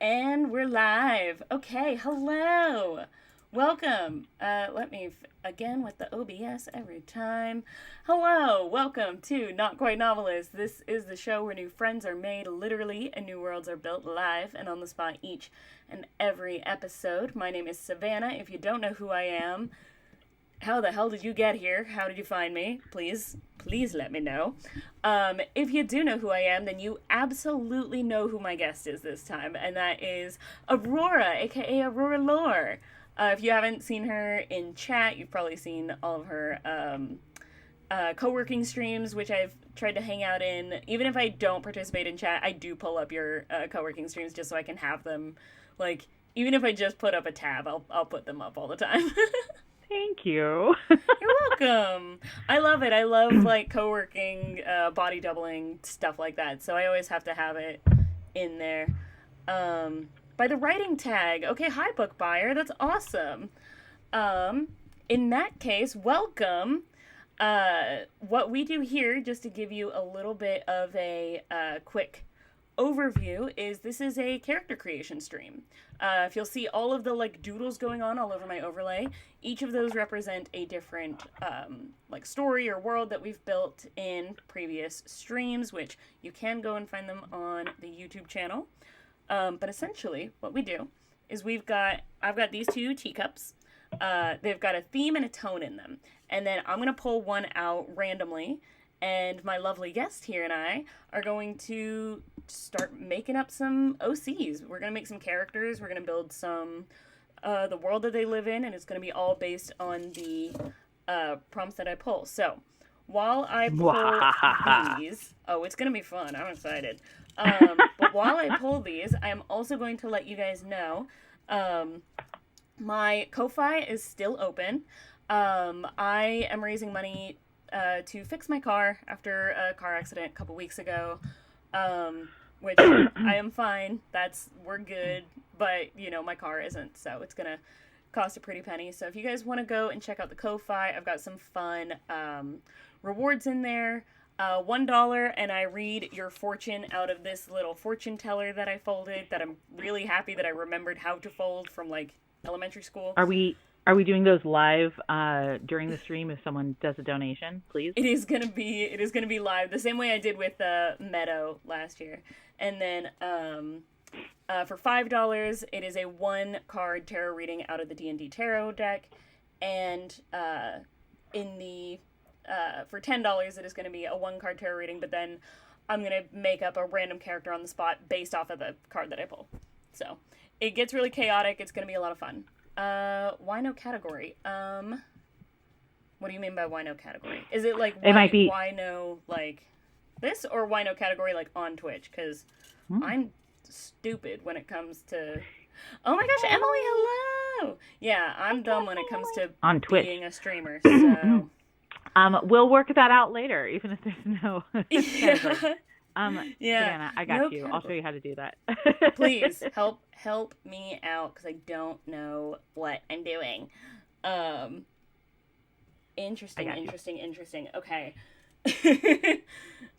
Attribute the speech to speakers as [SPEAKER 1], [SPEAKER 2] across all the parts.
[SPEAKER 1] And we're live. Okay, hello. Welcome. Let me, again with the OBS every time. Hello, welcome to Not Quite Novelist. This is the show where new friends are made literally and new worlds are built live and on the spot each and every episode. My name is Savannah. If you don't know who I am, how the hell did you get here? How did you find me? Please let me know. If you do know who I am, then you absolutely know who my guest is this time, and that is Aurora, aka Aurora Lore. If you haven't seen her in chat, you've probably seen all of her co-working streams, which I've tried to hang out in. Even if I don't participate in chat, I do pull up your co-working streams just so I can have them. Like, even if I just put up a tab, I'll put them up all the time.
[SPEAKER 2] Thank you.
[SPEAKER 1] You're welcome. I love it. I love like co-working, body doubling, stuff like that. So I always have to have it in there. By the writing tag. Okay, hi book buyer. That's awesome. In that case, welcome. What we do here, just to give you a little bit of a quick overview, is this is a character creation stream. If you'll see all of the like doodles going on all over my overlay, each of those represent a different like story or world that we've built in previous streams, which you can go and find them on the YouTube channel. But essentially what we do is I've got these two teacups. They've got a theme and a tone in them. And then I'm going to pull one out randomly, and my lovely guest here and I are going to start making up some OCs. We're going to make some characters. We're going to build some, the world that they live in, and it's going to be all based on the prompts that I pull. So while I pull these, it's going to be fun. I'm excited. But while I pull these, I am also going to let you guys know, my Ko-Fi is still open. I am raising money to fix my car after a car accident a couple weeks ago, which I am fine. We're good, but my car isn't, so it's gonna cost a pretty penny. So if you guys want to go and check out the Ko-Fi, I've got some fun rewards in there. $1, and I read your fortune out of this little fortune teller that I folded, that I'm really happy that I remembered how to fold from like elementary school.
[SPEAKER 2] Are we doing those live during the stream if someone does a donation, please?
[SPEAKER 1] It is gonna be live the same way I did with Meadow last year. And then for $5, it is a 1-card tarot reading out of the D&D tarot deck, and in the for $10, it is going to be a 1-card tarot reading, but then I'm going to make up a random character on the spot based off of the card that I pull. So it gets really chaotic. It's going to be a lot of fun. Why no category? What do you mean by why no category? Is it like why no like this, or why no category like on Twitch? Because I'm stupid when it comes to... Oh my gosh, Emily, hello! Yeah, I'm dumb when it comes to
[SPEAKER 2] on Twitch
[SPEAKER 1] being a streamer, so...
[SPEAKER 2] We'll work that out later, even if there's no category.
[SPEAKER 1] Yeah.
[SPEAKER 2] Savannah, I got you. I'll show you how to do that.
[SPEAKER 1] Please help me out, because I don't know what I'm doing. Interesting. Okay.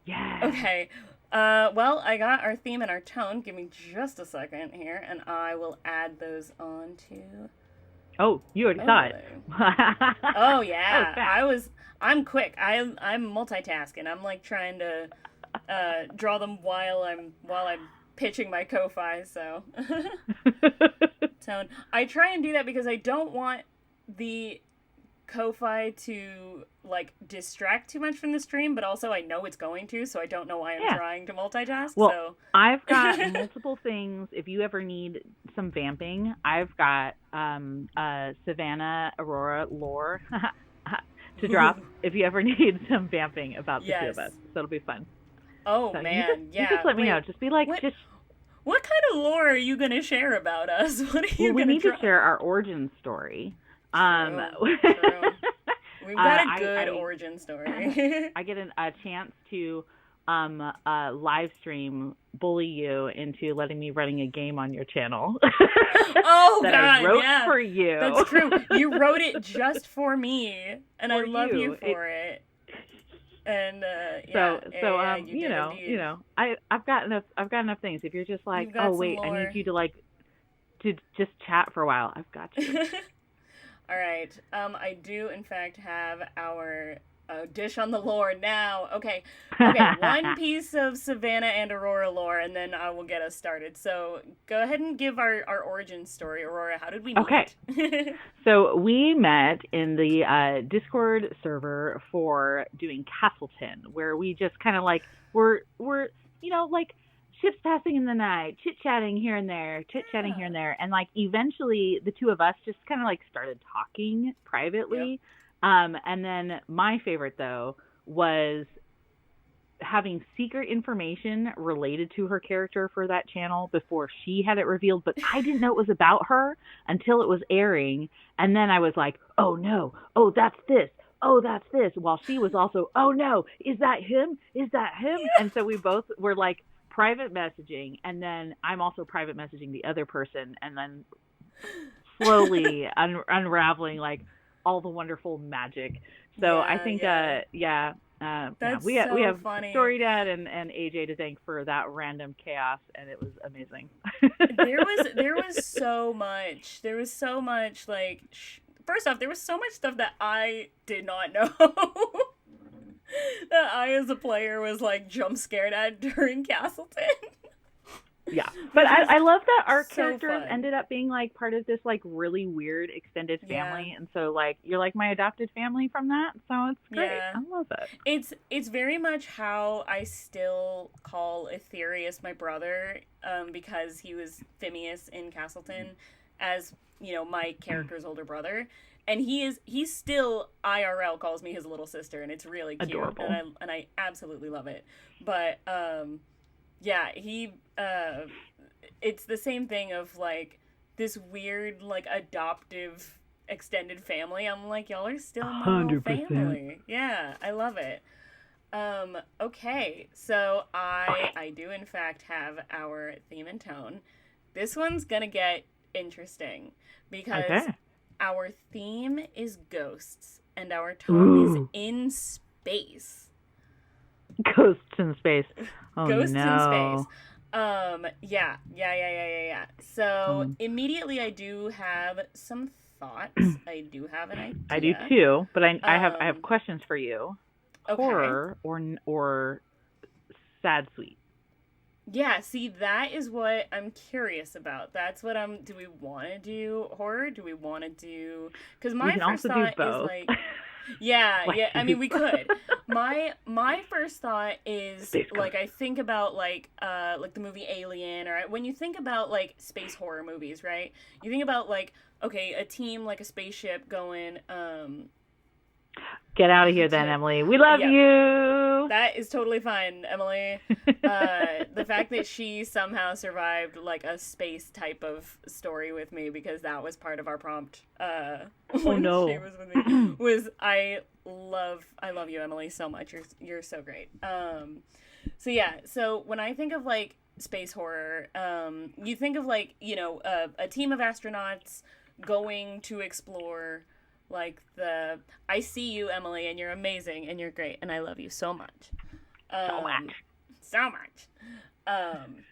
[SPEAKER 2] Yeah.
[SPEAKER 1] Okay. Well, I got our theme and our tone. Give me just a second here, and I will add those on to...
[SPEAKER 2] Oh, you already saw it.
[SPEAKER 1] Oh yeah, I'm quick. I'm multitasking. I'm like trying to draw them while I'm pitching my Ko-Fi. So tone. I try and do that because I don't want the Ko-Fi to like distract too much from the stream, but also I know it's going to, so I don't know why I'm trying to multitask.
[SPEAKER 2] Well,
[SPEAKER 1] so
[SPEAKER 2] I've got multiple things. If you ever need some vamping, I've got Savannah Aurora Lore to drop if you ever need some vamping about the two of us. So it'll be fun.
[SPEAKER 1] Oh
[SPEAKER 2] so
[SPEAKER 1] man,
[SPEAKER 2] you just let me know. Just be like,
[SPEAKER 1] what kind of lore are you gonna share about us? What are you
[SPEAKER 2] we need to share our origin story.
[SPEAKER 1] True. We've got a good origin story.
[SPEAKER 2] I get a chance to live stream bully you into letting me running a game on your channel.
[SPEAKER 1] Oh
[SPEAKER 2] that
[SPEAKER 1] God,
[SPEAKER 2] I wrote
[SPEAKER 1] yeah.
[SPEAKER 2] for you.
[SPEAKER 1] That's true. You wrote it just for me, and I love you for it. And
[SPEAKER 2] So
[SPEAKER 1] yeah, yeah, yeah, you
[SPEAKER 2] you
[SPEAKER 1] did
[SPEAKER 2] know,
[SPEAKER 1] indeed.
[SPEAKER 2] I've got enough things. If you're just like,
[SPEAKER 1] You've
[SPEAKER 2] oh
[SPEAKER 1] got some
[SPEAKER 2] wait, I need
[SPEAKER 1] lore.
[SPEAKER 2] you to like to just chat for a while, I've got you.
[SPEAKER 1] All right. I do in fact have our dish on the lore now. Okay. Okay. One piece of Savannah and Aurora lore, and then I will get us started. So go ahead and give our origin story, Aurora. How did we
[SPEAKER 2] Okay.
[SPEAKER 1] meet?
[SPEAKER 2] So we met in the Discord server for doing Castleton, where we just kind of like we're like ships passing in the night, chit chatting here
[SPEAKER 1] Yeah.
[SPEAKER 2] and there, and like eventually the two of us just kind of like started talking
[SPEAKER 1] Yep.
[SPEAKER 2] privately. And then my favorite though was having secret information related to her character for that channel before she had it revealed, but I didn't know it was about her until it was airing. And then I was like, oh no, oh, that's this. Oh, that's this. While she was also, oh no, is that him? Is that him? And so we both were like private messaging. And then I'm also private messaging the other person. And then slowly unraveling like all the wonderful magic. So I
[SPEAKER 1] Yeah.
[SPEAKER 2] think,
[SPEAKER 1] Yeah.
[SPEAKER 2] yeah,
[SPEAKER 1] That's
[SPEAKER 2] we
[SPEAKER 1] so
[SPEAKER 2] have
[SPEAKER 1] funny.
[SPEAKER 2] Story Dad and AJ to thank for that random chaos, and it was amazing.
[SPEAKER 1] There was so much. There was so much like. First off, there was so much stuff that I did not know. That I, as a player, was like jump scared at during Castleton,
[SPEAKER 2] Yeah, but
[SPEAKER 1] which was
[SPEAKER 2] I love that our
[SPEAKER 1] so
[SPEAKER 2] characters
[SPEAKER 1] fun.
[SPEAKER 2] ended up being like part of this like really weird extended
[SPEAKER 1] Yeah,
[SPEAKER 2] family, and so like you're like my adopted family from that, so it's great.
[SPEAKER 1] yeah.
[SPEAKER 2] I love it.
[SPEAKER 1] It's very much how I still call Aetherius my brother, because he was Phineas in Castleton, as my character's older brother, and he still IRL calls me his little sister, and it's really cute, and
[SPEAKER 2] Adorable.
[SPEAKER 1] I absolutely love it. But yeah, he it's the same thing of like this weird like adoptive extended family. I'm like, y'all are still my little
[SPEAKER 2] 100%.
[SPEAKER 1] family. Yeah, I love it. Okay, so I
[SPEAKER 2] Okay.
[SPEAKER 1] I do in fact have our theme and tone. This one's gonna get interesting because
[SPEAKER 2] Okay.
[SPEAKER 1] our theme is ghosts and our tone is
[SPEAKER 2] Ooh,
[SPEAKER 1] in space.
[SPEAKER 2] ghosts in space. Oh
[SPEAKER 1] Ghosts in space.
[SPEAKER 2] no.
[SPEAKER 1] Yeah. So
[SPEAKER 2] Um,
[SPEAKER 1] immediately I do have some thoughts. I do have an
[SPEAKER 2] I do
[SPEAKER 1] idea.
[SPEAKER 2] too, but I have
[SPEAKER 1] Um,
[SPEAKER 2] questions for you.
[SPEAKER 1] okay.
[SPEAKER 2] Horror or sad sweet.
[SPEAKER 1] Yeah, see, that is what I'm curious about. That's what I'm. Do we want to do horror? Do we want to do? Because
[SPEAKER 2] We
[SPEAKER 1] my
[SPEAKER 2] can
[SPEAKER 1] first
[SPEAKER 2] also do
[SPEAKER 1] thought is
[SPEAKER 2] both.
[SPEAKER 1] like, yeah,
[SPEAKER 2] Like
[SPEAKER 1] yeah. I mean,
[SPEAKER 2] do
[SPEAKER 1] we could. My first thought is
[SPEAKER 2] space
[SPEAKER 1] like
[SPEAKER 2] ghosts.
[SPEAKER 1] I think about like the movie Alien, or when you think about like space horror movies, right? You think about like, okay, a team like a spaceship going
[SPEAKER 2] Get out of here then,
[SPEAKER 1] to,
[SPEAKER 2] Emily. We love
[SPEAKER 1] yeah,
[SPEAKER 2] you.
[SPEAKER 1] that is totally fine, Emily. The fact that she somehow survived like a space type of story with me, because that was part of our prompt
[SPEAKER 2] Oh
[SPEAKER 1] when she
[SPEAKER 2] no.
[SPEAKER 1] was with me, was I love you, Emily, so much. You're so great. So yeah, so when I think of like space horror, you think of like a team of astronauts going to explore like the I see you, Emily, and you're amazing and you're great and I love you so much.
[SPEAKER 2] So
[SPEAKER 1] Um
[SPEAKER 2] much.
[SPEAKER 1] so much. Um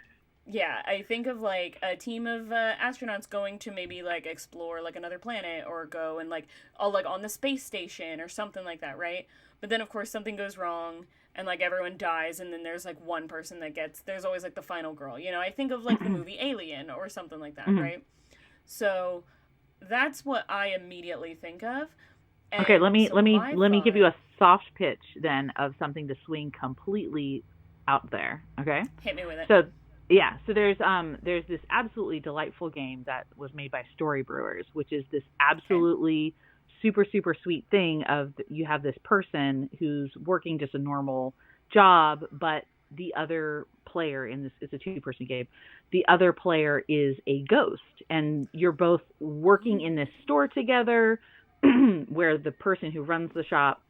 [SPEAKER 1] yeah, I think of like a team of astronauts going to maybe like explore like another planet, or go and like like on the space station or something like that, right? But then of course something goes wrong and like everyone dies, and then there's like one person that gets there's always like the final girl. I think of like the movie Alien or something like that, right? So that's what I immediately think of.
[SPEAKER 2] Okay,
[SPEAKER 1] And so my
[SPEAKER 2] let me give you
[SPEAKER 1] thought,
[SPEAKER 2] a soft pitch then of something to swing completely out there. Okay?
[SPEAKER 1] hit me with it.
[SPEAKER 2] So yeah, so there's this absolutely delightful game that was made by Story Brewers, which is this
[SPEAKER 1] Okay.
[SPEAKER 2] absolutely super super sweet thing of you have this person who's working just a normal job, but the other player in this, it's a two-person game. The other player is a ghost, and you're both working
[SPEAKER 1] Ooh.
[SPEAKER 2] in this store together, where the person who runs the shop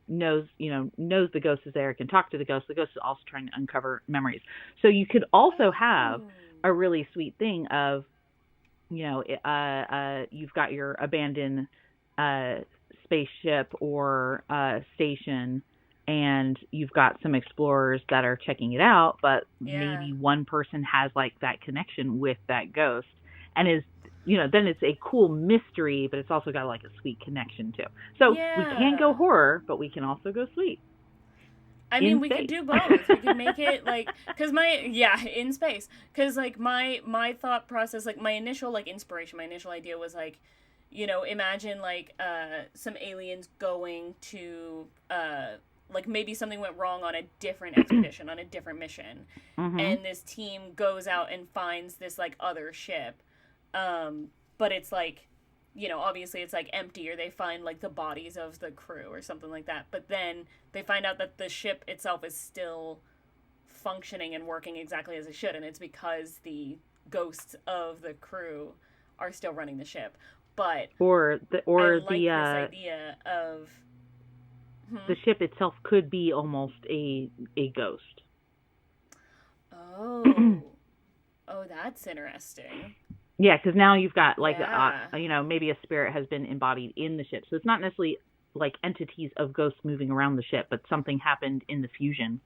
[SPEAKER 2] knows the ghost is there, can talk to the ghost. The ghost is also trying to uncover memories. So you could also have
[SPEAKER 1] Oh.
[SPEAKER 2] a really sweet thing of, you've got your abandoned uh, spaceship or station, and you've got some explorers that are checking it out, but
[SPEAKER 1] Yeah.
[SPEAKER 2] maybe one person has like that connection with that ghost and is, then it's a cool mystery, but it's also got like a sweet connection too. So we can go
[SPEAKER 1] Yeah.
[SPEAKER 2] horror, but we can also go sweet
[SPEAKER 1] I mean,
[SPEAKER 2] in
[SPEAKER 1] we could
[SPEAKER 2] space.
[SPEAKER 1] do both. We could make it like, cause in space, cause like my thought process, like my initial like inspiration, my initial idea was like, imagine like some aliens going to like maybe something went wrong on a different expedition, on a different mission,
[SPEAKER 2] Mm-hmm.
[SPEAKER 1] and this team goes out and finds this like other ship, but it's like, obviously it's like empty, or they find like the bodies of the crew or something like that. But then they find out that the ship itself is still functioning and working exactly as it should, and it's because the ghosts of the crew are still running the ship. But
[SPEAKER 2] Or the
[SPEAKER 1] I
[SPEAKER 2] or
[SPEAKER 1] like
[SPEAKER 2] the
[SPEAKER 1] this idea of.
[SPEAKER 2] the ship itself could be almost a ghost.
[SPEAKER 1] Oh, oh, that's interesting.
[SPEAKER 2] Yeah, because now you've got like
[SPEAKER 1] Yeah.
[SPEAKER 2] maybe a spirit has been embodied in the ship, so it's not necessarily like entities of ghosts moving around the ship, but something happened in the fusion.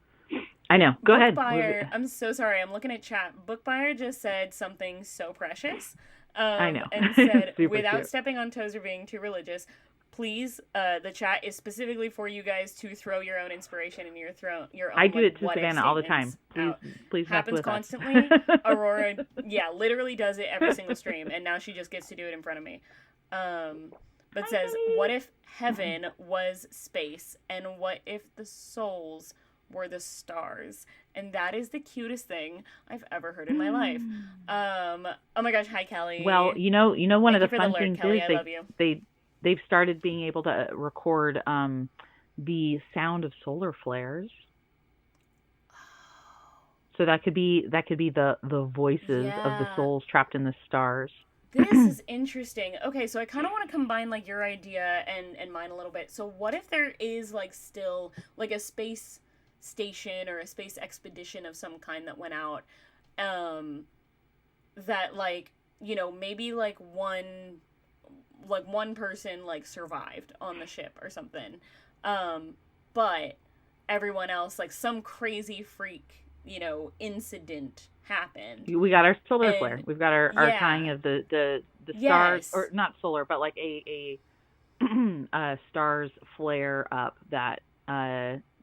[SPEAKER 2] I know. Go ahead.
[SPEAKER 1] Bookbuyer, I'm so sorry. I'm looking at chat. Bookbuyer just said something so precious,
[SPEAKER 2] I know.
[SPEAKER 1] and said,
[SPEAKER 2] Super
[SPEAKER 1] without
[SPEAKER 2] cute.
[SPEAKER 1] stepping on toes or being too religious, please, the chat is specifically for you guys to throw your own inspiration and your own.
[SPEAKER 2] I do
[SPEAKER 1] like,
[SPEAKER 2] it to
[SPEAKER 1] what if
[SPEAKER 2] Savannah all the time.
[SPEAKER 1] statements
[SPEAKER 2] Please,
[SPEAKER 1] out.
[SPEAKER 2] please mess
[SPEAKER 1] Happens
[SPEAKER 2] with us.
[SPEAKER 1] constantly. Aurora, yeah, literally does it every single stream, and now she just gets to do it in front of me. But says, what if heaven was space, and what if the souls were the stars? And that is the cutest thing I've ever heard in my life. Oh my gosh, hi Kelly.
[SPEAKER 2] Well, one
[SPEAKER 1] Thank
[SPEAKER 2] of
[SPEAKER 1] you
[SPEAKER 2] the
[SPEAKER 1] for the
[SPEAKER 2] fun
[SPEAKER 1] alert,
[SPEAKER 2] things
[SPEAKER 1] Kelly.
[SPEAKER 2] is
[SPEAKER 1] I love you.
[SPEAKER 2] they've started being able to record the sound of solar flares. So that could be the voices of the
[SPEAKER 1] Yeah.
[SPEAKER 2] souls trapped in the stars.
[SPEAKER 1] This is interesting. Okay, so I kind of want to combine like your idea and mine a little bit. So what if there is like still like a space station or a space expedition of some kind that went out, that like, maybe like one person like survived on the ship or something, but everyone else, like some crazy freak, incident happened.
[SPEAKER 2] We got our solar
[SPEAKER 1] And
[SPEAKER 2] flare. We've got our
[SPEAKER 1] yeah.
[SPEAKER 2] tying of the stars,
[SPEAKER 1] Yes.
[SPEAKER 2] or not solar, but like a stars flare up that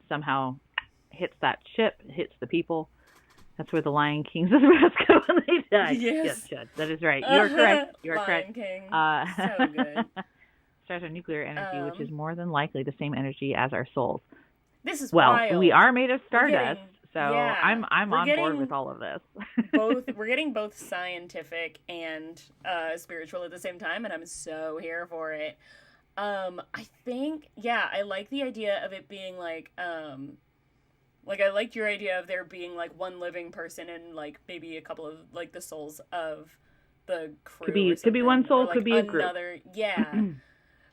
[SPEAKER 2] somehow hits that ship, hits the people. That's where the Lion King's of Nebraska when they die.
[SPEAKER 1] Yes.
[SPEAKER 2] Chud. That is right. You are correct. You are
[SPEAKER 1] Lion
[SPEAKER 2] correct.
[SPEAKER 1] King.
[SPEAKER 2] So
[SPEAKER 1] good.
[SPEAKER 2] Stars are nuclear energy, which is more than likely the same energy as our souls.
[SPEAKER 1] This is
[SPEAKER 2] Well,
[SPEAKER 1] wild.
[SPEAKER 2] we are made of stardust,
[SPEAKER 1] getting-
[SPEAKER 2] so
[SPEAKER 1] yeah.
[SPEAKER 2] I'm
[SPEAKER 1] We're
[SPEAKER 2] on board
[SPEAKER 1] getting
[SPEAKER 2] with all of this.
[SPEAKER 1] We're getting both scientific and spiritual at the same time, and I'm so here for it. I think, I like the idea of it being like I liked your idea of there being like one living person and like maybe a couple of like the souls of the crew.
[SPEAKER 2] Could be one soul,
[SPEAKER 1] or, like,
[SPEAKER 2] could be a group.
[SPEAKER 1] another. Yeah.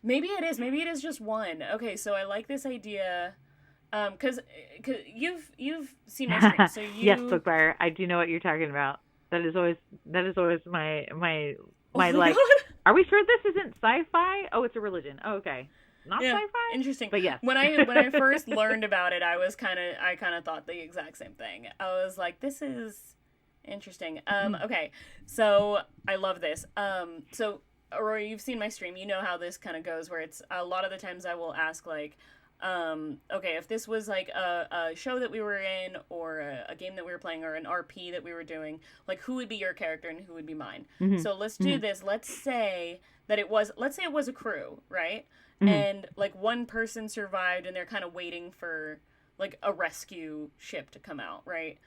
[SPEAKER 1] Maybe it is. Maybe it is just one. Okay, so I like this idea. Cause you've seen my stream, so you.
[SPEAKER 2] Yes, Bookbuyer, I do know what you're talking about. That is always my like.
[SPEAKER 1] God.
[SPEAKER 2] Are we sure this isn't sci-fi? Oh, it's a religion. Oh, okay, not sci-fi.
[SPEAKER 1] Interesting.
[SPEAKER 2] But yes.
[SPEAKER 1] When I first learned about it, I kind of thought the exact same thing. I was like, this is interesting. Okay, so I love this. So Aurora, you've seen my stream. You know how this kind of goes, where it's a lot of the times I will ask like, okay, if this was like a show that we were in, or a game that we were playing, or an RP that we were doing, like who would be your character and who would be mine? So let's do this. Let's say it was a crew, right? And like one person survived and they're kind of waiting for like a rescue ship to come out, right?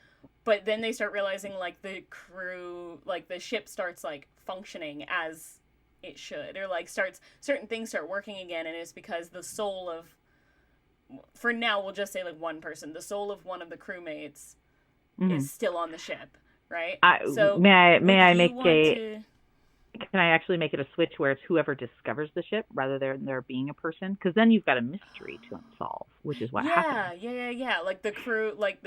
[SPEAKER 1] But then they start realizing like the crew, like the ship starts like functioning as it should, or like certain things start working again, and it's because the soul of, for now we'll just say like one person, the soul of one of the crewmates is still on the ship, right?
[SPEAKER 2] Can I actually make it a switch where it's whoever discovers the ship rather than there being a person? Because then you've got a mystery to unsolve, which is what happens.
[SPEAKER 1] Yeah. Like the crew, like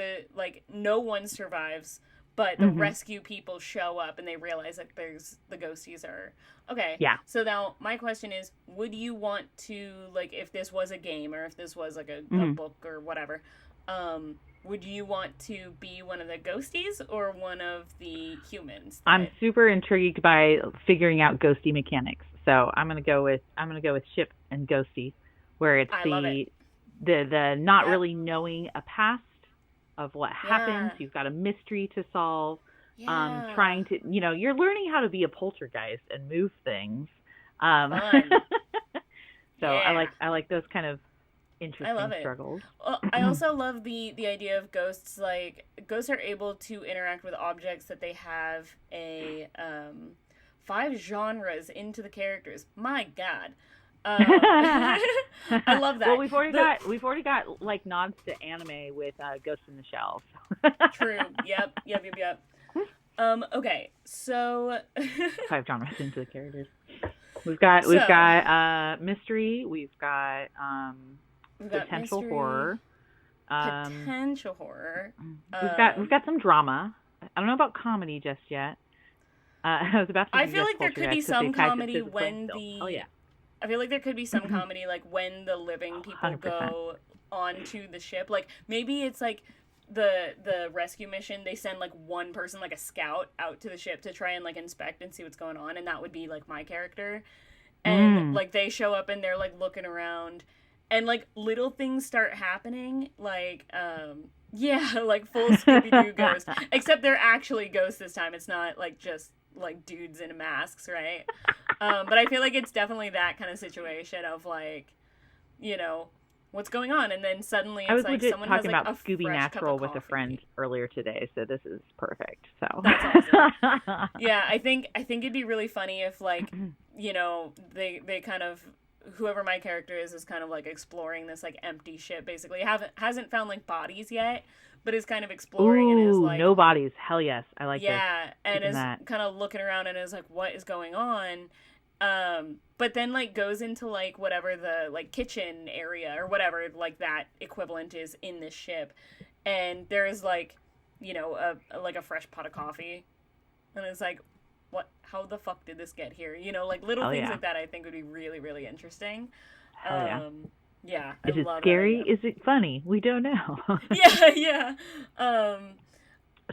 [SPEAKER 1] no one survives, but the rescue people show up and they realize that there's the ghosties are okay.
[SPEAKER 2] Yeah.
[SPEAKER 1] So now my question is, would you want to, like, if this was a game or if this was like a book or whatever, would you want to be one of the ghosties or one of the humans?
[SPEAKER 2] I'm super intrigued by figuring out ghosty mechanics. So I'm gonna go with ship and ghosty, where it's the not really knowing a past of what happens. You've got a mystery to solve. Trying to, you're learning how to be a poltergeist and move things.
[SPEAKER 1] Fun.
[SPEAKER 2] So I like those kind of interesting struggles.
[SPEAKER 1] Well, I also love the idea of ghosts. Like, ghosts are able to interact with objects that they have a 5 genres into the characters. My God. I love that.
[SPEAKER 2] Well, we've already got like nods to anime with Ghost in the Shell.
[SPEAKER 1] True. Yep. Okay. So
[SPEAKER 2] 5 genres into the characters. We've got mystery. We've got potential mystery, horror.
[SPEAKER 1] Potential horror.
[SPEAKER 2] We've got some drama. I don't know about comedy just yet.
[SPEAKER 1] I feel like there could be some comedy when I feel like there could be some comedy like when the living people
[SPEAKER 2] 100%.
[SPEAKER 1] go onto the ship. Like, maybe it's like the rescue mission, they send like one person, like a scout, out to the ship to try and like inspect and see what's going on, and that would be like my character. And like they show up and they're like looking around, and like little things start happening, like like full Scooby-Doo ghost, except they're actually ghosts this time. It's not like just like dudes in masks, right? But I feel like it's definitely that kind of situation of like, what's going on, and then suddenly it's like someone has like
[SPEAKER 2] about Scooby Natural with a friend earlier today, so this is perfect. So
[SPEAKER 1] that's awesome. Yeah, I think it'd be really funny if like, they kind of, whoever my character is kind of like exploring this like empty ship, basically hasn't found like bodies yet, but is kind of exploring and is like,
[SPEAKER 2] no bodies. Hell yes, I like this.
[SPEAKER 1] Yeah, and is kind of looking around and is like, what is going on? But then like goes into like whatever the like kitchen area or whatever like that equivalent is in this ship, and there's like, a fresh pot of coffie, and it's like, what? How the fuck did this get here? Like little things like that. I think would be really, really interesting. Yeah.
[SPEAKER 2] Is it scary? Is it funny? We don't know.
[SPEAKER 1] Yeah.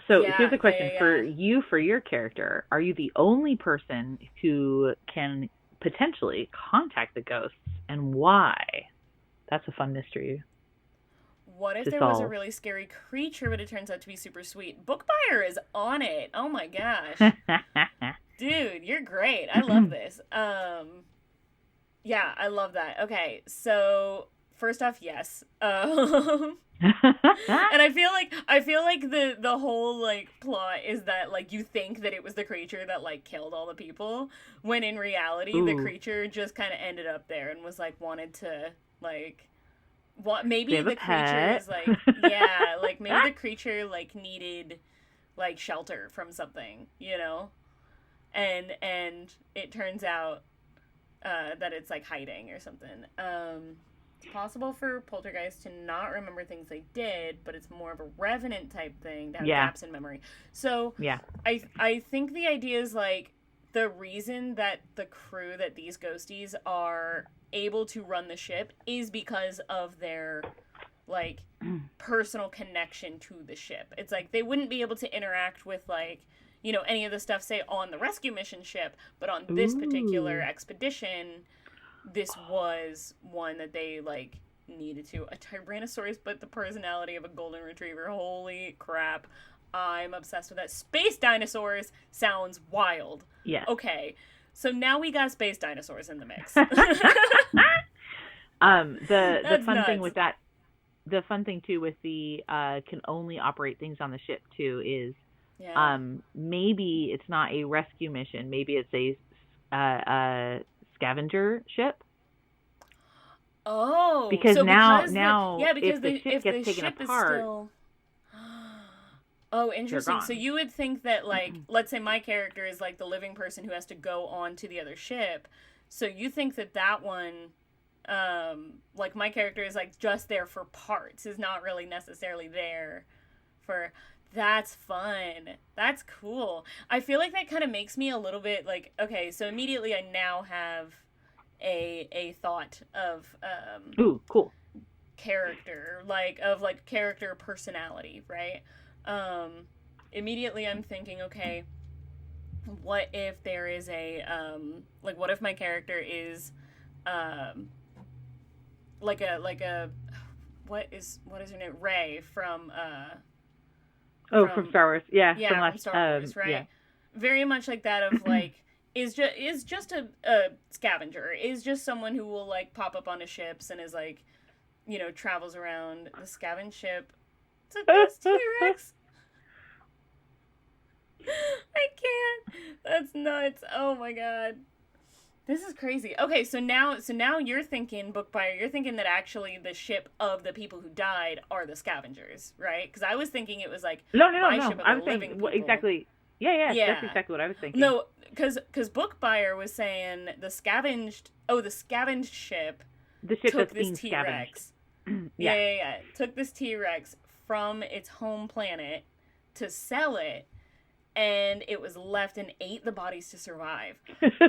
[SPEAKER 2] So here's a question for you, for your character. Are you the only person who can potentially contact the ghosts, and why? That's a fun mystery.
[SPEAKER 1] What if there was a really scary creature, but it turns out to be super sweet? Bookbuyer is on it. Oh my gosh. Dude, you're great. I love this. Yeah, I love that. Okay, so first off, yes. And I feel like the whole like plot is that like you think that it was the creature that like killed all the people, when in reality the creature just kind of ended up there and was like wanted to like maybe the creature is like like maybe the creature like needed like shelter from something, and it turns out that it's like hiding or something. It's possible for poltergeists to not remember things they did, but it's more of a revenant type thing to have gaps in memory. So I think the idea is like the reason that the crew, that these ghosties are able to run the ship, is because of their like personal connection to the ship. It's like they wouldn't be able to interact with like, any of the stuff, say, on the rescue mission ship, but on this particular expedition, this was one that they like needed to. A Tyrannosaurus, but the personality of a golden retriever. Holy crap. I'm obsessed with that. Space dinosaurs sounds wild.
[SPEAKER 2] Yeah.
[SPEAKER 1] Okay. So now we got space dinosaurs in the mix.
[SPEAKER 2] The fun thing with that, the fun thing too with the can only operate things on the ship too is maybe it's not a rescue mission. Maybe it's a scavenger ship.
[SPEAKER 1] Oh,
[SPEAKER 2] because
[SPEAKER 1] so
[SPEAKER 2] now
[SPEAKER 1] because
[SPEAKER 2] if the ship gets taken apart.
[SPEAKER 1] Still... Oh, interesting. So you would think that, like, let's say my character is like the living person who has to go on to the other ship. So you think that one, like my character is like just there for parts, is not really necessarily there for. That's fun. That's cool. I feel like that kind of makes me a little bit like, okay, so immediately I now have a thought of
[SPEAKER 2] Ooh, cool.
[SPEAKER 1] character, like character personality, right? Um Immediately I'm thinking, okay, what if there is a like what if my character is um like a what is her name? Ray
[SPEAKER 2] From Star Wars. Yeah,
[SPEAKER 1] yeah, from
[SPEAKER 2] last,
[SPEAKER 1] Star Wars, right?
[SPEAKER 2] yeah.
[SPEAKER 1] Very much like that of like is just a scavenger, is just someone who will like pop up onto ships and is like, travels around the scavenge ship. Took this T-Rex. I can't. That's nuts. Oh my god. This is crazy. Okay, so now you're thinking, book buyer, you're thinking that actually the ship of the people who died are the scavengers, right? Because I was thinking it was like
[SPEAKER 2] No.
[SPEAKER 1] ship of
[SPEAKER 2] I
[SPEAKER 1] the
[SPEAKER 2] was
[SPEAKER 1] living
[SPEAKER 2] thinking
[SPEAKER 1] people.
[SPEAKER 2] exactly. Yeah,
[SPEAKER 1] Yeah.
[SPEAKER 2] that's exactly what I was thinking.
[SPEAKER 1] No, because book buyer was saying the scavenged ship
[SPEAKER 2] The ship
[SPEAKER 1] took
[SPEAKER 2] that's being
[SPEAKER 1] this T-Rex.
[SPEAKER 2] scavenged.
[SPEAKER 1] Yeah. Took this T-Rex from its home planet to sell it, and it was left and ate the bodies to survive.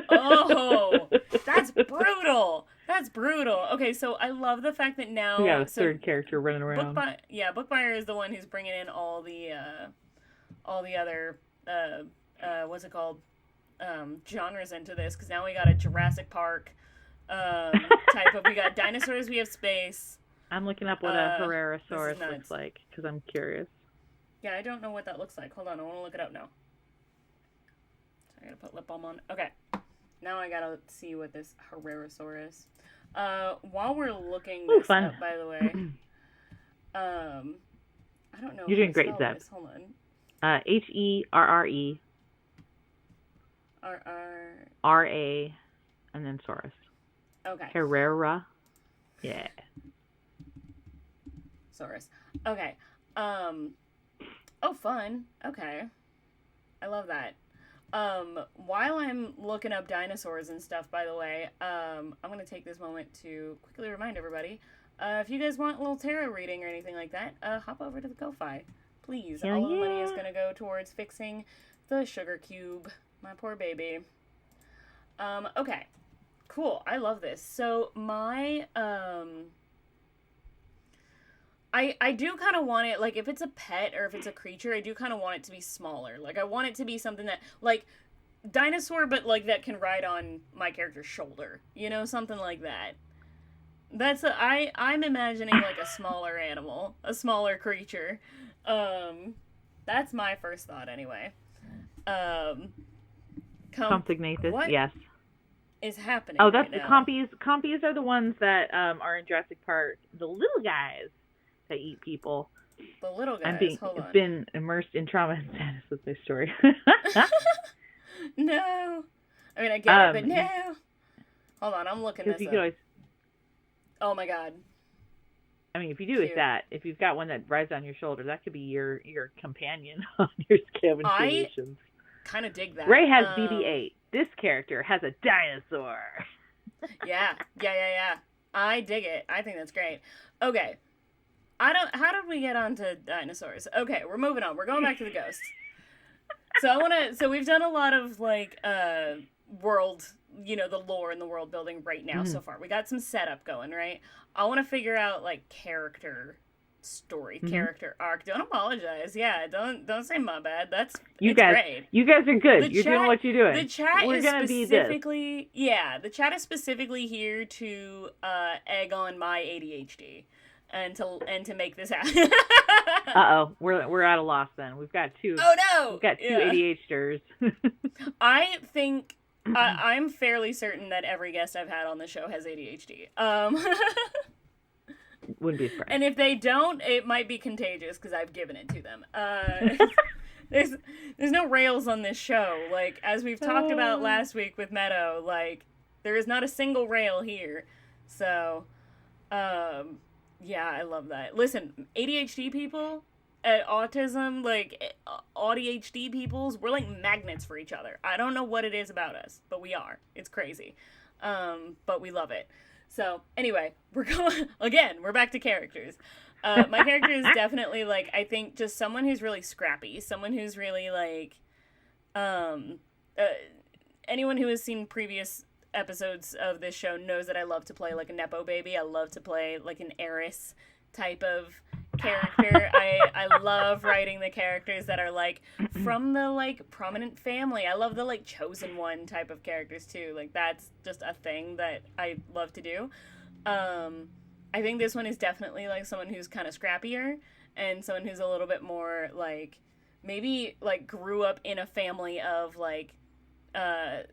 [SPEAKER 1] Oh, that's brutal. That's brutal. Okay, so I love the fact that now
[SPEAKER 2] We got a third character running around.
[SPEAKER 1] Book buyer is the one who's bringing in all the other what's it called, genres into this, because now we got a Jurassic Park type of, we got dinosaurs, we have space.
[SPEAKER 2] I'm looking up what a Herrerasaurus looks like because I'm curious.
[SPEAKER 1] Yeah, I don't know what that looks like. Hold on, I want to look it up now. So I gotta put lip balm on. Okay, now I gotta see what this Herrerasaurus. While we're looking this up, by the way, I don't know.
[SPEAKER 2] You're doing great, Zeb.
[SPEAKER 1] Hold on.
[SPEAKER 2] Herrera, RA, and then Saurus.
[SPEAKER 1] Okay.
[SPEAKER 2] Herrera. Yeah.
[SPEAKER 1] Saurus. Okay. Oh, fun. Okay. I love that. While I'm looking up dinosaurs and stuff, by the way, I'm going to take this moment to quickly remind everybody, if you guys want a little tarot reading or anything like that, hop over to the Ko-Fi. Please. All of the money is going to go towards fixing the sugar cube. My poor baby. Okay. Cool. I love this. So my, I do kind of want it, like, if it's a pet or if it's a creature, I do kind of want it to be smaller. Like, I want it to be something that, like, dinosaur, but, like, that can ride on my character's shoulder. You know, something like that. I'm imagining, like, a smaller animal. A smaller creature. That's my first thought, anyway.
[SPEAKER 2] Compsognathus,
[SPEAKER 1] what
[SPEAKER 2] yes.
[SPEAKER 1] is happening?
[SPEAKER 2] Oh, that's
[SPEAKER 1] right
[SPEAKER 2] the
[SPEAKER 1] now?
[SPEAKER 2] compies. Compies are the ones that are in Jurassic Park. The little guys that eat people.
[SPEAKER 1] The little guys. Hold on.
[SPEAKER 2] Been immersed in trauma and sadness with this story.
[SPEAKER 1] No. I mean, I get it, but no. Hold on, I'm looking this up.
[SPEAKER 2] Always,
[SPEAKER 1] oh my god.
[SPEAKER 2] I mean, if you do it that, if you've got one that rides on your shoulder, that could be your companion on your scavenging missions.
[SPEAKER 1] Kind of dig that.
[SPEAKER 2] Ray has BB-8. This character has a dinosaur.
[SPEAKER 1] Yeah. I dig it. I think that's great. Okay. How did we get onto dinosaurs? Okay, we're moving on. We're going back to the ghosts. So we've done a lot of, like, world, the lore and the world building right now so far. We got some setup going, right? I want to figure out, like, character story, character arc. Don't apologize. Yeah, don't say my bad. Great.
[SPEAKER 2] You guys are good. You're doing what you're doing.
[SPEAKER 1] The chat is specifically, the chat is specifically here to egg on my ADHD and to make this happen.
[SPEAKER 2] We're at a loss then. We've got two.
[SPEAKER 1] Oh no,
[SPEAKER 2] we've got two ADHDers.
[SPEAKER 1] I think I'm fairly certain that every guest I've had on the show has ADHD.
[SPEAKER 2] Wouldn't be surprised.
[SPEAKER 1] And if they don't, it might be contagious because I've given it to them. There's no rails on this show. Like, as we've talked about last week with Meadow, like, there is not a single rail here. So, yeah, I love that. Listen, ADHD people, autism, like, ADHD peoples, we're like magnets for each other. I don't know what it is about us, but we are. It's crazy. But we love it. So, anyway, we're back to characters. My character is definitely like, I think just someone who's really scrappy, someone who's really like, um, uh, anyone who has seen previous episodes of this show knows that I love to play like a nepo baby. I love to play like an heiress type of character. I love writing the characters that are like from the like prominent family. I love the like chosen one type of characters too. Like that's just a thing that I love to do. I think this one is definitely like someone who's kind of scrappier and someone who's a little bit more like maybe like grew up in a family of like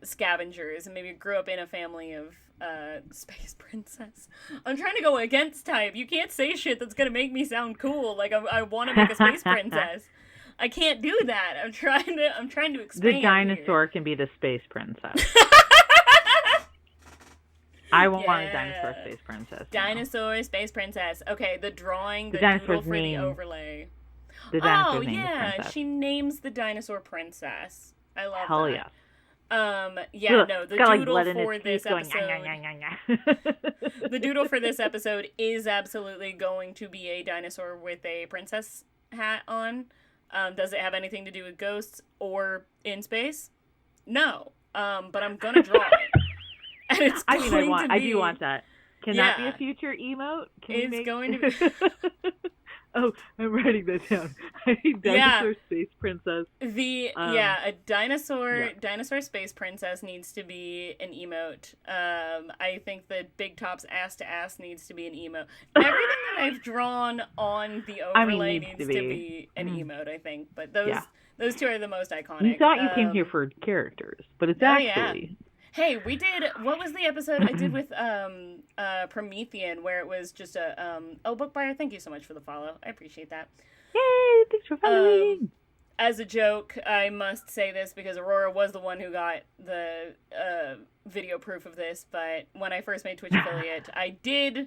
[SPEAKER 1] scavengers and maybe grew up in a family of space princess. I'm trying to go against type. You can't say shit that's gonna make me sound cool. Like I want to make a space princess. I can't do that. I'm trying to expand.
[SPEAKER 2] The dinosaur can be the space princess. I want a dinosaur space princess.
[SPEAKER 1] Dinosaur space princess. Okay, the drawing, the
[SPEAKER 2] dinosaur's
[SPEAKER 1] doodle for
[SPEAKER 2] name.
[SPEAKER 1] the overlay.
[SPEAKER 2] The dinosaur's name is princess.
[SPEAKER 1] She names the dinosaur princess. I love
[SPEAKER 2] Hell
[SPEAKER 1] that.
[SPEAKER 2] yeah.
[SPEAKER 1] No, the doodle
[SPEAKER 2] like
[SPEAKER 1] for this episode. The doodle for this episode is absolutely going to be a dinosaur with a princess hat on. Does it have anything to do with ghosts or in space? No. But I'm gonna draw it. And it's
[SPEAKER 2] I do want that. Can that be a future emote?
[SPEAKER 1] Going to be.
[SPEAKER 2] Oh, I'm writing that down. I need dinosaur space princess.
[SPEAKER 1] A dinosaur space princess needs to be an emote. I think the Big Top's ass to ass needs to be an emote. Everything that I've drawn on the overlay needs to be an emote, I think. But those two are the most iconic.
[SPEAKER 2] You thought you came here for characters, but it's actually...
[SPEAKER 1] Yeah. Hey, we did. What was the episode I did with Promethean, where it was just a book buyer? Thank you so much for the follow. I appreciate that.
[SPEAKER 2] Yay! Thanks for following.
[SPEAKER 1] As a joke, I must say this because Aurora was the one who got the video proof of this. But when I first made Twitch affiliate, I did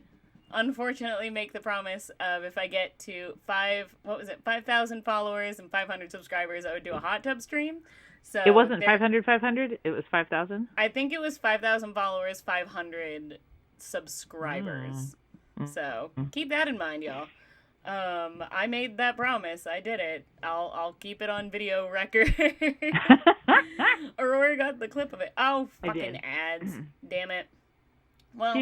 [SPEAKER 1] unfortunately make the promise of if I get to 5,000 followers and 500 subscribers, I would do a hot tub stream. So
[SPEAKER 2] it wasn't 500, it was 5,000?
[SPEAKER 1] I think it was 5,000 followers, 500 subscribers. So keep that in mind, y'all. I made that promise. I did it. I'll keep it on video record. Aurora got the clip of it. Oh, fucking ads. Damn it. Well, so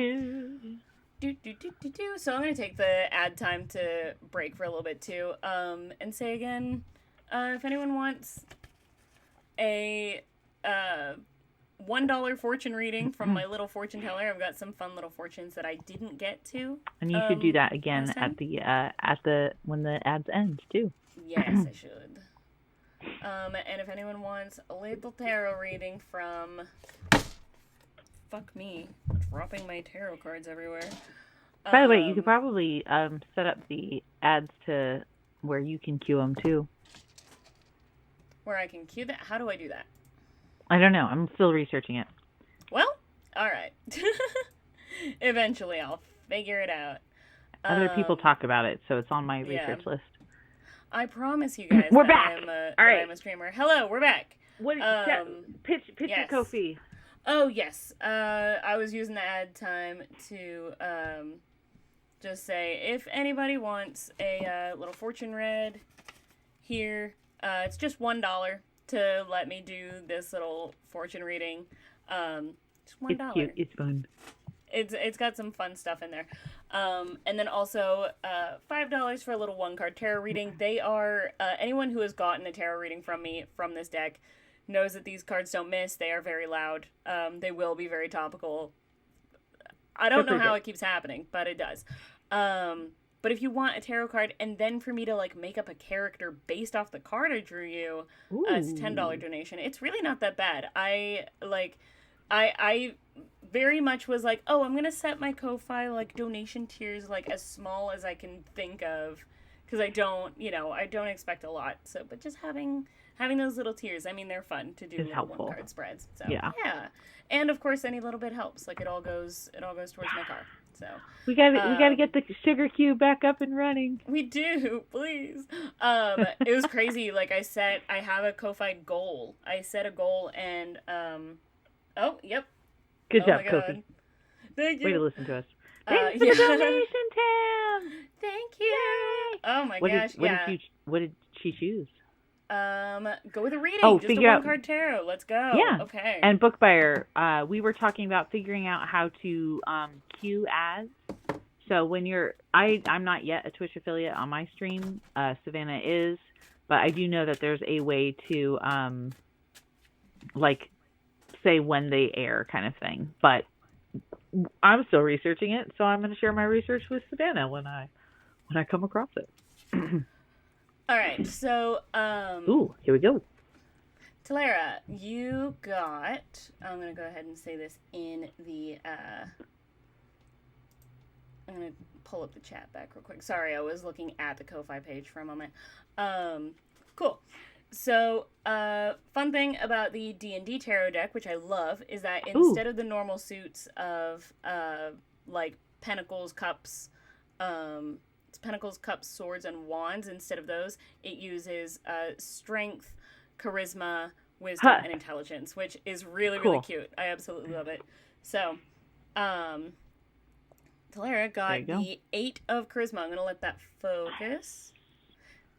[SPEAKER 1] I'm going to take the ad time to break for a little bit too. And say again, if anyone wants a $1 fortune reading from my little fortune teller. I've got some fun little fortunes that I didn't get to.
[SPEAKER 2] And you should do that again at the when the ads end too.
[SPEAKER 1] Yes, I should. And if anyone wants a little tarot reading from, fuck me, dropping my tarot cards everywhere.
[SPEAKER 2] By the way, you could probably set up the ads to where you can queue them too.
[SPEAKER 1] Where I can queue that? How do I do that?
[SPEAKER 2] I don't know. I'm still researching it.
[SPEAKER 1] Well, all right. Eventually, I'll figure it out.
[SPEAKER 2] Other people talk about it, so it's on my research list.
[SPEAKER 1] I promise you guys
[SPEAKER 2] we're back.
[SPEAKER 1] I'm a streamer. Hello, we're back.
[SPEAKER 2] What? Pitch your Ko-fi.
[SPEAKER 1] Oh, yes. I was using the ad time to just say, if anybody wants a little fortune read here, it's just $1 to let me do this little fortune reading. Just $1.
[SPEAKER 2] It's cute. It's fun.
[SPEAKER 1] It's got some fun stuff in there. And then also $5 for a little one-card tarot reading. They are, anyone who has gotten a tarot reading from me from this deck knows that these cards don't miss. They are very loud. They will be very topical. I don't know how it keeps happening, but it does. But if you want a tarot card and then for me to like make up a character based off the card I drew you, it's a $10 donation. It's really not that bad. I very much was like, oh, I'm gonna set my Ko-fi like donation tiers like as small as I can think of, because I don't expect a lot. So, but just having those little tiers, I mean, they're fun to do little one card spreads. So yeah, and of course, any little bit helps. Like it all goes towards my car. So
[SPEAKER 2] we gotta get the sugar cube back up and running.
[SPEAKER 1] We do, please. It was crazy. Like I have a Ko-fi goal. I set a goal and oh, yep.
[SPEAKER 2] Good job, Kofi.
[SPEAKER 1] Thank you.
[SPEAKER 2] Way to listen to us. Thanks for the donation, Tam.
[SPEAKER 1] Thank you.
[SPEAKER 2] Yay.
[SPEAKER 1] Oh my gosh.
[SPEAKER 2] What did she choose?
[SPEAKER 1] Go with a reading.
[SPEAKER 2] Oh,
[SPEAKER 1] just a one-card tarot. Let's go.
[SPEAKER 2] Yeah.
[SPEAKER 1] Okay.
[SPEAKER 2] And Book Buyer, we were talking about figuring out how to queue ads. So when I'm not yet a Twitch affiliate on my stream. Savannah is, but I do know that there's a way to like say when they air kind of thing. But I'm still researching it, so I'm going to share my research with Savannah when I come across it.
[SPEAKER 1] All right, so
[SPEAKER 2] ooh, here we go.
[SPEAKER 1] Talara, you got. I'm gonna go ahead and say this in the. I'm gonna pull up the chat back real quick. Sorry, I was looking at the Ko-Fi page for a moment. Cool. So, fun thing about the D&D tarot deck, which I love, is that instead of the normal suits of like pentacles, cups, it's pentacles, cups, swords, and wands. Instead of those, it uses strength, charisma, wisdom, and intelligence, which is really, really cute. I absolutely love it. So, Talara got the 8 of charisma. I'm going to let that focus.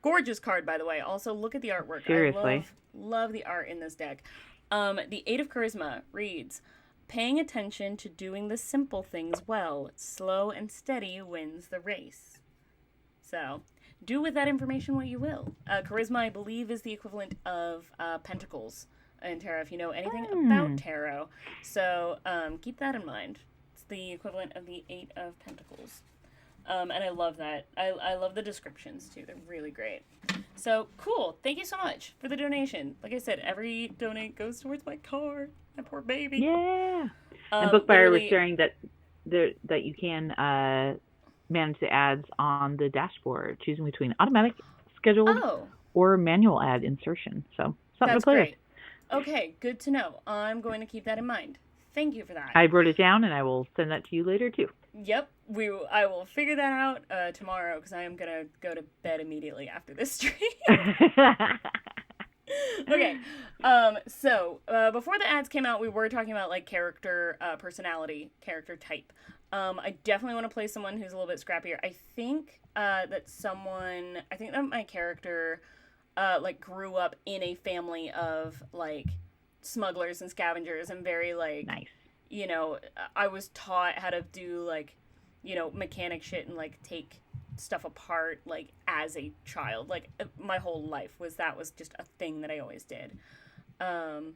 [SPEAKER 1] Gorgeous card, by the way. Also, look at the artwork.
[SPEAKER 2] Seriously.
[SPEAKER 1] I love the art in this deck. The 8 of charisma reads, paying attention to doing the simple things well. Slow and steady wins the race. So, do with that information what you will. Charisma, I believe, is the equivalent of pentacles in tarot, if you know anything about tarot. So, keep that in mind. It's the equivalent of the 8 of pentacles. And I love that. I love the descriptions, too. They're really great. So, cool. Thank you so much for the donation. Like I said, every donate goes towards my car. My poor baby.
[SPEAKER 2] Yeah. And Book Buyer was sharing that you can manage the ads on the dashboard, choosing between automatic, scheduled, or manual ad insertion. So, something to play with.
[SPEAKER 1] Okay, good to know. I'm going to keep that in mind. Thank you for that.
[SPEAKER 2] I wrote it down, and I will send that to you later, too.
[SPEAKER 1] Yep, I will figure that out tomorrow, because I am going to go to bed immediately after this stream. Okay, so before the ads came out, we were talking about like character personality, character type. I definitely want to play someone who's a little bit scrappier. I think that my character like grew up in a family of like smugglers and scavengers, and very like
[SPEAKER 2] nice.
[SPEAKER 1] You know, I was taught how to do like, you know, mechanic shit and like take stuff apart like as a child. Like my whole life was just a thing that I always did. I'm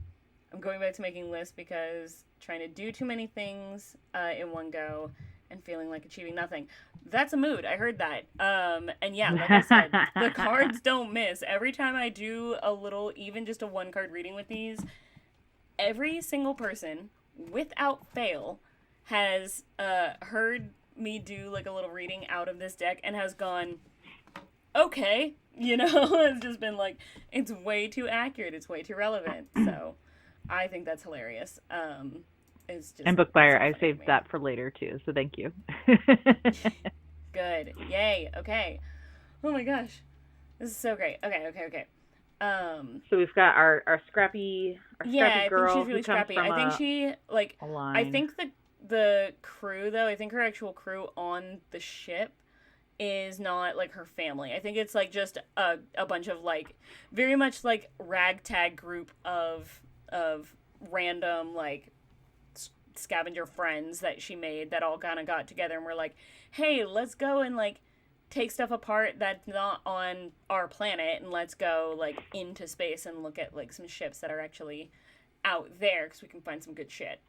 [SPEAKER 1] going back to making lists because trying to do too many things in one go and feeling like achieving nothing. That's a mood. I heard that. And yeah, like I said, the cards don't miss. Every time I do a little, even just a 1-card reading with these, every single person, without fail, has heard me do like a little reading out of this deck and has gone, okay, you know. It's just been like, it's way too accurate, it's way too relevant. So I think that's hilarious. It's just,
[SPEAKER 2] and Book Buyer, I saved that for later too, so thank you.
[SPEAKER 1] Good. Yay. Okay. Oh my gosh, this is so great. Okay.
[SPEAKER 2] So we've got our scrappy
[SPEAKER 1] I
[SPEAKER 2] girl.
[SPEAKER 1] think she's really scrappy. I think she like I think the crew though, I think her actual crew on the ship is not like her family. I think it's like just a bunch of like very much like ragtag group of random like scavenger friends that she made that all kind of got together and were like, hey, let's go and like take stuff apart that's not on our planet, and let's go like into space and look at like some ships that are actually out there, because we can find some good shit.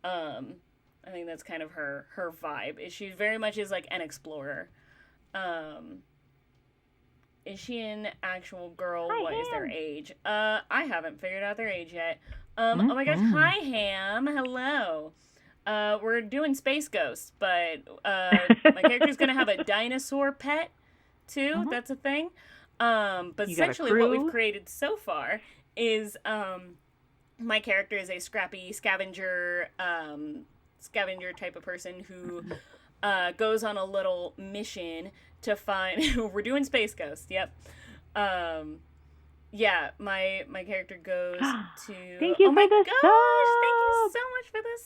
[SPEAKER 1] I think that's kind of her vibe. She very much is like an explorer. Is she an actual girl? What is their age? I haven't figured out their age yet. Oh my gosh, hi Ham, hello. We're doing Space Ghosts, but my character's gonna have a dinosaur pet too. That's a thing. But essentially what we've created so far is my character is a scrappy scavenger type of person who goes on a little mission to find we're doing Space Ghosts, yep. Yeah, my character goes to
[SPEAKER 2] Thank you for the sub.
[SPEAKER 1] Thank you so much for the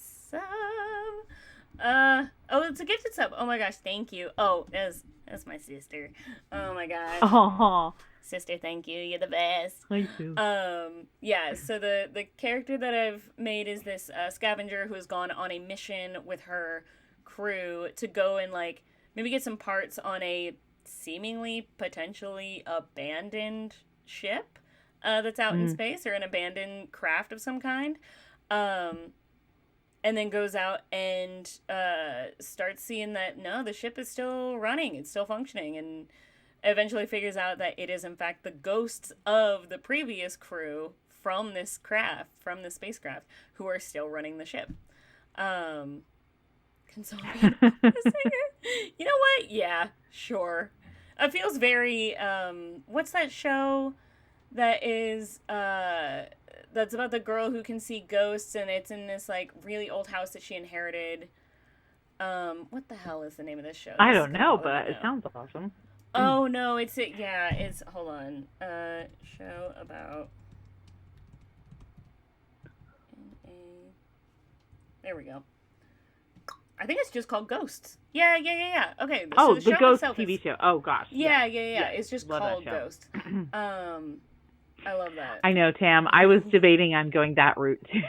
[SPEAKER 1] sub. Oh, it's a gifted sub. Oh my gosh, thank you. Oh, that's my sister. Oh my gosh.
[SPEAKER 2] Oh,
[SPEAKER 1] Sister, thank you. You're the best.
[SPEAKER 2] thank you.
[SPEAKER 1] Yeah, so the character that I've made is this scavenger who has gone on a mission with her crew to go and, like, maybe get some parts on a seemingly, potentially abandoned ship that's out in space, or an abandoned craft of some kind. And then goes out and starts seeing that, no, the ship is still running, it's still functioning, and eventually figures out that it is in fact the ghosts of the previous crew from this spacecraft, who are still running the ship. Can someone be a singer? You know what? Yeah, sure. It feels very, what's that show that is, that's about the girl who can see ghosts, and it's in this, like, really old house that she inherited. What the hell is the name of this show?
[SPEAKER 2] I don't know, but it sounds awesome.
[SPEAKER 1] Oh, no, it's, hold on. Show about... There we go. I think it's just called Ghosts. Yeah. Okay.
[SPEAKER 2] Oh,
[SPEAKER 1] so
[SPEAKER 2] the Ghost TV show. Oh, gosh.
[SPEAKER 1] Yeah. It's just called Ghost. I love that.
[SPEAKER 2] I know, Tam. I was debating on going that route, too.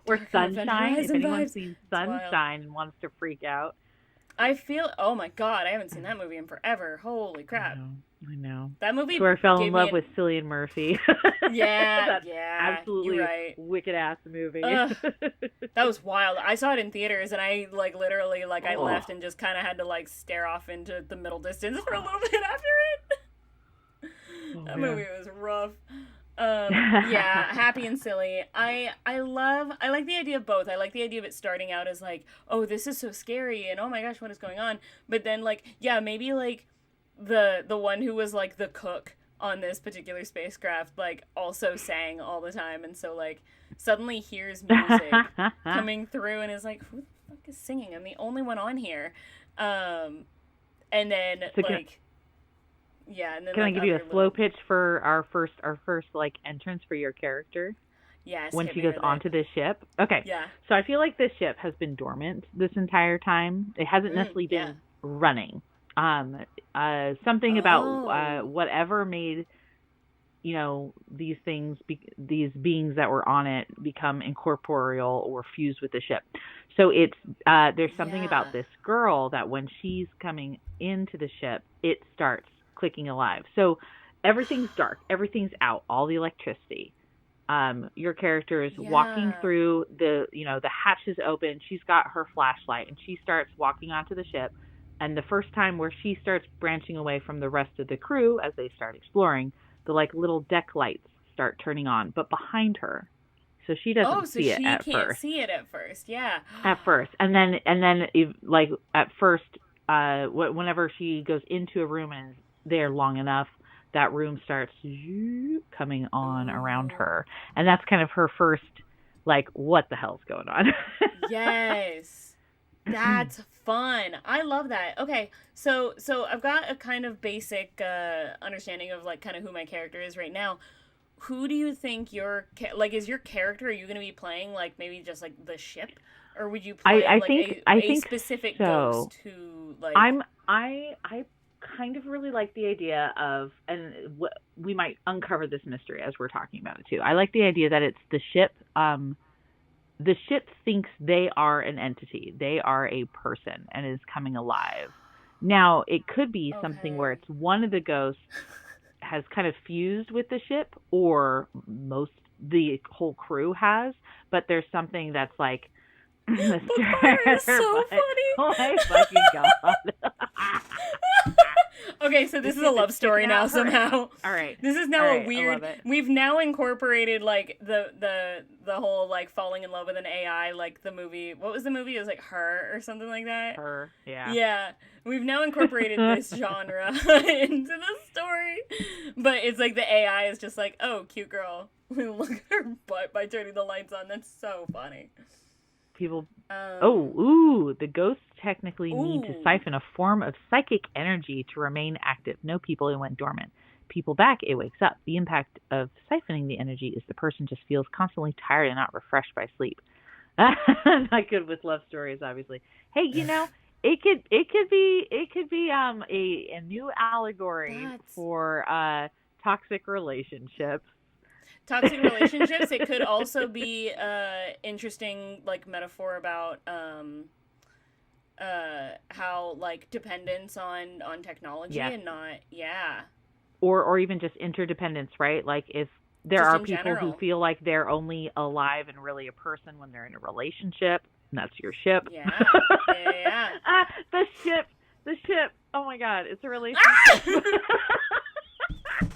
[SPEAKER 2] Or Sunshine. If anyone's seen Sunshine and wants to freak out.
[SPEAKER 1] I feel... Oh, my God. I haven't seen that movie in forever. Holy crap.
[SPEAKER 2] I know.
[SPEAKER 1] That movie...
[SPEAKER 2] Where I fell in love with Cillian Murphy.
[SPEAKER 1] Yeah.
[SPEAKER 2] Absolutely
[SPEAKER 1] you're right.
[SPEAKER 2] Wicked-ass movie.
[SPEAKER 1] That was wild. I saw it in theaters, and I, like, literally, like, I left and just kind of had to, like, stare off into the middle distance for a little bit after it. That movie was rough. Yeah, happy and silly. I like the idea of both. I like the idea of it starting out as, like, oh, this is so scary, and oh my gosh, what is going on? But then, like, yeah, maybe, like, the one who was, like, the cook on this particular spacecraft, like, also sang all the time, and so, like, suddenly hears music coming through and is like, who the fuck is singing? I'm the only one on here. And then, so like... Yeah, and then
[SPEAKER 2] can I give you a slow pitch for our first like entrance for your character?
[SPEAKER 1] Yes.
[SPEAKER 2] When she goes onto this ship. Okay.
[SPEAKER 1] Yeah.
[SPEAKER 2] So I feel like this ship has been dormant this entire time. It hasn't necessarily been running. Something about whatever made, you know, these things, these beings that were on it become incorporeal or fused with the ship. So it's there's something about this girl that when she's coming into the ship, it starts clicking alive. So everything's dark, everything's out, all the electricity. Your character is walking through the hatch is open. She's got her flashlight and she starts walking onto the ship. And the first time where she starts branching away from the rest of the crew as they start exploring, the like little deck lights start turning on, but behind her. So she doesn't see it at first.
[SPEAKER 1] Oh, so she can't see it at first. Yeah.
[SPEAKER 2] At first. And then like at first, whenever she goes into a room and is there long enough, that room starts coming on around her. And that's kind of her first, like, what the hell's going on?
[SPEAKER 1] Yes. That's fun. I love that. Okay, so I've got a kind of basic understanding of, like, kind of who my character is right now. Who do you think is your character, are you going to be playing, like, maybe just, like, the ship? Or would you play,
[SPEAKER 2] I
[SPEAKER 1] think a specific ghost who, like...
[SPEAKER 2] I kind of really like the idea of, and we might uncover this mystery as we're talking about it too. I like the idea that it's the ship. The ship thinks they are an entity. They are a person and is coming alive. Now, it could be something where it's one of the ghosts has kind of fused with the ship, or the whole crew has, but there's something that's like,
[SPEAKER 1] Bookfire is so funny.
[SPEAKER 2] Oh my fucking God.
[SPEAKER 1] Okay, so this is a love story now somehow.
[SPEAKER 2] All right.
[SPEAKER 1] This is now a weird... We've now incorporated, like, the whole, like, falling in love with an AI, like the movie... What was the movie? It was, like, Her or something like that?
[SPEAKER 2] Her, yeah.
[SPEAKER 1] Yeah. We've now incorporated this genre into the story. But it's like the AI is just like, oh, cute girl. Look at her butt by turning the lights on. That's so funny.
[SPEAKER 2] People... the ghosts technically need to siphon a form of psychic energy to remain active. No people, it went dormant. People back, it wakes up. The impact of siphoning the energy is the person just feels constantly tired and not refreshed by sleep. Not good with love stories, obviously. Hey, it could be a new allegory
[SPEAKER 1] That's
[SPEAKER 2] for toxic relationships.
[SPEAKER 1] toxic relationships. It could also be interesting like metaphor about how like dependence on technology
[SPEAKER 2] Yes.
[SPEAKER 1] and not yeah,
[SPEAKER 2] Or even just interdependence, right? Like if there
[SPEAKER 1] just
[SPEAKER 2] are
[SPEAKER 1] in
[SPEAKER 2] people who
[SPEAKER 1] general.
[SPEAKER 2] feel like they're only alive and really a person when they're in a relationship, and that's your ship.
[SPEAKER 1] Yeah. Yeah.
[SPEAKER 2] Ah, the ship. Oh my god, it's a relationship.
[SPEAKER 1] Yeah.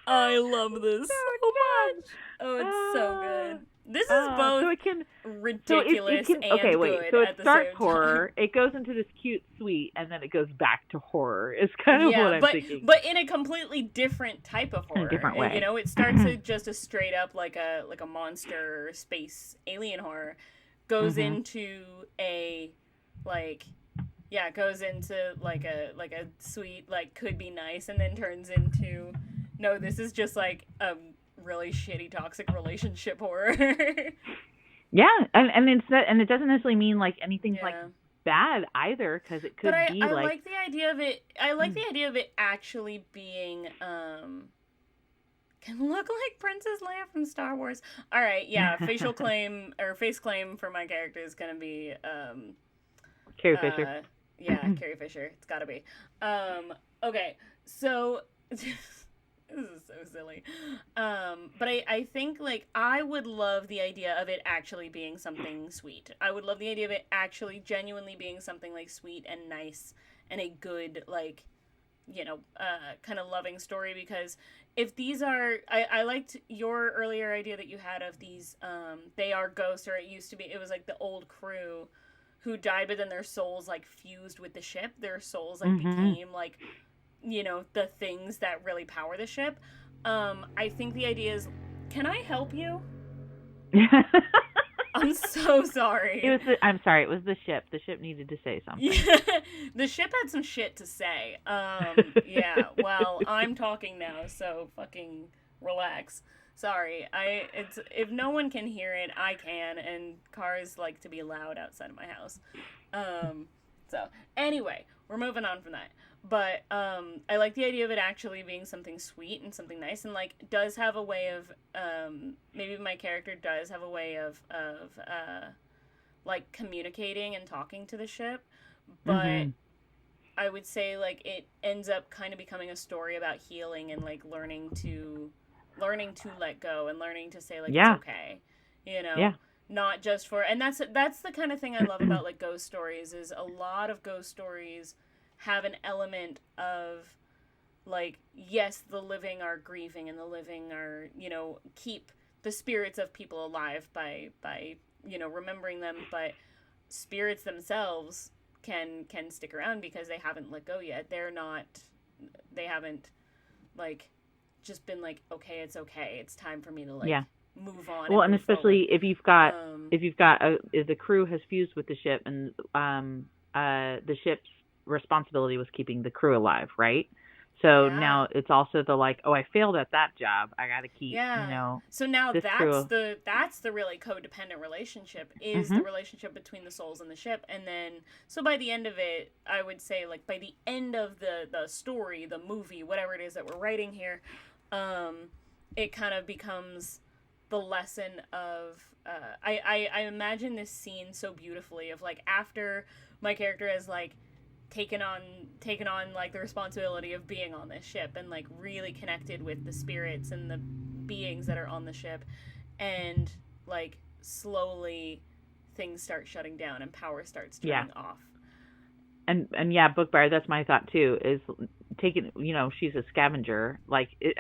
[SPEAKER 1] I love this
[SPEAKER 2] So
[SPEAKER 1] so
[SPEAKER 2] dumb.
[SPEAKER 1] much. Oh, it's so
[SPEAKER 2] Ah,
[SPEAKER 1] good. This is both
[SPEAKER 2] so it can it
[SPEAKER 1] ridiculous
[SPEAKER 2] can okay,
[SPEAKER 1] and
[SPEAKER 2] wait.
[SPEAKER 1] good
[SPEAKER 2] So it
[SPEAKER 1] at the
[SPEAKER 2] starts
[SPEAKER 1] same time.
[SPEAKER 2] horror, it goes into this cute sweet, and then it goes back to horror. Is kind of
[SPEAKER 1] Yeah,
[SPEAKER 2] what I'm
[SPEAKER 1] but
[SPEAKER 2] thinking
[SPEAKER 1] but in a completely different type of
[SPEAKER 2] in a
[SPEAKER 1] horror.
[SPEAKER 2] different way.
[SPEAKER 1] It starts as just a straight up like a monster space alien horror, goes
[SPEAKER 2] Mhm.
[SPEAKER 1] into a like yeah, goes into like a sweet like could be nice and then turns into no, this is just like a really shitty toxic relationship horror.
[SPEAKER 2] Yeah, and it's that, and it doesn't necessarily mean like anything's like
[SPEAKER 1] Yeah.
[SPEAKER 2] bad either, because it
[SPEAKER 1] But
[SPEAKER 2] could be
[SPEAKER 1] I
[SPEAKER 2] like
[SPEAKER 1] like the idea of it. I like the idea of it actually being can look like Princess Leia from Star Wars. All right, yeah, facial claim or face claim for my character is gonna be
[SPEAKER 2] Carrie Fisher.
[SPEAKER 1] uh yeah, Carrie Fisher. It's gotta be. Okay, so this is so silly. But I think like I would love the idea of it actually being something sweet. I would love the idea of it actually genuinely being something like sweet and nice and a good like kind of loving story because if these are I liked your earlier idea that you had of these they are ghosts or it used to be it was like the old crew who died but then their souls like fused with the ship their souls like
[SPEAKER 2] Mhm.
[SPEAKER 1] became like the things that really power the ship. I think the idea is can I help you? I'm so sorry.
[SPEAKER 2] I'm sorry, it was the ship. The ship needed to say something.
[SPEAKER 1] Yeah, the ship had some shit to say. Yeah. Well, I'm talking now, so fucking relax. Sorry. It's if no one can hear it, I can, and cars like to be loud outside of my house. Um, so anyway, we're moving on from that. But I like the idea of it actually being something sweet and something nice, and like does have a way of maybe my character does have a way of like communicating and talking to the ship, but
[SPEAKER 2] Mhm.
[SPEAKER 1] I would say like it ends up kind of becoming a story about healing and like learning to let go and learning to say like it's
[SPEAKER 2] Yeah.
[SPEAKER 1] okay, you know,
[SPEAKER 2] Yeah.
[SPEAKER 1] not just for and that's the kind of thing I love about like ghost stories is a lot of ghost stories have an element of like yes the living are grieving and the living are keep the spirits of people alive by remembering them but spirits themselves can stick around because they haven't let go yet they haven't like just been like okay it's time for me to like
[SPEAKER 2] Yeah.
[SPEAKER 1] move on
[SPEAKER 2] Well,
[SPEAKER 1] and
[SPEAKER 2] and
[SPEAKER 1] move forward
[SPEAKER 2] especially
[SPEAKER 1] um
[SPEAKER 2] if you've got if the crew has fused with the ship, and the ship's responsibility was keeping the crew alive, right? So
[SPEAKER 1] yeah.
[SPEAKER 2] now it's also the like, oh, I failed at that job. I got to keep,
[SPEAKER 1] Yeah. So now
[SPEAKER 2] this crew.
[SPEAKER 1] that's the really codependent relationship is the
[SPEAKER 2] Mhm.
[SPEAKER 1] relationship between the souls and the ship and then so by the end of it I would say like by the end of the story, the movie, whatever it is that we're writing here, um it kind of becomes the lesson of I imagine this scene so beautifully of like after my character has like taken on like the responsibility of being on this ship and like really connected with the spirits and the beings that are on the ship and like slowly things start shutting down and power starts
[SPEAKER 2] Yeah.
[SPEAKER 1] turning off.
[SPEAKER 2] And yeah, book buyer, that's my thought too, is taking, she's a scavenger. Like it's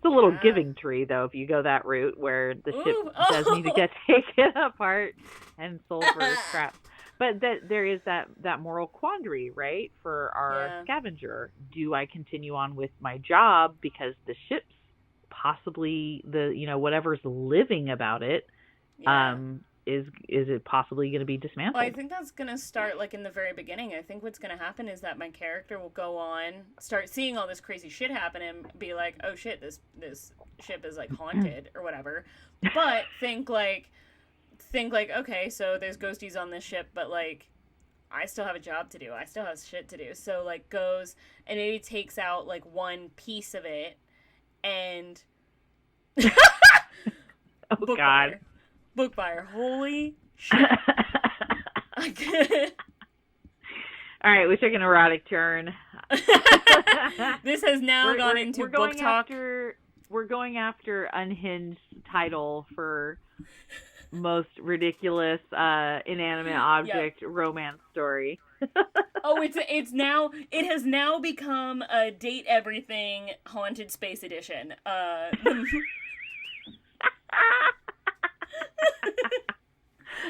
[SPEAKER 2] a little
[SPEAKER 1] Yeah.
[SPEAKER 2] giving tree though if you go that route where the ship
[SPEAKER 1] Ooh.
[SPEAKER 2] does need to
[SPEAKER 1] Oh.
[SPEAKER 2] get taken apart and sold for scrap. But that there is that moral quandary, right? For our
[SPEAKER 1] Yeah.
[SPEAKER 2] scavenger. Do I continue on with my job because the ship's possibly the whatever's living about it
[SPEAKER 1] Yeah.
[SPEAKER 2] is it possibly going to be dismantled?
[SPEAKER 1] Well, I think that's going to start like in the very beginning. I think what's going to happen is that my character will go on, start seeing all this crazy shit happen and be like, oh shit, this ship is like haunted or whatever. But think like, okay, so there's ghosties on this ship, but like, I still have a job to do. I still have shit to do. So like goes and maybe takes out like one piece of it and
[SPEAKER 2] oh
[SPEAKER 1] book
[SPEAKER 2] God.
[SPEAKER 1] Buyer. Book buyer. Holy shit.
[SPEAKER 2] All right, we took an erotic turn.
[SPEAKER 1] This has now gone into book talk.
[SPEAKER 2] We're going after Unhinged title for most ridiculous inanimate object romance story.
[SPEAKER 1] Oh, it has now become a Date Everything Haunted Space Edition.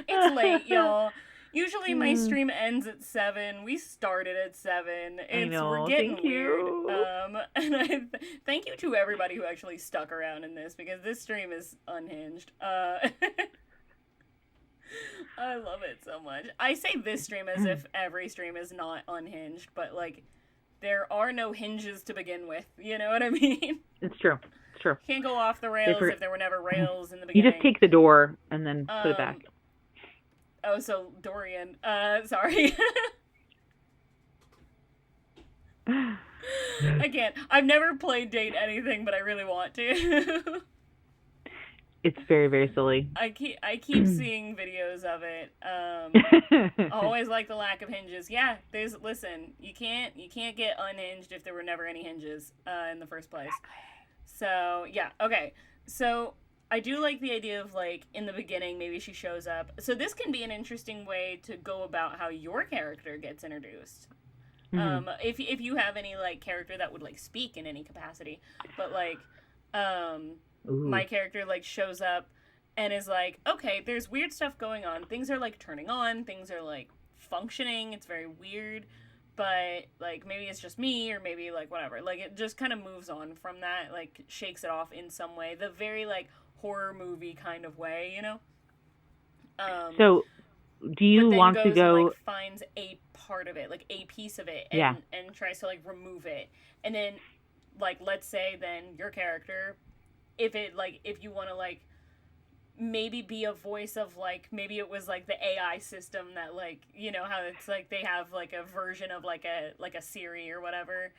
[SPEAKER 1] It's late, y'all. Usually my stream ends at 7. We started at 7. We're getting weird. And thank you to everybody who actually stuck around in this, because this stream is unhinged. I love it so much. I say this stream as if every stream is not unhinged, but like there are no hinges to begin with. You know what I mean?
[SPEAKER 2] It's true. It's true.
[SPEAKER 1] Can't go off the rails if there were never rails in the beginning.
[SPEAKER 2] You just take the door and then put it back.
[SPEAKER 1] Oh, so Dorian. Sorry. Again, I've never played Date Anything, but I really want to.
[SPEAKER 2] It's very, very silly.
[SPEAKER 1] I keep seeing videos of it. I always like the lack of hinges. Yeah, listen, you can't get unhinged if there were never any hinges in the first place. So, yeah, okay. So, I do like the idea of, like, in the beginning, maybe she shows up. So this can be an interesting way to go about how your character gets introduced. Mm-hmm. If you have any, like, character that would, like, speak in any capacity. But, like, my character, like, shows up and is like, okay, there's weird stuff going on. Things are, like, turning on. Things are, like, functioning. It's very weird. But, like, maybe it's just me or maybe, like, whatever. Like, it just kind of moves on from that. Like, shakes it off in some way. The very, like, horror movie kind of way, you know?
[SPEAKER 2] So, do you want to go...
[SPEAKER 1] And, like, finds a part of it, like, a piece of it, and tries to, like, remove it. And then, like, let's say then your character, if you want to, like, maybe be a voice of, like, maybe it was, like, the AI system that, like, you know, how it's, like, they have, like, a version of, like a Siri or whatever,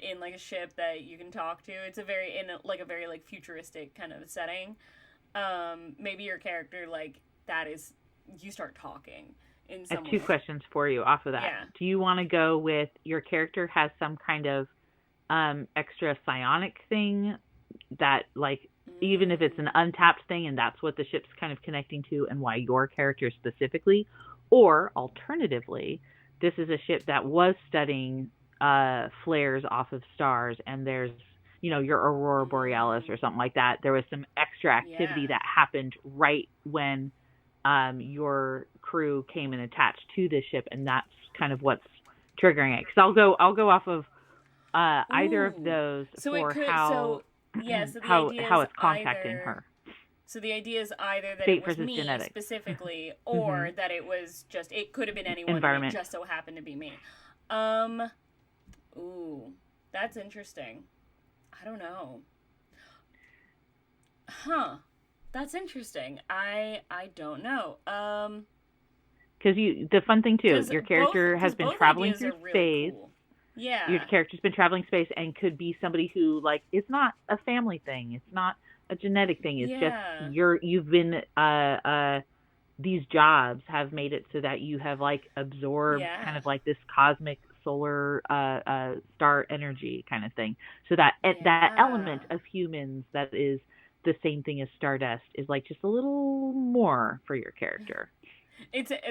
[SPEAKER 1] in, like, a ship that you can talk to. It's a very futuristic kind of setting. Maybe your character, like, you start talking in some way.
[SPEAKER 2] I have 2 questions for you off of that.
[SPEAKER 1] Yeah.
[SPEAKER 2] Do you want to go with your character has some kind of extra psionic thing that, like, even if it's an untapped thing and that's what the ship's kind of connecting to and why your character specifically, or alternatively, this is a ship that was studying flares off of stars, and there's, you know, your Aurora Borealis or something like that. There was some extra activity that happened right when your crew came and attached to this ship, and that's kind of what's triggering it. Because I'll go off of either of those how it's contacting her.
[SPEAKER 1] So the idea is either that
[SPEAKER 2] Fate
[SPEAKER 1] it was
[SPEAKER 2] versus
[SPEAKER 1] me
[SPEAKER 2] genetics.
[SPEAKER 1] Specifically, or that it was just, it could have been anyone,
[SPEAKER 2] environment.
[SPEAKER 1] And it just so happened to be me. Ooh, that's interesting. I don't know. Huh. That's interesting. I don't know.
[SPEAKER 2] Because the fun thing too, your character has been traveling through space.
[SPEAKER 1] Cool. Yeah.
[SPEAKER 2] Your character's been traveling space and could be somebody who, like, it's not a family thing. It's not a genetic thing. It's just you've been these jobs have made it so that you have, like, absorbed kind of like this cosmic solar star energy kind of thing. So that that element of humans that is the same thing as stardust is, like, just a little more for your character.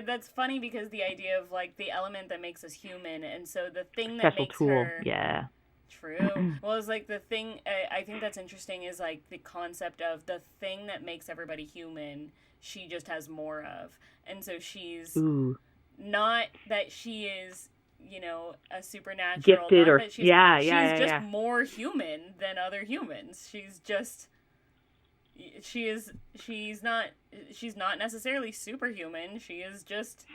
[SPEAKER 1] That's funny because the idea of, like, the element that makes us human, and so the thing that
[SPEAKER 2] special
[SPEAKER 1] makes
[SPEAKER 2] tool.
[SPEAKER 1] her
[SPEAKER 2] True.
[SPEAKER 1] Well, it's like the thing I think that's interesting is, like, the concept of the thing that makes everybody human, she just has more of, and so she's not that she is, you know, a supernatural,
[SPEAKER 2] gifted,
[SPEAKER 1] not
[SPEAKER 2] or
[SPEAKER 1] that she's, she's just more human than other humans. She's just, she's not necessarily superhuman. She is just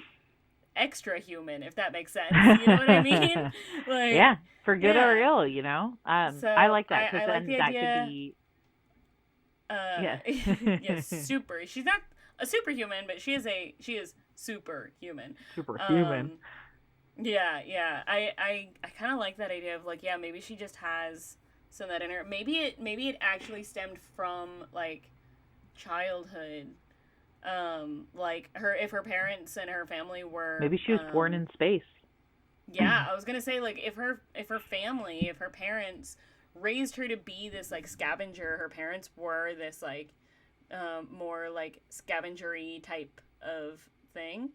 [SPEAKER 1] extra human, if that makes sense. You know what I mean? Like,
[SPEAKER 2] yeah, for good
[SPEAKER 1] yeah.
[SPEAKER 2] or ill, you know.
[SPEAKER 1] So
[SPEAKER 2] I like that because
[SPEAKER 1] I like
[SPEAKER 2] then
[SPEAKER 1] the
[SPEAKER 2] that
[SPEAKER 1] idea.
[SPEAKER 2] could be
[SPEAKER 1] Yeah, super. She's not a superhuman, but she is superhuman.
[SPEAKER 2] superhuman.
[SPEAKER 1] Yeah. I kind of like that idea of like, yeah, maybe she just has some of that in her. Maybe it actually stemmed from like childhood. Like if her parents and her family were
[SPEAKER 2] Maybe she was born in space.
[SPEAKER 1] Yeah, I was gonna say like if her family, if her parents raised her to be this like scavenger, her parents were this like more like scavengery type of thing.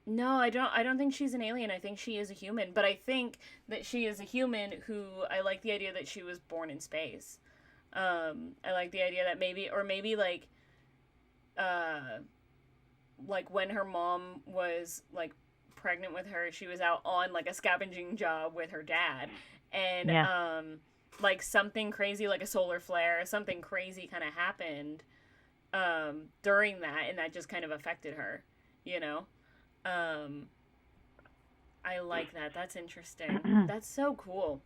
[SPEAKER 1] No, I don't think she's an alien. I think she is a human, but I think that she is a human who I like the idea that she was born in space. I like the idea that maybe like when her mom was like pregnant with her, she was out on like a scavenging job with her dad, and like something crazy like a solar flare, something crazy kind of happened during that, and that just kind of affected her, you know. I like that. That's interesting. That's so cool.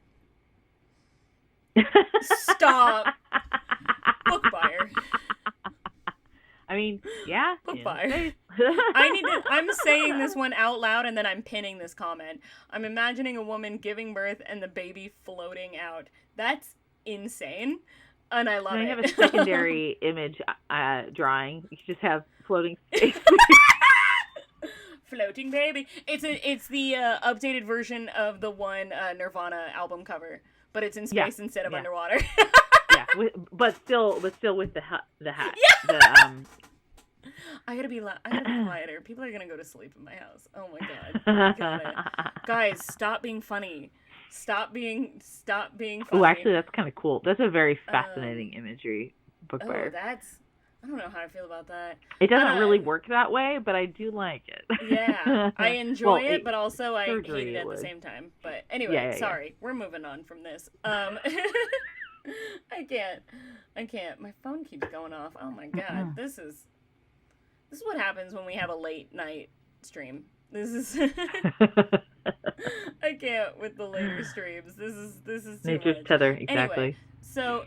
[SPEAKER 1] Stop. Book buyer.
[SPEAKER 2] I mean, yeah.
[SPEAKER 1] Book buyer. I'm saying this one out loud and then I'm pinning this comment. I'm imagining a woman giving birth and the baby floating out. That's insane. And I love it.
[SPEAKER 2] You have a secondary image drawing. You just have floating space.
[SPEAKER 1] Floating baby. It's the updated version of the one Nirvana album cover, but it's in space instead of underwater.
[SPEAKER 2] Yeah, but still with the hat.
[SPEAKER 1] Yeah. I gotta be quieter. People are gonna go to sleep in my house. Oh my god. Got it. Guys, stop being funny. Stop being funny.
[SPEAKER 2] Oh, actually, that's kind of cool. That's a very fascinating imagery, book buyer.
[SPEAKER 1] I don't know how I feel about that.
[SPEAKER 2] It doesn't really work that way, but I do like it.
[SPEAKER 1] Yeah, I enjoy it, but also I hate it at the same time. But anyway, sorry, we're moving on from this. I can't. My phone keeps going off. Oh my god, this is what happens when we have a late night stream. This is I can't with the later streams. This is too
[SPEAKER 2] nature's
[SPEAKER 1] much.
[SPEAKER 2] tether, exactly.
[SPEAKER 1] Anyway, so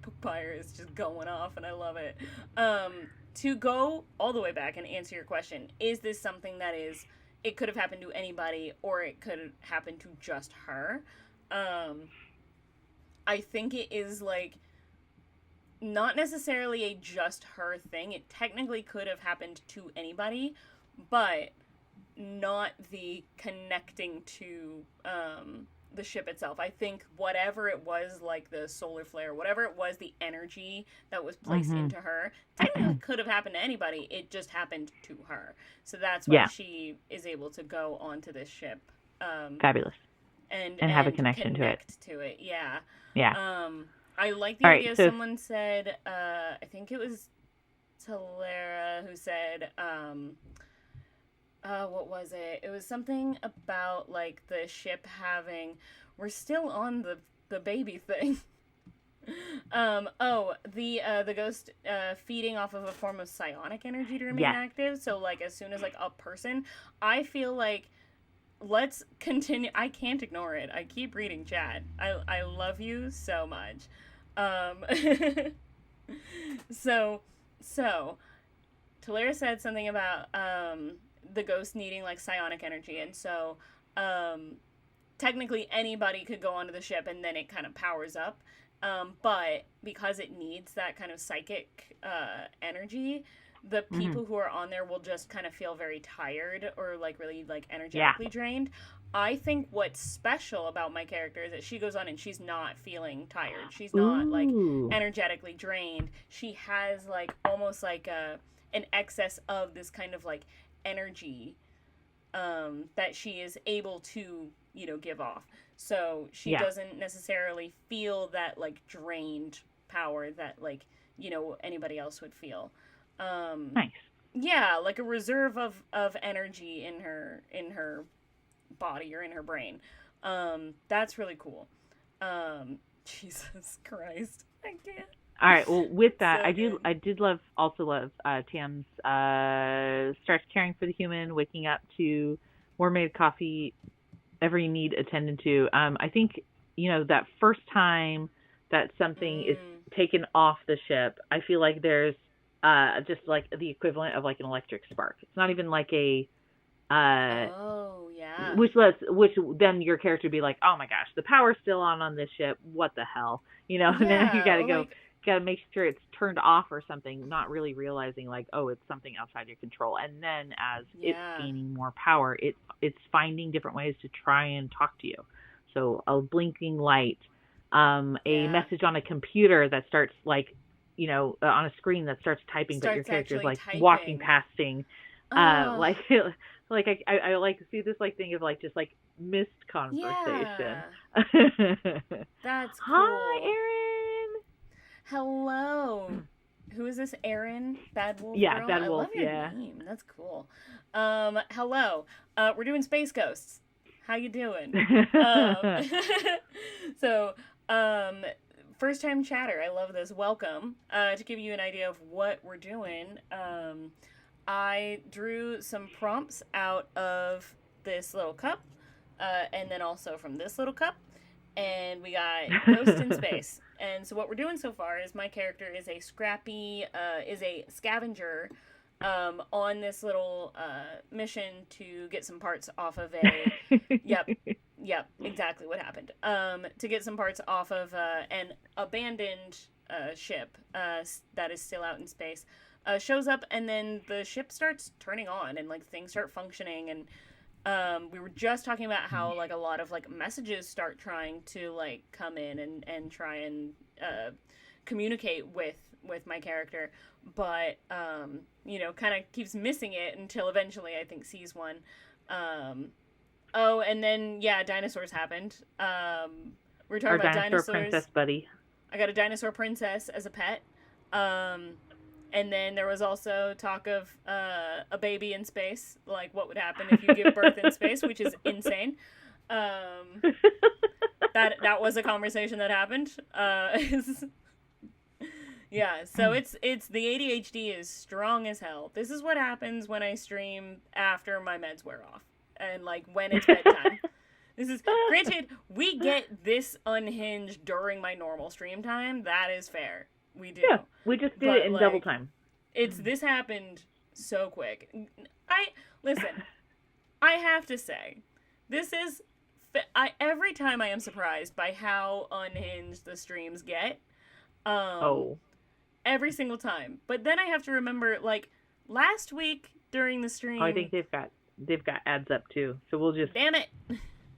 [SPEAKER 1] Bookbuyer is just going off, and I love it. To go all the way back and answer your question, is this something that it could have happened to anybody, or it could happen to just her? I think it is like not necessarily a just her thing. It technically could have happened to anybody, but not the connecting to the ship itself. I think whatever it was, like the solar flare, whatever it was, the energy that was placed into her, technically could have happened to anybody. It just happened to her. So that's why she is able to go onto this ship.
[SPEAKER 2] Fabulous.
[SPEAKER 1] And
[SPEAKER 2] have a connection to
[SPEAKER 1] it. Yeah.
[SPEAKER 2] Yeah.
[SPEAKER 1] I like the idea. Someone said, I think it was Talera who said, what was it? It was something about like the ship having. We're still on the baby thing. The ghost feeding off of a form of psionic energy to remain active. So like as soon as like a person, I feel like let's continue. I can't ignore it. I keep reading chat. I love you so much. So Talera said something about the ghost needing like psionic energy, and so technically anybody could go onto the ship and then it kind of powers up, but because it needs that kind of psychic energy, the people who are on there will just kind of feel very tired or like really like energetically drained. I think what's special about my character is that she goes on and she's not feeling tired. She's not like energetically drained. She has like almost like an excess of this kind of like energy that she is able to, give off. So she doesn't necessarily feel that like drained power that like, anybody else would feel.
[SPEAKER 2] Nice.
[SPEAKER 1] Yeah, like a reserve of energy in her body or in her brain. That's really cool. Jesus Christ. I can't.
[SPEAKER 2] All right. Well, with that,
[SPEAKER 1] So good.
[SPEAKER 2] I did also love Tam's starts caring for the human, waking up to warm made coffee, every need attended to. I think that first time that something is
[SPEAKER 1] Mm.
[SPEAKER 2] taken off the ship, I feel like there's just like the equivalent of like an electric spark. It's not even like a uh,
[SPEAKER 1] Oh, yeah.
[SPEAKER 2] which then your character would be like, oh my gosh, the power's still on this ship. What the hell, And then you
[SPEAKER 1] Yeah,
[SPEAKER 2] got to
[SPEAKER 1] or
[SPEAKER 2] go,
[SPEAKER 1] like,
[SPEAKER 2] got to make sure it's turned off or something, not really realizing like, oh, it's something outside your control. And then as it's
[SPEAKER 1] yeah,
[SPEAKER 2] gaining more power, it's finding different ways to try and talk to you. So a blinking light, a
[SPEAKER 1] yeah.
[SPEAKER 2] message on a computer that starts like, on a screen that starts typing, but your
[SPEAKER 1] Starts
[SPEAKER 2] character is
[SPEAKER 1] actually
[SPEAKER 2] like walking
[SPEAKER 1] typing.
[SPEAKER 2] past thing,
[SPEAKER 1] Oh,
[SPEAKER 2] like like I like to see this like thing of like just like missed conversation.
[SPEAKER 1] yeah. That's
[SPEAKER 2] Hi,
[SPEAKER 1] cool.
[SPEAKER 2] Erin.
[SPEAKER 1] Hello. Who is this, Erin? Bad Wolf
[SPEAKER 2] Yeah,
[SPEAKER 1] Girl?
[SPEAKER 2] Bad
[SPEAKER 1] I
[SPEAKER 2] Wolf.
[SPEAKER 1] love your
[SPEAKER 2] Yeah.
[SPEAKER 1] name. That's cool. Hello. We're doing Space Ghosts. How you doing? Um, so, um, first time chatter. I love this. Welcome. To give you an idea of what we're doing, I drew some prompts out of this little cup, and then also from this little cup, and we got Ghost in Space. And so what we're doing so far is my character is a scrappy, is a scavenger, on this little mission to get some parts off of a, yep, yep, exactly what happened. To get some parts off of an abandoned ship that is still out in space. Shows up, and then the ship starts turning on and like things start functioning. And we were just talking about how like a lot of like messages start trying to like come in and try and communicate with my character, but kind of keeps missing it until eventually I think sees one. Oh, and then yeah, dinosaurs happened. We were talking
[SPEAKER 2] Our
[SPEAKER 1] about
[SPEAKER 2] dinosaur
[SPEAKER 1] dinosaurs.
[SPEAKER 2] princess buddy.
[SPEAKER 1] I got a dinosaur princess as a pet. And then there was also talk of a baby in space, like what would happen if you give birth in space, which is insane. That was a conversation that happened. Yeah, so it's the ADHD is strong as hell. This is what happens when I stream after my meds wear off, and like when it's bedtime. This is granted, we get this unhinged during my normal stream time. That is fair. We do.
[SPEAKER 2] Yeah, we just did it in double time.
[SPEAKER 1] This happened so quick. Listen. I have to say, this is every time I am surprised by how unhinged the streams get. Every single time. But then I have to remember, like last week during the stream.
[SPEAKER 2] Oh, I think they've got ads up too. So we'll just.
[SPEAKER 1] Damn it.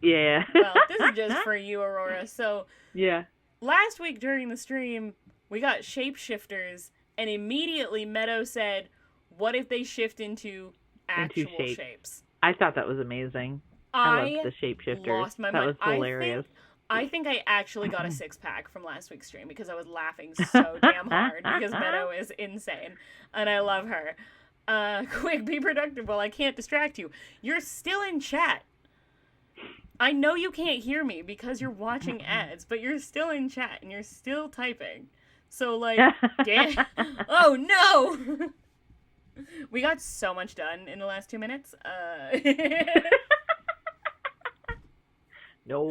[SPEAKER 2] Yeah.
[SPEAKER 1] Well, this is just for you, Aurora. So
[SPEAKER 2] yeah.
[SPEAKER 1] Last week during the stream, we got shapeshifters, and immediately Meadow said, "What if they shift into actual shapes?"
[SPEAKER 2] I thought that was amazing. I loved the shapeshifters.
[SPEAKER 1] Lost my mind.
[SPEAKER 2] Was hilarious.
[SPEAKER 1] I think I actually got a 6-pack from last week's stream because I was laughing so damn hard because Meadow is insane, and I love her. Quick, be productive while I can't distract you. You're still in chat. I know you can't hear me because you're watching ads, but you're still in chat and you're still typing. So, like, damn. Oh, no! We got so much done in the last 2 minutes.
[SPEAKER 2] No.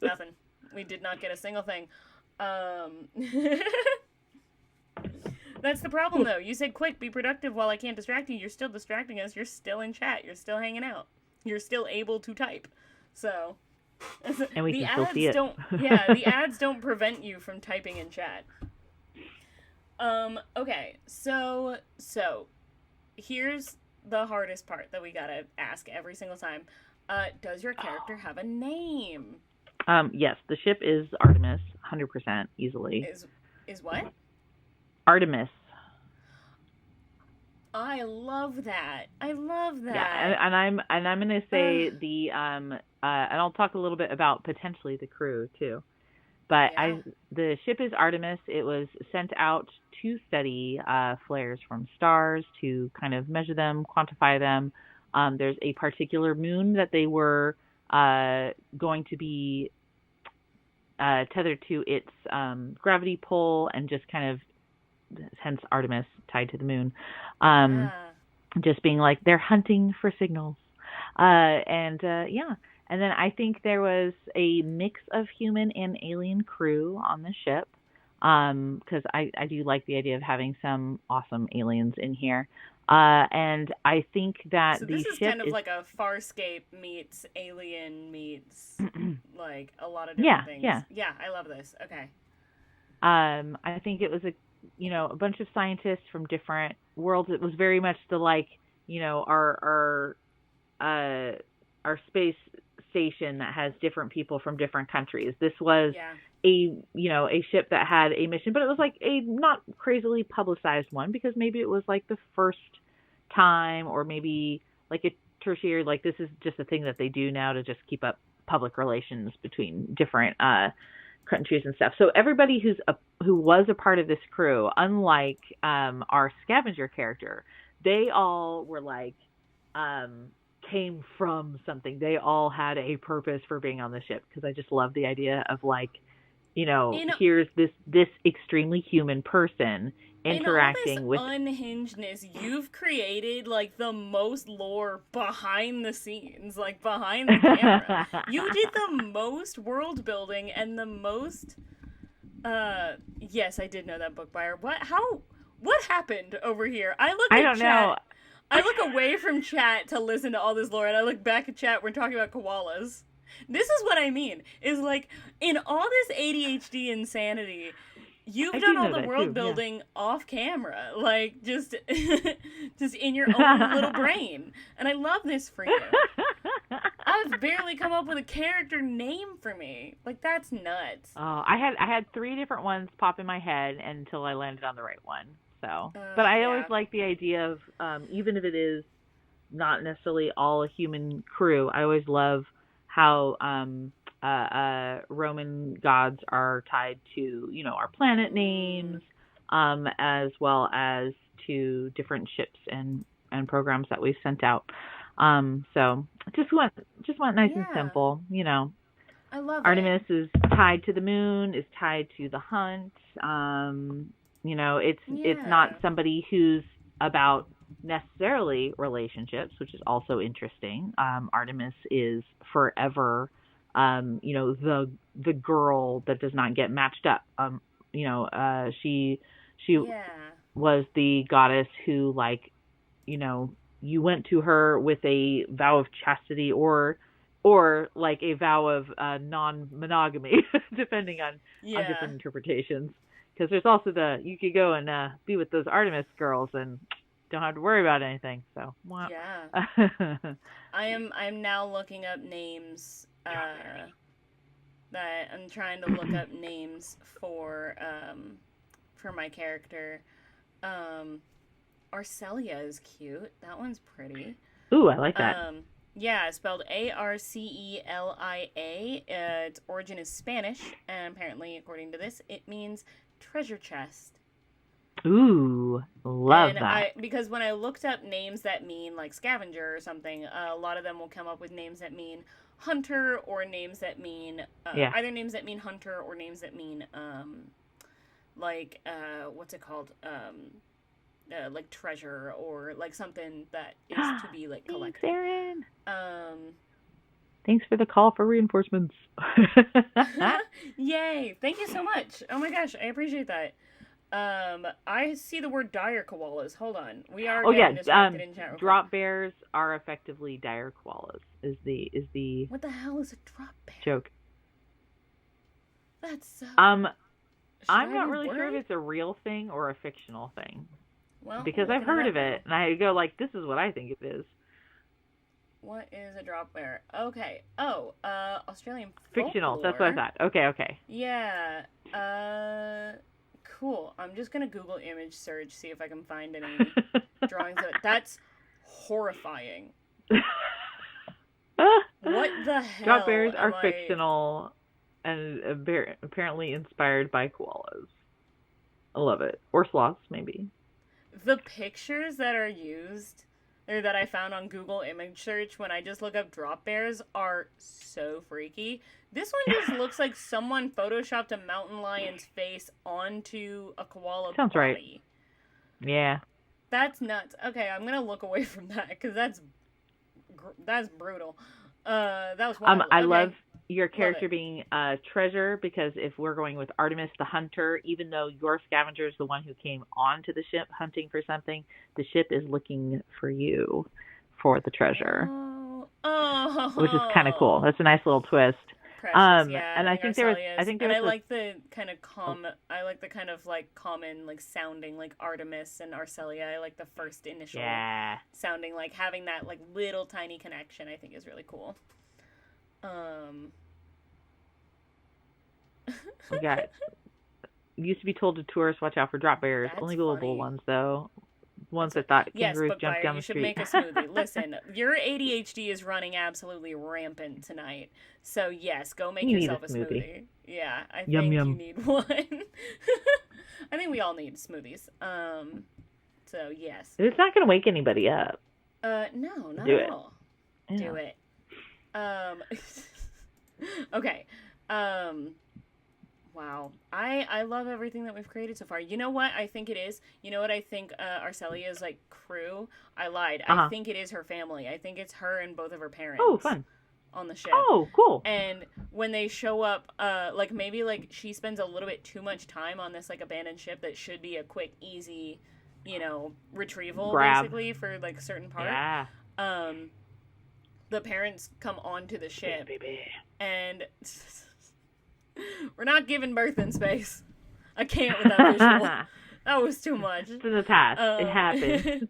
[SPEAKER 1] Nothing. We did not get a single thing. That's the problem, though. You said, quick, be productive while I can't distract you. You're still distracting us. You're still in chat. You're still hanging out. You're still able to type. So,
[SPEAKER 2] and we can still see it.
[SPEAKER 1] The ads don't prevent you from typing in chat. Okay, so here's the hardest part that we gotta ask every single time. Does your character have a name?
[SPEAKER 2] Yes, the ship is Artemis, 100% easily.
[SPEAKER 1] Is what?
[SPEAKER 2] Artemis.
[SPEAKER 1] I love that.
[SPEAKER 2] Yeah, and I'm gonna say and I'll talk a little bit about potentially the crew too. But
[SPEAKER 1] yeah.
[SPEAKER 2] The ship is Artemis. It was sent out to study flares from stars to kind of measure them, quantify them. There's a particular moon that they were going to be tethered to its gravity pull and just kind of, hence Artemis tied to the moon,
[SPEAKER 1] Yeah.
[SPEAKER 2] just being like they're hunting for signals. Yeah. And then I think there was a mix of human and alien crew on the ship. Because I do like the idea of having some awesome aliens in here. And I think that
[SPEAKER 1] So
[SPEAKER 2] the
[SPEAKER 1] this is
[SPEAKER 2] ship
[SPEAKER 1] kind of
[SPEAKER 2] is
[SPEAKER 1] like a Farscape meets Alien meets like a lot of
[SPEAKER 2] yeah,
[SPEAKER 1] different things.
[SPEAKER 2] yeah.
[SPEAKER 1] Yeah, I love this. Okay.
[SPEAKER 2] I think it was a bunch of scientists from different worlds. It was very much the like, uh, our space station that has different people from different countries. This was
[SPEAKER 1] Yeah.
[SPEAKER 2] a ship that had a mission, but it was like a not crazily publicized one because maybe it was like the first time, or maybe like a tertiary, like this is just a thing that they do now to just keep up public relations between different countries and stuff. So everybody who was a part of this crew, unlike our scavenger character, they all were like came from something. They all had a purpose for being on the ship, because I just love the idea of like,
[SPEAKER 1] In
[SPEAKER 2] here's this extremely human person
[SPEAKER 1] in all this
[SPEAKER 2] interacting with.
[SPEAKER 1] unhingedness, you've created like the most lore behind the scenes, like behind the camera. You did the most world building and the most yes, I did know that book buyer. What happened over here? I look
[SPEAKER 2] I
[SPEAKER 1] at
[SPEAKER 2] don't
[SPEAKER 1] chat.
[SPEAKER 2] know.
[SPEAKER 1] I look away from chat to listen to all this lore, and I look back at chat. We're talking about koalas. This is what I mean. Is like in all this ADHD insanity, you've
[SPEAKER 2] I
[SPEAKER 1] done
[SPEAKER 2] do
[SPEAKER 1] all
[SPEAKER 2] know
[SPEAKER 1] the
[SPEAKER 2] that
[SPEAKER 1] world
[SPEAKER 2] too.
[SPEAKER 1] building off camera, like just just in your own little brain. And I love this for you. I've barely come up with a character name for me. Like that's nuts.
[SPEAKER 2] Oh, I had three different ones pop in my head until I landed on the right one. So, but I always
[SPEAKER 1] Yeah.
[SPEAKER 2] like the idea of even if it is not necessarily all a human crew, I always love how Roman gods are tied to our planet names, as well as to different ships and programs that we've sent out. So just went nice and
[SPEAKER 1] Yeah.
[SPEAKER 2] simple.
[SPEAKER 1] I love it.
[SPEAKER 2] Artemis is tied to the moon, is tied to the hunt. It's not
[SPEAKER 1] Yeah.
[SPEAKER 2] somebody who's about necessarily relationships, which is also interesting. Artemis is forever, the girl that does not get matched up. She
[SPEAKER 1] Yeah.
[SPEAKER 2] was the goddess who, like, you went to her with a vow of chastity, or like a vow of non-monogamy, depending on
[SPEAKER 1] Yeah.
[SPEAKER 2] different interpretations. Because there's also you could go and be with those Artemis girls and don't have to worry about anything. So,
[SPEAKER 1] Yeah. I'm now looking up names. That I'm trying to look up names for my character. Arcelia is cute. That one's pretty.
[SPEAKER 2] Ooh, I like that.
[SPEAKER 1] Yeah, it's spelled Arcelia. Its origin is Spanish, and apparently, according to this, it means treasure chest.
[SPEAKER 2] Ooh, love
[SPEAKER 1] And
[SPEAKER 2] that.
[SPEAKER 1] because when I looked up names that mean like scavenger or something, a lot of them will come up with names that mean hunter, or names that mean
[SPEAKER 2] Yeah.
[SPEAKER 1] either names that mean hunter or names that mean what's it called, like treasure, or like something that is to be like
[SPEAKER 2] Thanks,
[SPEAKER 1] collected.
[SPEAKER 2] Aaron.
[SPEAKER 1] Um,
[SPEAKER 2] Thanks for the call for reinforcements.
[SPEAKER 1] Yay! Thank you so much. Oh my gosh, I appreciate that. I see the word dire koalas. Hold on, we are
[SPEAKER 2] Oh
[SPEAKER 1] getting
[SPEAKER 2] yeah,
[SPEAKER 1] distracted in chat.
[SPEAKER 2] drop bears are effectively dire koalas. Is the
[SPEAKER 1] What the hell is a drop bear?
[SPEAKER 2] joke?
[SPEAKER 1] That's so.
[SPEAKER 2] I'm
[SPEAKER 1] I
[SPEAKER 2] not
[SPEAKER 1] be
[SPEAKER 2] really sure if
[SPEAKER 1] worried?
[SPEAKER 2] it's a real thing or a fictional thing,
[SPEAKER 1] Well,
[SPEAKER 2] because I've
[SPEAKER 1] looking
[SPEAKER 2] heard
[SPEAKER 1] up
[SPEAKER 2] of it and I go like, this is what I think it is.
[SPEAKER 1] What is a drop bear? Okay. Oh, Australian
[SPEAKER 2] Fictional.
[SPEAKER 1] folklore.
[SPEAKER 2] That's what I thought. Okay.
[SPEAKER 1] Yeah. Cool. I'm just gonna Google image search, see if I can find any drawings of it. That's horrifying. What the hell?
[SPEAKER 2] Drop bears are
[SPEAKER 1] am I-
[SPEAKER 2] fictional and apparently inspired by koalas. I love it. Or sloths, maybe.
[SPEAKER 1] The pictures that are used or that I found on Google image search when I just look up drop bears are so freaky. This one just looks like someone photoshopped a mountain lion's face onto a koala
[SPEAKER 2] Sounds right.
[SPEAKER 1] body.
[SPEAKER 2] Yeah.
[SPEAKER 1] That's nuts. Okay, I'm gonna look away from that because that's brutal. That was wild.
[SPEAKER 2] I
[SPEAKER 1] Okay.
[SPEAKER 2] love your
[SPEAKER 1] Love
[SPEAKER 2] character
[SPEAKER 1] it.
[SPEAKER 2] being Treasure, because if we're going with Artemis the Hunter, even though your scavenger is the one who came onto the ship hunting for something, the ship is looking for you for the treasure, which is kind of cool.
[SPEAKER 1] Oh,
[SPEAKER 2] That's a nice little twist.
[SPEAKER 1] precious, yeah.
[SPEAKER 2] And
[SPEAKER 1] I
[SPEAKER 2] I
[SPEAKER 1] think
[SPEAKER 2] think there was,
[SPEAKER 1] Arcelia's, and
[SPEAKER 2] this.
[SPEAKER 1] I like the kind of
[SPEAKER 2] Oh,
[SPEAKER 1] I like the kind of like common like sounding like Artemis and Arcelia. I like the first initial
[SPEAKER 2] yeah.
[SPEAKER 1] sounding, like having that like little tiny connection. I think is really cool. Um,
[SPEAKER 2] We got. Used to be told to tourists, watch out for drop bears.
[SPEAKER 1] that's
[SPEAKER 2] Only global
[SPEAKER 1] funny.
[SPEAKER 2] ones though. Ones that thought
[SPEAKER 1] Yes,
[SPEAKER 2] kangaroos
[SPEAKER 1] Book
[SPEAKER 2] jumped
[SPEAKER 1] Buyer,
[SPEAKER 2] down
[SPEAKER 1] you
[SPEAKER 2] the
[SPEAKER 1] should
[SPEAKER 2] street.
[SPEAKER 1] make a smoothie. Listen, your ADHD is running absolutely rampant tonight. So yes, go make
[SPEAKER 2] You need
[SPEAKER 1] yourself
[SPEAKER 2] a
[SPEAKER 1] a
[SPEAKER 2] smoothie.
[SPEAKER 1] smoothie. Yeah, I
[SPEAKER 2] Yum
[SPEAKER 1] think you
[SPEAKER 2] yum.
[SPEAKER 1] need one. I think we all need smoothies. So yes.
[SPEAKER 2] It's not going to wake anybody up.
[SPEAKER 1] No, not
[SPEAKER 2] Do
[SPEAKER 1] at
[SPEAKER 2] it.
[SPEAKER 1] all.
[SPEAKER 2] Yeah.
[SPEAKER 1] Do it. Okay. Wow. I love everything that we've created so far. You know what I think it is? You know what I think Arcelia's like crew? I lied. I think it is her family. I think it's her and both of her parents.
[SPEAKER 2] Oh, fun.
[SPEAKER 1] On the ship.
[SPEAKER 2] Oh, cool.
[SPEAKER 1] And when they show up, like maybe like she spends a little bit too much time on this like abandoned ship that should be a quick, easy, retrieval
[SPEAKER 2] Grab.
[SPEAKER 1] basically for like a certain part.
[SPEAKER 2] Yeah.
[SPEAKER 1] The parents come onto the ship
[SPEAKER 2] Baby.
[SPEAKER 1] and we're not giving birth in space. I can't with that visual. That was too much.
[SPEAKER 2] It's in the past. It happened.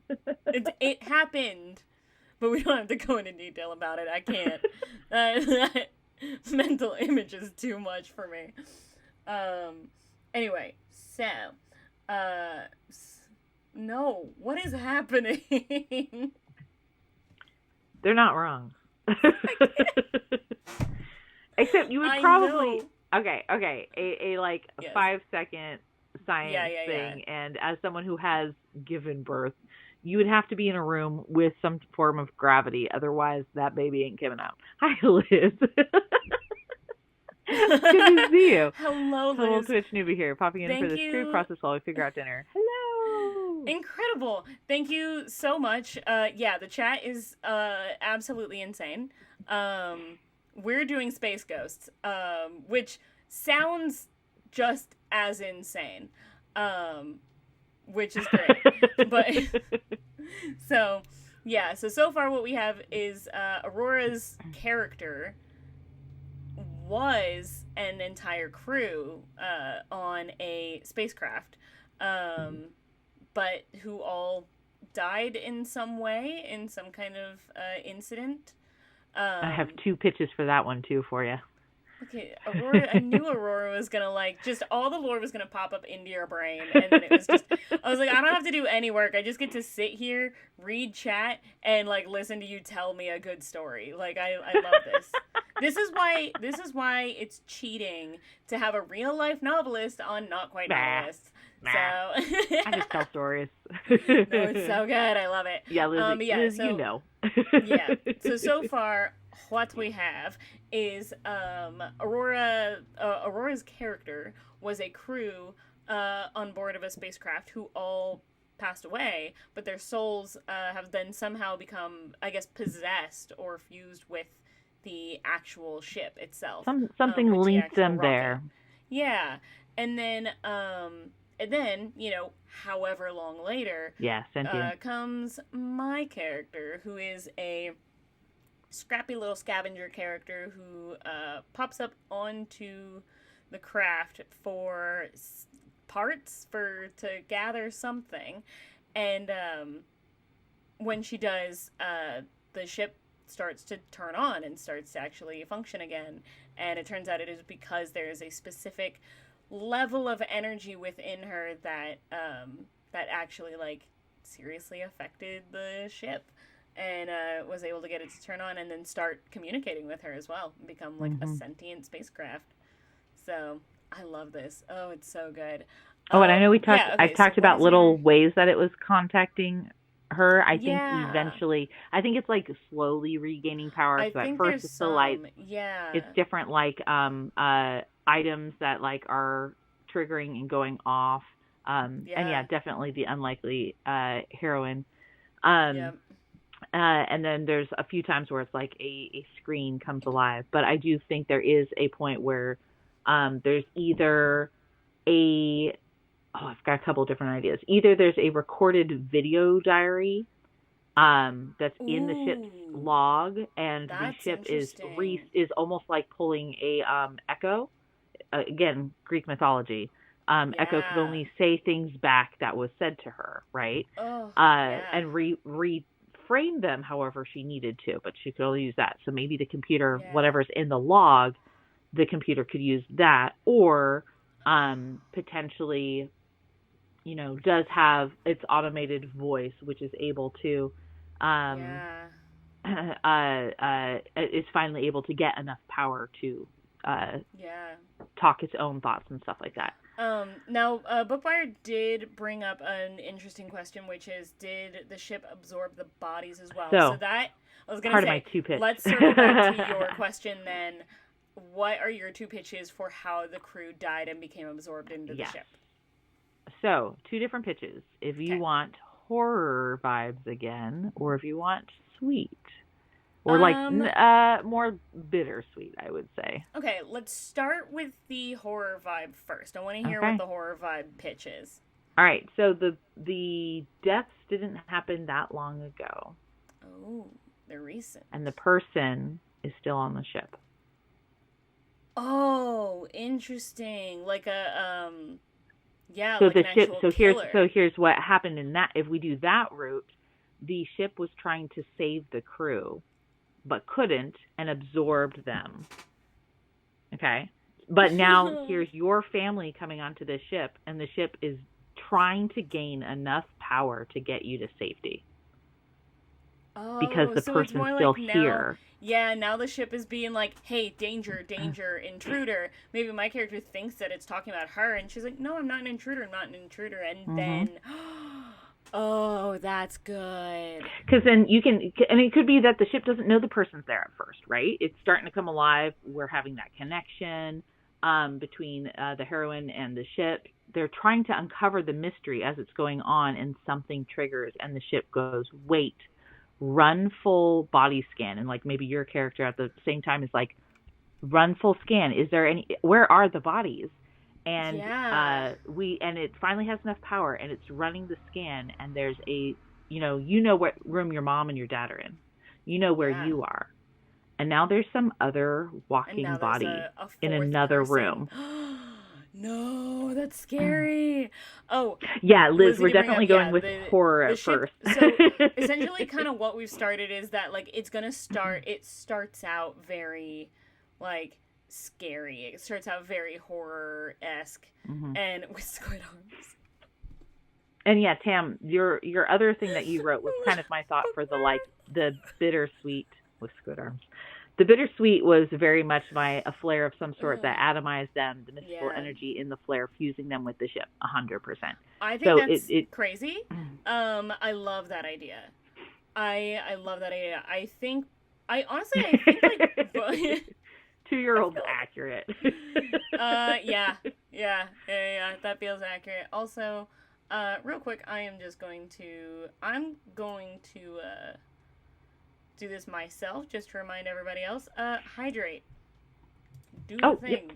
[SPEAKER 1] It happened, but we don't have to go into detail about it. I can't. That mental image is too much for me. Anyway, so, no, what is happening?
[SPEAKER 2] They're not wrong. Except you would
[SPEAKER 1] I
[SPEAKER 2] probably...
[SPEAKER 1] know.
[SPEAKER 2] Okay. A like
[SPEAKER 1] Yes.
[SPEAKER 2] 5-second science
[SPEAKER 1] Yeah.
[SPEAKER 2] thing, and as someone who has given birth, you would have to be in a room with some form of gravity, otherwise that baby ain't coming out. Hi, Liz. Good to see you.
[SPEAKER 1] Hello,
[SPEAKER 2] Little
[SPEAKER 1] Liz.
[SPEAKER 2] Twitch newbie here, popping in
[SPEAKER 1] Thank
[SPEAKER 2] for this
[SPEAKER 1] you.
[SPEAKER 2] food process while we figure out dinner. Hello.
[SPEAKER 1] Incredible. Thank you so much. Yeah, the chat is absolutely insane. We're doing Space Ghosts, which sounds just as insane, which is great. But so far what we have is Aurora's character was an entire crew on a spacecraft, but who all died in some way, in some kind of incident.
[SPEAKER 2] I have 2 pitches for that one too for you.
[SPEAKER 1] Okay, Aurora. I knew Aurora was gonna just all the lore was gonna pop up into your brain, and then it was just. I was like, I don't have to do any work. I just get to sit here, read chat, and like listen to you tell me a good story. Like I love this. This is why it's cheating to have a real life novelist on Not Quite Novelists. So
[SPEAKER 2] I just tell stories.
[SPEAKER 1] No, it's so good. I love it.
[SPEAKER 2] Yeah, Liz, Liz,
[SPEAKER 1] so,
[SPEAKER 2] you know.
[SPEAKER 1] Yeah. So far, what we have is Aurora's character was a crew on board of a spacecraft who all passed away, but their souls have then somehow become, I guess, possessed or fused with the actual ship itself.
[SPEAKER 2] Something
[SPEAKER 1] with the
[SPEAKER 2] linked
[SPEAKER 1] actual
[SPEAKER 2] them
[SPEAKER 1] rocket.
[SPEAKER 2] there.
[SPEAKER 1] Yeah. And then, however long later,
[SPEAKER 2] Yeah, sentient.
[SPEAKER 1] comes my character, who is a scrappy little scavenger character who pops up onto the craft for parts to gather something, and when she does, the ship starts to turn on and starts to actually function again, and it turns out it is because there is a specific level of energy within her that actually like seriously affected the ship, and was able to get it to turn on and then start communicating with her as well and become like a sentient spacecraft. So I love this. Oh, it's so good.
[SPEAKER 2] Oh, and I know we talked.
[SPEAKER 1] Yeah, okay,
[SPEAKER 2] I talked
[SPEAKER 1] so
[SPEAKER 2] about
[SPEAKER 1] what is
[SPEAKER 2] little ways that it was contacting her. I think
[SPEAKER 1] Yeah.
[SPEAKER 2] eventually, I think it's like slowly regaining power.
[SPEAKER 1] I
[SPEAKER 2] So at
[SPEAKER 1] think
[SPEAKER 2] first
[SPEAKER 1] there's
[SPEAKER 2] it's still like,
[SPEAKER 1] some. Yeah.
[SPEAKER 2] it's different like items that like are triggering and going off. And yeah,
[SPEAKER 1] Yeah.
[SPEAKER 2] definitely the unlikely heroine. Um,
[SPEAKER 1] Yep.
[SPEAKER 2] and then there's a few times where it's like a screen comes alive. But I do think there is a point where there's either a I've got a couple different ideas. Either there's a recorded video diary that's in the ship's
[SPEAKER 1] Ooh,
[SPEAKER 2] log, and the
[SPEAKER 1] that's
[SPEAKER 2] ship
[SPEAKER 1] interesting.
[SPEAKER 2] is almost like pulling a echo. Again, Greek mythology. Echo could
[SPEAKER 1] Yeah.
[SPEAKER 2] only say things back that was said to her, right?
[SPEAKER 1] Oh, yeah.
[SPEAKER 2] And reframe them however she needed to, but she could only use that. So maybe the computer,
[SPEAKER 1] Yeah.
[SPEAKER 2] whatever's in the log, the computer could use that, or potentially, does have its automated voice, which is able to, um,
[SPEAKER 1] Yeah.
[SPEAKER 2] is finally able to get enough power to uh,
[SPEAKER 1] Yeah.
[SPEAKER 2] talk its own thoughts and stuff like that.
[SPEAKER 1] Now, Bookfire did bring up an interesting question, which is, did the ship absorb the bodies as well? So
[SPEAKER 2] So
[SPEAKER 1] that, I was going to
[SPEAKER 2] part of my
[SPEAKER 1] say,
[SPEAKER 2] two pitch.
[SPEAKER 1] let's circle back to your question then. What are your two pitches for how the crew died and became absorbed into the
[SPEAKER 2] Yes.
[SPEAKER 1] ship?
[SPEAKER 2] So 2 different pitches. If you
[SPEAKER 1] Okay.
[SPEAKER 2] want horror vibes again, or if you want sweet, or like more bittersweet, I would say.
[SPEAKER 1] Okay, let's start with the horror vibe first. I want to hear what
[SPEAKER 2] Okay.
[SPEAKER 1] the horror vibe pitch is.
[SPEAKER 2] All right. So the deaths didn't happen that long ago,
[SPEAKER 1] Oh, they're recent.
[SPEAKER 2] and the person is still on the ship.
[SPEAKER 1] Oh, interesting. Like yeah,
[SPEAKER 2] So
[SPEAKER 1] like
[SPEAKER 2] the
[SPEAKER 1] an
[SPEAKER 2] ship.
[SPEAKER 1] actual
[SPEAKER 2] So
[SPEAKER 1] killer.
[SPEAKER 2] here's what happened in that. If we do that route, the ship was trying to save the crew, but couldn't, and absorbed them. Okay. But now here's your family coming onto this ship, and the ship is trying to gain enough power to get you to safety. Because
[SPEAKER 1] Oh,
[SPEAKER 2] the
[SPEAKER 1] so it's
[SPEAKER 2] person's
[SPEAKER 1] more
[SPEAKER 2] still
[SPEAKER 1] like now,
[SPEAKER 2] here.
[SPEAKER 1] yeah, now the ship is being like, hey, danger, danger, intruder. Maybe my character thinks that it's talking about her, and she's like, no, I'm not an intruder, I'm not an intruder. And then, oh, that's good.
[SPEAKER 2] Because then you can, and it could be that the ship doesn't know the person's there at first, right? It's starting to come alive. We're having that connection between the heroine and the ship. They're trying to uncover the mystery as it's going on, and something triggers, and the ship goes, wait, run full body scan. And like maybe your character at the same time is like, run full scan. Is there any, where are the bodies? And
[SPEAKER 1] Yeah.
[SPEAKER 2] and it finally has enough power, and it's running the scan, and there's a, you know what room your mom and your dad are in. You know where
[SPEAKER 1] Yeah.
[SPEAKER 2] you are. And now there's some other
[SPEAKER 1] And
[SPEAKER 2] walking
[SPEAKER 1] now there's
[SPEAKER 2] body
[SPEAKER 1] a
[SPEAKER 2] in
[SPEAKER 1] fourth
[SPEAKER 2] another
[SPEAKER 1] person.
[SPEAKER 2] room.
[SPEAKER 1] No, that's scary. Oh,
[SPEAKER 2] Yeah, Liz,
[SPEAKER 1] Lizzie
[SPEAKER 2] we're
[SPEAKER 1] did bring up,
[SPEAKER 2] definitely
[SPEAKER 1] yeah,
[SPEAKER 2] going with horror
[SPEAKER 1] the
[SPEAKER 2] at
[SPEAKER 1] ship.
[SPEAKER 2] first.
[SPEAKER 1] So essentially, kind of what we've started is that like it's gonna start. It starts out very like scary. It starts out very horror esque, and with squid arms.
[SPEAKER 2] And yeah, Tam, your other thing that you wrote was kind of my thought for the bittersweet with squid arms. The bittersweet was very much a flare of some sort that atomized them, the mystical energy in the flare, fusing them with the ship, 100%.
[SPEAKER 1] I think
[SPEAKER 2] so
[SPEAKER 1] that's
[SPEAKER 2] it
[SPEAKER 1] crazy. I love that idea. I love that idea. I think like
[SPEAKER 2] 2-year-old's accurate.
[SPEAKER 1] yeah. That feels accurate. Also, real quick, I'm going to do this myself just to remind everybody else. Hydrate. Do the thing.
[SPEAKER 2] Yep.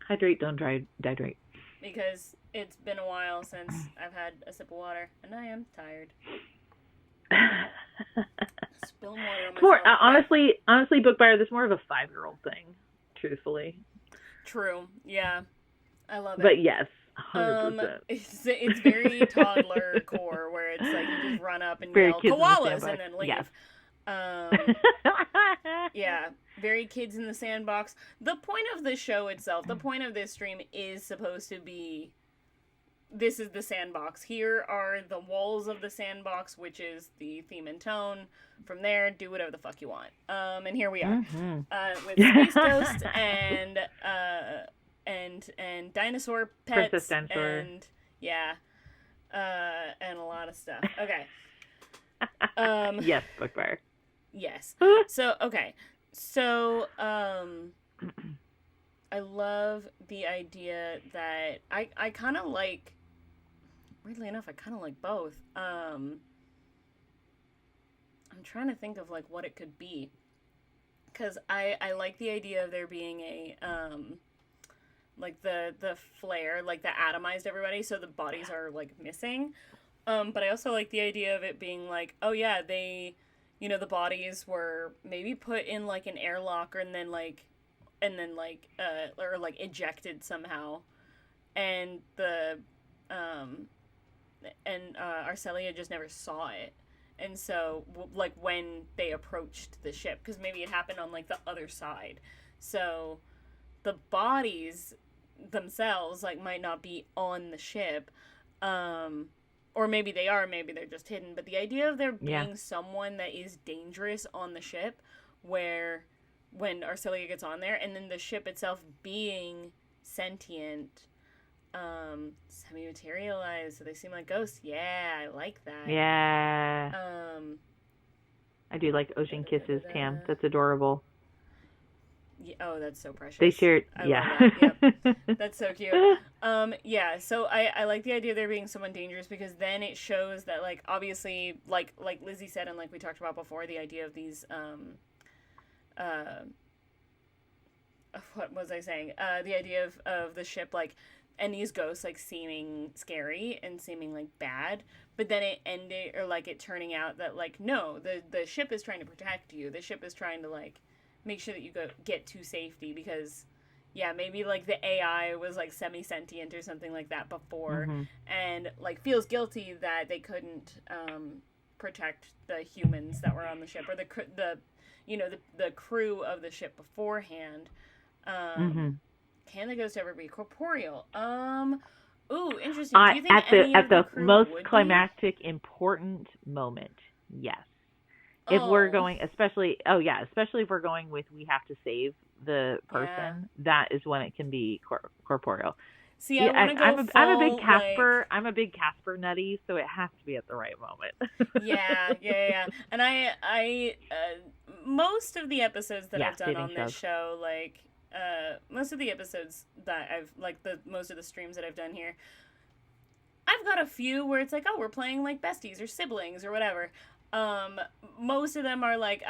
[SPEAKER 2] Hydrate, don't dehydrate.
[SPEAKER 1] Because it's been a while since I've had a sip of water, and I am tired. Spill water on myself.
[SPEAKER 2] Honestly, Bookbuyer, this is more of a 5-year-old thing, truthfully.
[SPEAKER 1] True. Yeah. I love it.
[SPEAKER 2] But yes, 100%.
[SPEAKER 1] It's very toddler core, where it's like you just run up and yell koalas and then leave. Yes. Yeah, very kids in the sandbox. The point of the show itself, the point of this stream is supposed to be, this is the sandbox. Here are the walls of the sandbox, which is the theme and tone. From there, do whatever the fuck you want. And here we are with Space Ghost and and dinosaur pets
[SPEAKER 2] Princess Dinosaur.
[SPEAKER 1] and and a lot of stuff. Okay.
[SPEAKER 2] Yes, Bookfire.
[SPEAKER 1] Yes. So okay. So I love the idea that I kind of like. Weirdly enough, I kind of like both. I'm trying to think of like what it could be, because I like the idea of there being a like the flare, like that atomized everybody, so the bodies are like missing. But I also like the idea of it being like, oh yeah, they, the bodies were maybe put in like an airlock, and then or like ejected somehow, and Arcelia just never saw it. And so, like, when they approached the ship, because maybe it happened on, like, the other side. So, the bodies themselves, like, might not be on the ship. Or maybe they are, maybe they're just hidden. But the idea of there being someone that is dangerous on the ship, where when Arcelia gets on there, and then the ship itself being sentient, semi-materialized, so they seem like ghosts. Yeah, I like that.
[SPEAKER 2] Yeah. I do like Ocean Kisses, Tam. That's adorable.
[SPEAKER 1] Yeah, oh, that's so precious.
[SPEAKER 2] They shared.
[SPEAKER 1] I love that. Yep. That's so cute. Yeah. So I like the idea of there being someone dangerous, because then it shows that, like, obviously, like Lizzie said, and like we talked about before, the idea of these what was I saying? The idea of the ship, like, and these ghosts, like, seeming scary and seeming like bad, but then it ended, or like it turning out that, like, no, the ship is trying to protect you. The ship is trying to, like, make sure that you get to safety, because maybe like the AI was like semi-sentient or something like that before, and like feels guilty that they couldn't protect the humans that were on the ship, or the crew of the ship beforehand. Can the ghost ever be corporeal? Ooh, interesting. Do you think
[SPEAKER 2] at the
[SPEAKER 1] crew
[SPEAKER 2] most
[SPEAKER 1] would
[SPEAKER 2] climactic, important moment, yes. If we're going, especially if we're going with, we have to save the person, that is when it can be corporeal.
[SPEAKER 1] See, I want to go
[SPEAKER 2] I'm a big Casper. Like, I'm a big Casper nutty, so it has to be at the right moment.
[SPEAKER 1] Yeah. And I most of the episodes that I've done on this show, like, most of the episodes that I've, like, most of the streams that I've done here, I've got a few where it's like, oh, we're playing like besties or siblings or whatever. Most of them are like,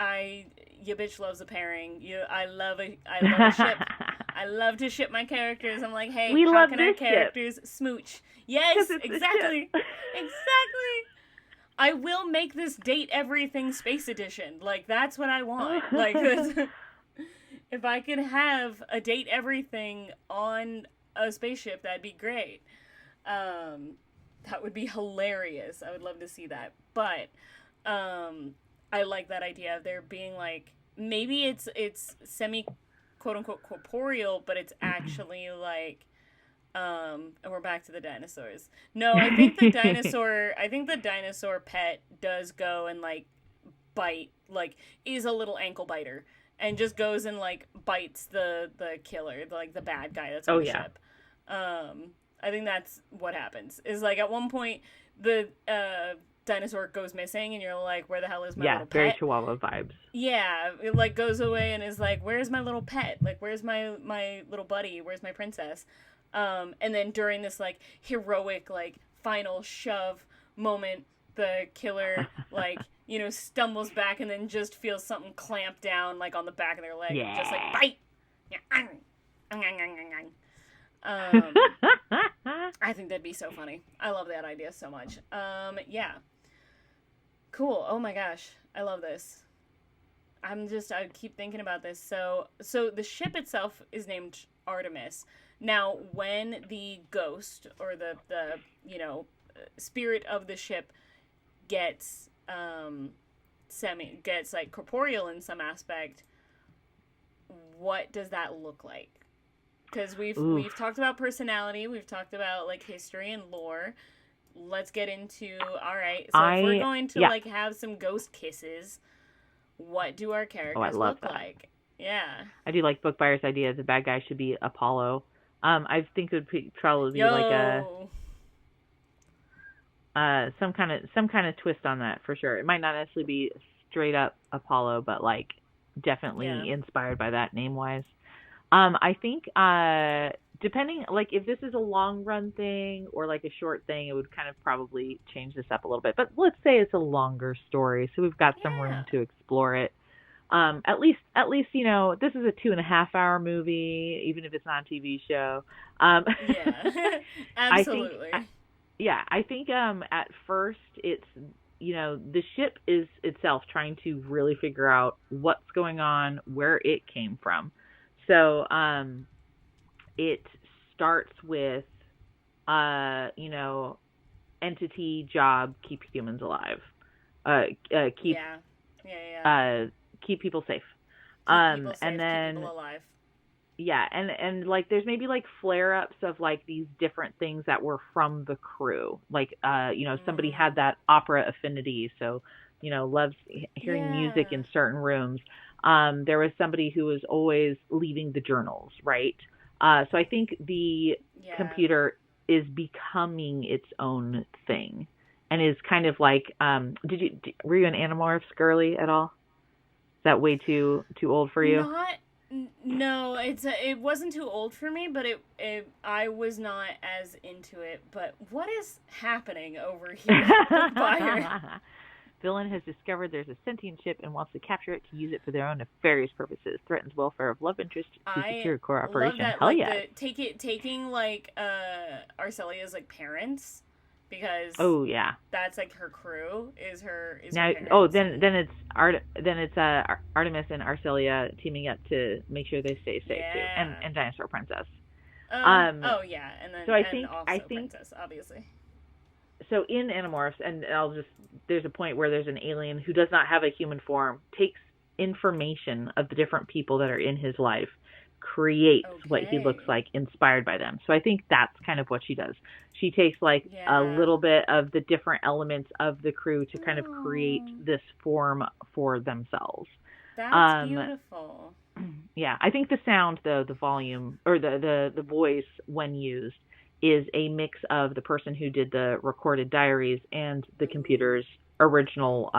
[SPEAKER 1] your bitch loves a pairing. I love a ship. I love to ship my characters. I'm like, hey, how can our characters smooch? Yes, exactly. Exactly. I will make this date everything space edition. Like, that's what I want. Like, if I could have a date everything on a spaceship, that'd be great. That would be hilarious. I would love to see that. But I like that idea of there being, like, maybe it's semi quote unquote corporeal, but it's actually like, and we're back to the dinosaurs. No, I think the dinosaur pet does go and, like, bite, like, is a little ankle biter, and just goes and, like, bites the killer, the bad guy that's on the ship. I think that's what happens. Is, like, at one point the dinosaur goes missing, and you're like, where the hell is my little pet?
[SPEAKER 2] Yeah, very Chihuahua vibes.
[SPEAKER 1] Yeah, it, like, goes away and is like, where's my little pet? Like, where's my little buddy? Where's my princess? And then during this, like, heroic, like, final shove moment, the killer, like, stumbles back and then just feels something clamp down, like, on the back of their leg. Yeah. Just like, bite! I think that'd be so funny. I love that idea so much. Yeah. Cool. Oh my gosh. I love this. I keep thinking about this. So the ship itself is named Artemis. Now, when the ghost, or the spirit of the ship gets like corporeal in some aspect, what does that look like? Because we've talked about personality, we've talked about, like, history and lore. Let's get into, all right, so if we're going to like have some ghost kisses, what do our characters look like? Yeah.
[SPEAKER 2] I do like Bookfire's idea. The bad guy should be Apollo. I think it would probably be like a
[SPEAKER 1] Yo.
[SPEAKER 2] some kind of twist on that for sure. It might not necessarily be straight up Apollo, but like
[SPEAKER 1] Yeah.
[SPEAKER 2] definitely inspired by that name wise. I think depending like if this is a long run thing or like a short thing, it would kind of probably change this up a little bit. But let's say it's a longer story, so we've got some
[SPEAKER 1] Yeah.
[SPEAKER 2] room to explore it. At least you know this is a 2.5 hour movie, even if it's not a TV show. Um,
[SPEAKER 1] Yeah.
[SPEAKER 2] I think
[SPEAKER 1] Absolutely.
[SPEAKER 2] yeah, I think at first it's you know the ship is itself trying to really figure out what's going on, where it came from. So it starts with you know entity job keep humans alive, uh, keep
[SPEAKER 1] Yeah. Yeah, yeah.
[SPEAKER 2] uh keep people safe.
[SPEAKER 1] Keep people
[SPEAKER 2] And
[SPEAKER 1] safe, keep
[SPEAKER 2] then
[SPEAKER 1] people alive.
[SPEAKER 2] yeah, and like there's maybe like flare ups of like these different things that were from the crew. Like you know, somebody had
[SPEAKER 1] Mm.
[SPEAKER 2] that opera affinity, so you know, loves hearing music
[SPEAKER 1] Yeah.
[SPEAKER 2] in certain rooms. There was somebody who was always leaving the journals, right? So I think the
[SPEAKER 1] Yeah.
[SPEAKER 2] computer is becoming its own thing and is kind of like were you an Animorphs girly at all? Is that way too old for you?
[SPEAKER 1] Not no, it wasn't too old for me, but it I was not as into it. But what is happening over here, Bookfire?
[SPEAKER 2] Villain has discovered there's a sentient ship and wants to capture it to use it for their own nefarious purposes. Threatens welfare of love interest to
[SPEAKER 1] I
[SPEAKER 2] secure core
[SPEAKER 1] love
[SPEAKER 2] operation.
[SPEAKER 1] that,
[SPEAKER 2] Hell
[SPEAKER 1] like
[SPEAKER 2] yes.
[SPEAKER 1] the taking like Arcelia's like parents, because
[SPEAKER 2] Oh yeah.
[SPEAKER 1] that's like her crew is her
[SPEAKER 2] Now oh
[SPEAKER 1] parents, and
[SPEAKER 2] then it's Artemis and Arcelia teaming up to make sure they stay safe too,
[SPEAKER 1] yeah.
[SPEAKER 2] and Dinosaur Princess. Um.
[SPEAKER 1] Oh yeah, and then
[SPEAKER 2] So I
[SPEAKER 1] and
[SPEAKER 2] think I
[SPEAKER 1] also
[SPEAKER 2] think
[SPEAKER 1] Princess, obviously.
[SPEAKER 2] so in Animorphs, and there's a point where there's an alien who does not have a human form, takes information of the different people that are in his life, creates what he looks
[SPEAKER 1] Okay.
[SPEAKER 2] like inspired by them. So I think that's kind of what she does. She takes like a
[SPEAKER 1] Yeah.
[SPEAKER 2] little bit of the different elements of the crew to kind of create
[SPEAKER 1] Oh,
[SPEAKER 2] this form for themselves.
[SPEAKER 1] that's
[SPEAKER 2] Um,
[SPEAKER 1] beautiful.
[SPEAKER 2] yeah, I think the sound though, the volume or the voice when used is a mix of the person who did the recorded diaries and the
[SPEAKER 1] Ooh.
[SPEAKER 2] computer's original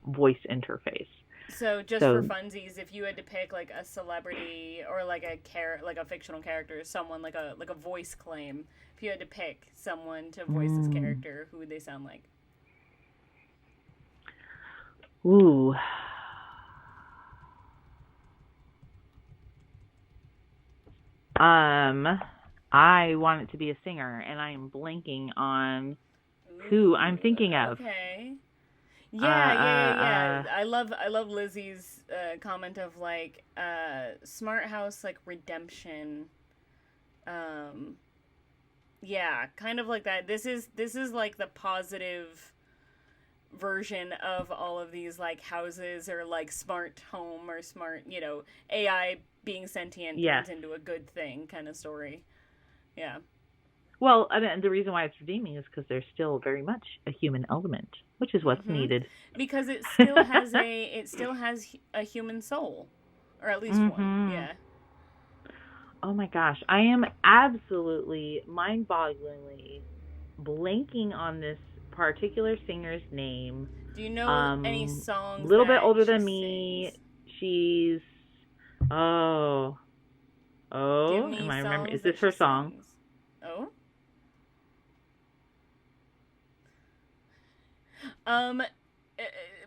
[SPEAKER 2] voice interface.
[SPEAKER 1] So just for
[SPEAKER 2] So,
[SPEAKER 1] funsies, if you had to pick like a celebrity or like like a fictional character, someone like a voice claim, if you had to pick someone to voice this
[SPEAKER 2] mm,
[SPEAKER 1] character, who would they sound like?
[SPEAKER 2] ooh, um, I want it to be a singer, and I am blanking on who I'm
[SPEAKER 1] Ooh,
[SPEAKER 2] thinking of.
[SPEAKER 1] okay.
[SPEAKER 2] Uh,
[SPEAKER 1] Yeah, yeah, yeah,
[SPEAKER 2] uh,
[SPEAKER 1] yeah.
[SPEAKER 2] uh,
[SPEAKER 1] I love Lizzie's comment of like smart house like redemption. Um yeah, kind of like that. This is like the positive version of all of these like houses or like smart home or smart, AI being sentient
[SPEAKER 2] yes.
[SPEAKER 1] turns into a good thing kind of story. Yeah.
[SPEAKER 2] Well, and the reason why it's redeeming is because there's still very much a human element, which is what's
[SPEAKER 1] Mhm.
[SPEAKER 2] needed.
[SPEAKER 1] Because it still has a human soul, or at least one.
[SPEAKER 2] Mhm.
[SPEAKER 1] Yeah.
[SPEAKER 2] Oh my gosh, I am absolutely mind-bogglingly blanking on this particular singer's name.
[SPEAKER 1] Do you know any songs
[SPEAKER 2] Little bit
[SPEAKER 1] that
[SPEAKER 2] older
[SPEAKER 1] she
[SPEAKER 2] than me.
[SPEAKER 1] sings?
[SPEAKER 2] She's oh
[SPEAKER 1] Give
[SPEAKER 2] oh.
[SPEAKER 1] me
[SPEAKER 2] Am I remember?
[SPEAKER 1] songs
[SPEAKER 2] Is
[SPEAKER 1] that
[SPEAKER 2] this
[SPEAKER 1] she
[SPEAKER 2] her song?
[SPEAKER 1] sings. Oh. Um,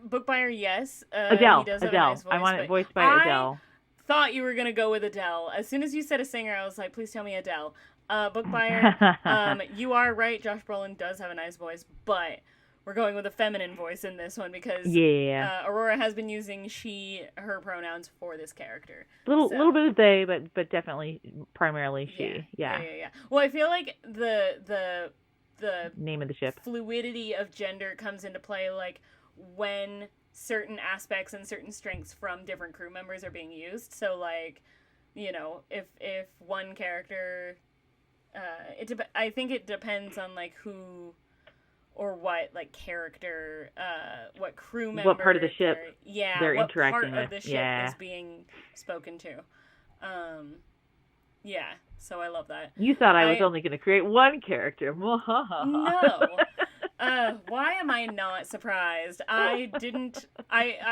[SPEAKER 1] Book buyer, yes. He
[SPEAKER 2] Adele.
[SPEAKER 1] does have a nice
[SPEAKER 2] Adele. I
[SPEAKER 1] voice,
[SPEAKER 2] want it
[SPEAKER 1] but
[SPEAKER 2] voiced by
[SPEAKER 1] I
[SPEAKER 2] Adele.
[SPEAKER 1] thought you were gonna go with Adele. As soon as you said a singer, I was like, please tell me Adele. Book buyer, you are right. Josh Brolin does have a nice voice, but we're going with a feminine voice in this one because
[SPEAKER 2] Yeah.
[SPEAKER 1] Aurora has been using her pronouns for this character.
[SPEAKER 2] Little
[SPEAKER 1] So
[SPEAKER 2] bit of they, but definitely primarily
[SPEAKER 1] yeah,
[SPEAKER 2] she.
[SPEAKER 1] yeah,
[SPEAKER 2] Yeah.
[SPEAKER 1] yeah, yeah. Well, I feel like the
[SPEAKER 2] Name of the ship.
[SPEAKER 1] fluidity of gender comes into play like when certain aspects and certain strengths from different crew members are being used. So like, if one character, I think it depends on like who or what like character, what crew
[SPEAKER 2] What part of
[SPEAKER 1] member
[SPEAKER 2] the ship
[SPEAKER 1] yeah,
[SPEAKER 2] they're
[SPEAKER 1] what part
[SPEAKER 2] interacting
[SPEAKER 1] of
[SPEAKER 2] with.
[SPEAKER 1] the ship
[SPEAKER 2] Yeah.
[SPEAKER 1] is being spoken to. Um, Yeah, so I love that.
[SPEAKER 2] You thought I was only going to create one character.
[SPEAKER 1] No. Why am I not surprised? I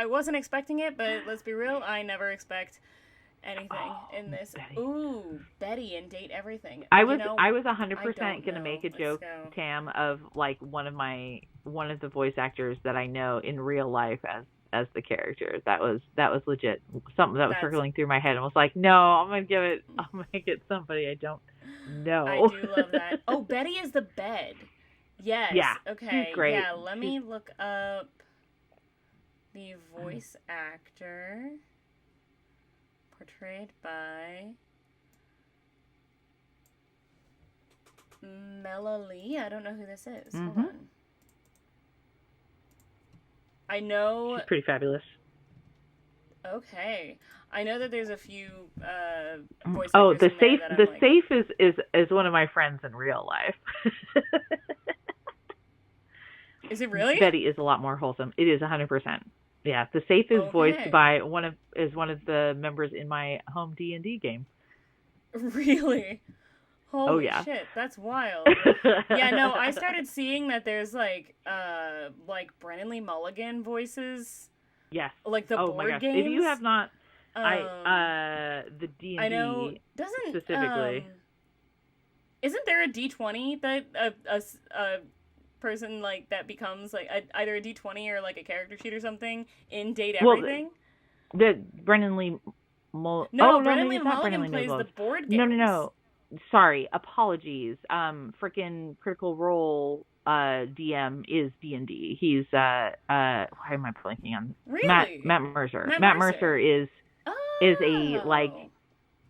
[SPEAKER 1] wasn't expecting it, but let's be real, I never expect anything in this.
[SPEAKER 2] Betty.
[SPEAKER 1] Ooh, Betty and Date Everything.
[SPEAKER 2] I was 100% going to make a joke,
[SPEAKER 1] go.
[SPEAKER 2] Tam, of like one of the voice actors that I know in real life as the character. That was legit. Something that was circling through my head and was like, no, I'll make it somebody I don't know.
[SPEAKER 1] I do love that. Oh, Betty is the bed. Yes.
[SPEAKER 2] Yeah.
[SPEAKER 1] Okay.
[SPEAKER 2] She's great.
[SPEAKER 1] Yeah, let me look up the voice actor portrayed by Melanie. I don't know who this is. Hold on. I know.
[SPEAKER 2] She's pretty fabulous.
[SPEAKER 1] Okay. I know that there's a few voice actors.
[SPEAKER 2] Oh, the safe.
[SPEAKER 1] The
[SPEAKER 2] safe is one of my friends in real life.
[SPEAKER 1] Is it really?
[SPEAKER 2] Betty is a lot more wholesome. It is 100%. Yeah, the safe is voiced by one of the members in my home D&D game.
[SPEAKER 1] Really? Holy shit, that's wild. Yeah, no, I started seeing that there's like Brennan Lee Mulligan voices.
[SPEAKER 2] Yes.
[SPEAKER 1] Like the board games.
[SPEAKER 2] If you have not, the D&D
[SPEAKER 1] I know,
[SPEAKER 2] specifically.
[SPEAKER 1] Isn't there a D20 that a person like that becomes like either a D20 or like a character sheet or something in Date Everything?
[SPEAKER 2] The Brennan Lee
[SPEAKER 1] Brennan Lee Mulligan plays the board games.
[SPEAKER 2] No. Sorry, apologies. Frickin' Critical Role DM is D&D. He's why am I blanking on?
[SPEAKER 1] Really?
[SPEAKER 2] Matt Mercer. Matt Mercer is a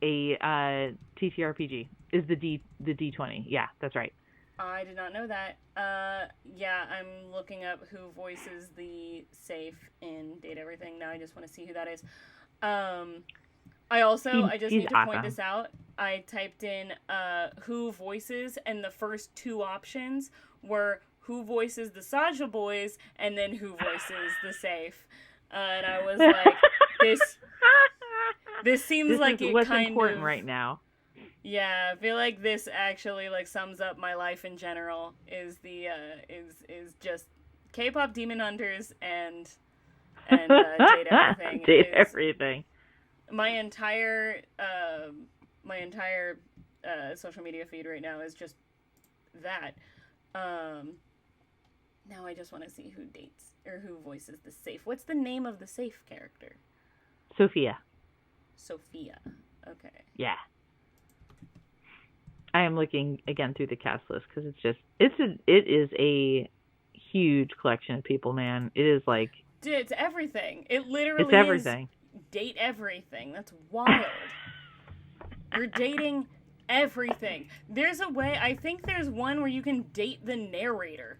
[SPEAKER 2] TTRPG. Is the D20. Yeah, that's right.
[SPEAKER 1] I did not know that. Yeah, I'm looking up who voices the safe in Date Everything. Now I just want to see who that is. I just need to point this out. I typed in who voices, and the first two options were who voices the Saja Boys, and then who voices the safe. And I was like, this seems like it
[SPEAKER 2] what's
[SPEAKER 1] kind
[SPEAKER 2] important
[SPEAKER 1] of
[SPEAKER 2] right now.
[SPEAKER 1] Yeah, I feel like this actually like sums up my life in general. Is is just K-pop Demon Hunters and Date Everything.
[SPEAKER 2] Everything.
[SPEAKER 1] My entire social media feed right now is just that. Now I just want to see who dates or who voices the safe. What's the name of the safe character?
[SPEAKER 2] Sophia.
[SPEAKER 1] Okay.
[SPEAKER 2] Yeah. I am looking again through the cast list because it is a huge collection of people, man. It is like
[SPEAKER 1] it's everything. It literally
[SPEAKER 2] it's everything.
[SPEAKER 1] Is Date Everything. That's wild. You're dating everything. There's a way. I think there's one where you can date the narrator.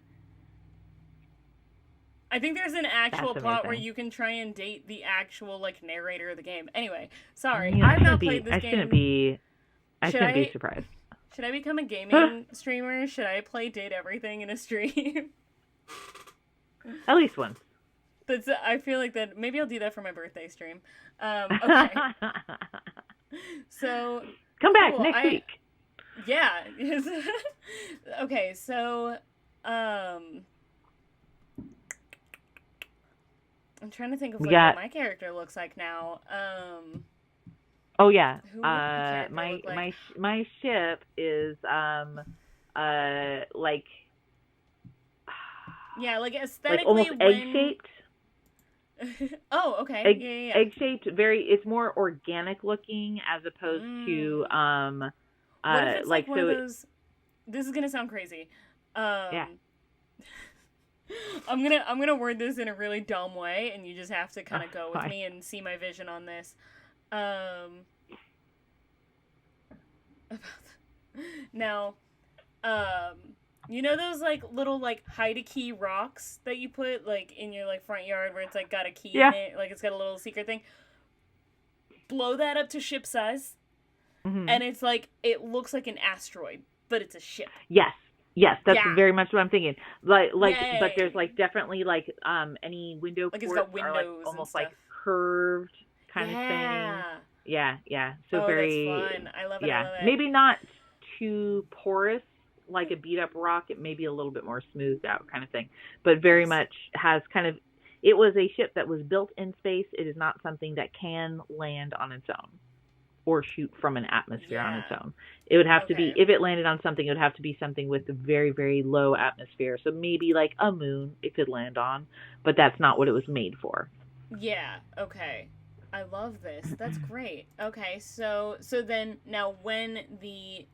[SPEAKER 1] I think there's an actual plot where you can try and date the actual like narrator of the game. Anyway, sorry, I've not played this game.
[SPEAKER 2] I shouldn't be surprised.
[SPEAKER 1] Should I become a gaming streamer? Should I play Date Everything in a stream?
[SPEAKER 2] At least once.
[SPEAKER 1] I feel like that maybe I'll do that for my birthday stream. Okay. So
[SPEAKER 2] come back next week.
[SPEAKER 1] Yeah. Okay, so I'm trying to think of what my character looks like now.
[SPEAKER 2] Oh yeah.
[SPEAKER 1] Who would
[SPEAKER 2] my ship is like
[SPEAKER 1] yeah, like aesthetically
[SPEAKER 2] like almost egg-shaped.
[SPEAKER 1] Oh, okay. Yeah.
[SPEAKER 2] Egg-shaped, it's more organic looking as opposed to
[SPEAKER 1] what if it's like one of those? This is gonna sound crazy.
[SPEAKER 2] Yeah.
[SPEAKER 1] I'm gonna word this in a really dumb way, and you just have to kind of go with me and see my vision on this. Now, you know those like little like hide a key rocks that you put like in your like front yard where it's like got a key in it, like it's got a little secret thing. Blow that up to ship size, and it's like it looks like an asteroid, but it's a ship. Yes, that's very much what I'm thinking. Like, but there's like definitely like any window ports it's got windows
[SPEAKER 2] are like almost like curved kind of thing. Yeah. So
[SPEAKER 1] Oh,
[SPEAKER 2] very,
[SPEAKER 1] that's fun. I love it. I
[SPEAKER 2] yeah,
[SPEAKER 1] love it.
[SPEAKER 2] maybe not too porous like a beat up rock. It may be a little bit more smoothed out kind of thing, but very
[SPEAKER 1] Nice.
[SPEAKER 2] much has kind of. It was a ship that was built in space. It is not something that can land on its own or shoot from an atmosphere on its
[SPEAKER 1] Yeah.
[SPEAKER 2] own. It would have to be,
[SPEAKER 1] Okay.
[SPEAKER 2] if it landed on something, it would have to be something with a very, very low atmosphere. So maybe like a moon it could land on, but that's not what it was made for.
[SPEAKER 1] Yeah. Okay. I love this. That's great. Okay. So then now when the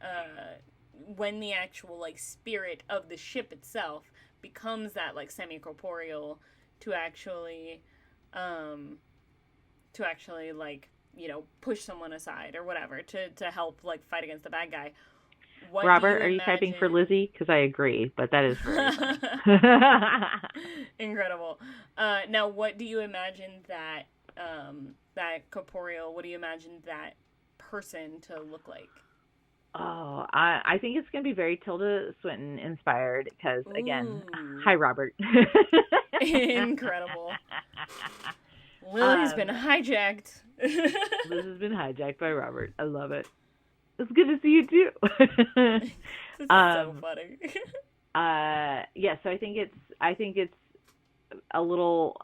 [SPEAKER 1] actual like spirit of the ship itself becomes that like semi corporeal to actually um like push someone aside or whatever to help like fight against the bad guy. What
[SPEAKER 2] Robert,
[SPEAKER 1] do
[SPEAKER 2] are
[SPEAKER 1] you
[SPEAKER 2] you typing for
[SPEAKER 1] imagine?
[SPEAKER 2] Lizzie? Because I agree, but that is very funny.
[SPEAKER 1] Incredible. Now, what do you imagine that that corporeal? What do you imagine that person to look like?
[SPEAKER 2] Oh, I think it's going to be very Tilda Swinton inspired because, again,
[SPEAKER 1] Ooh,
[SPEAKER 2] hi, Robert.
[SPEAKER 1] incredible. Lily's been
[SPEAKER 2] um,
[SPEAKER 1] hijacked.
[SPEAKER 2] Liz has been hijacked by Robert. I love it. It's good to see you too.
[SPEAKER 1] This is so
[SPEAKER 2] um,
[SPEAKER 1] funny.
[SPEAKER 2] yeah. So I think it's a little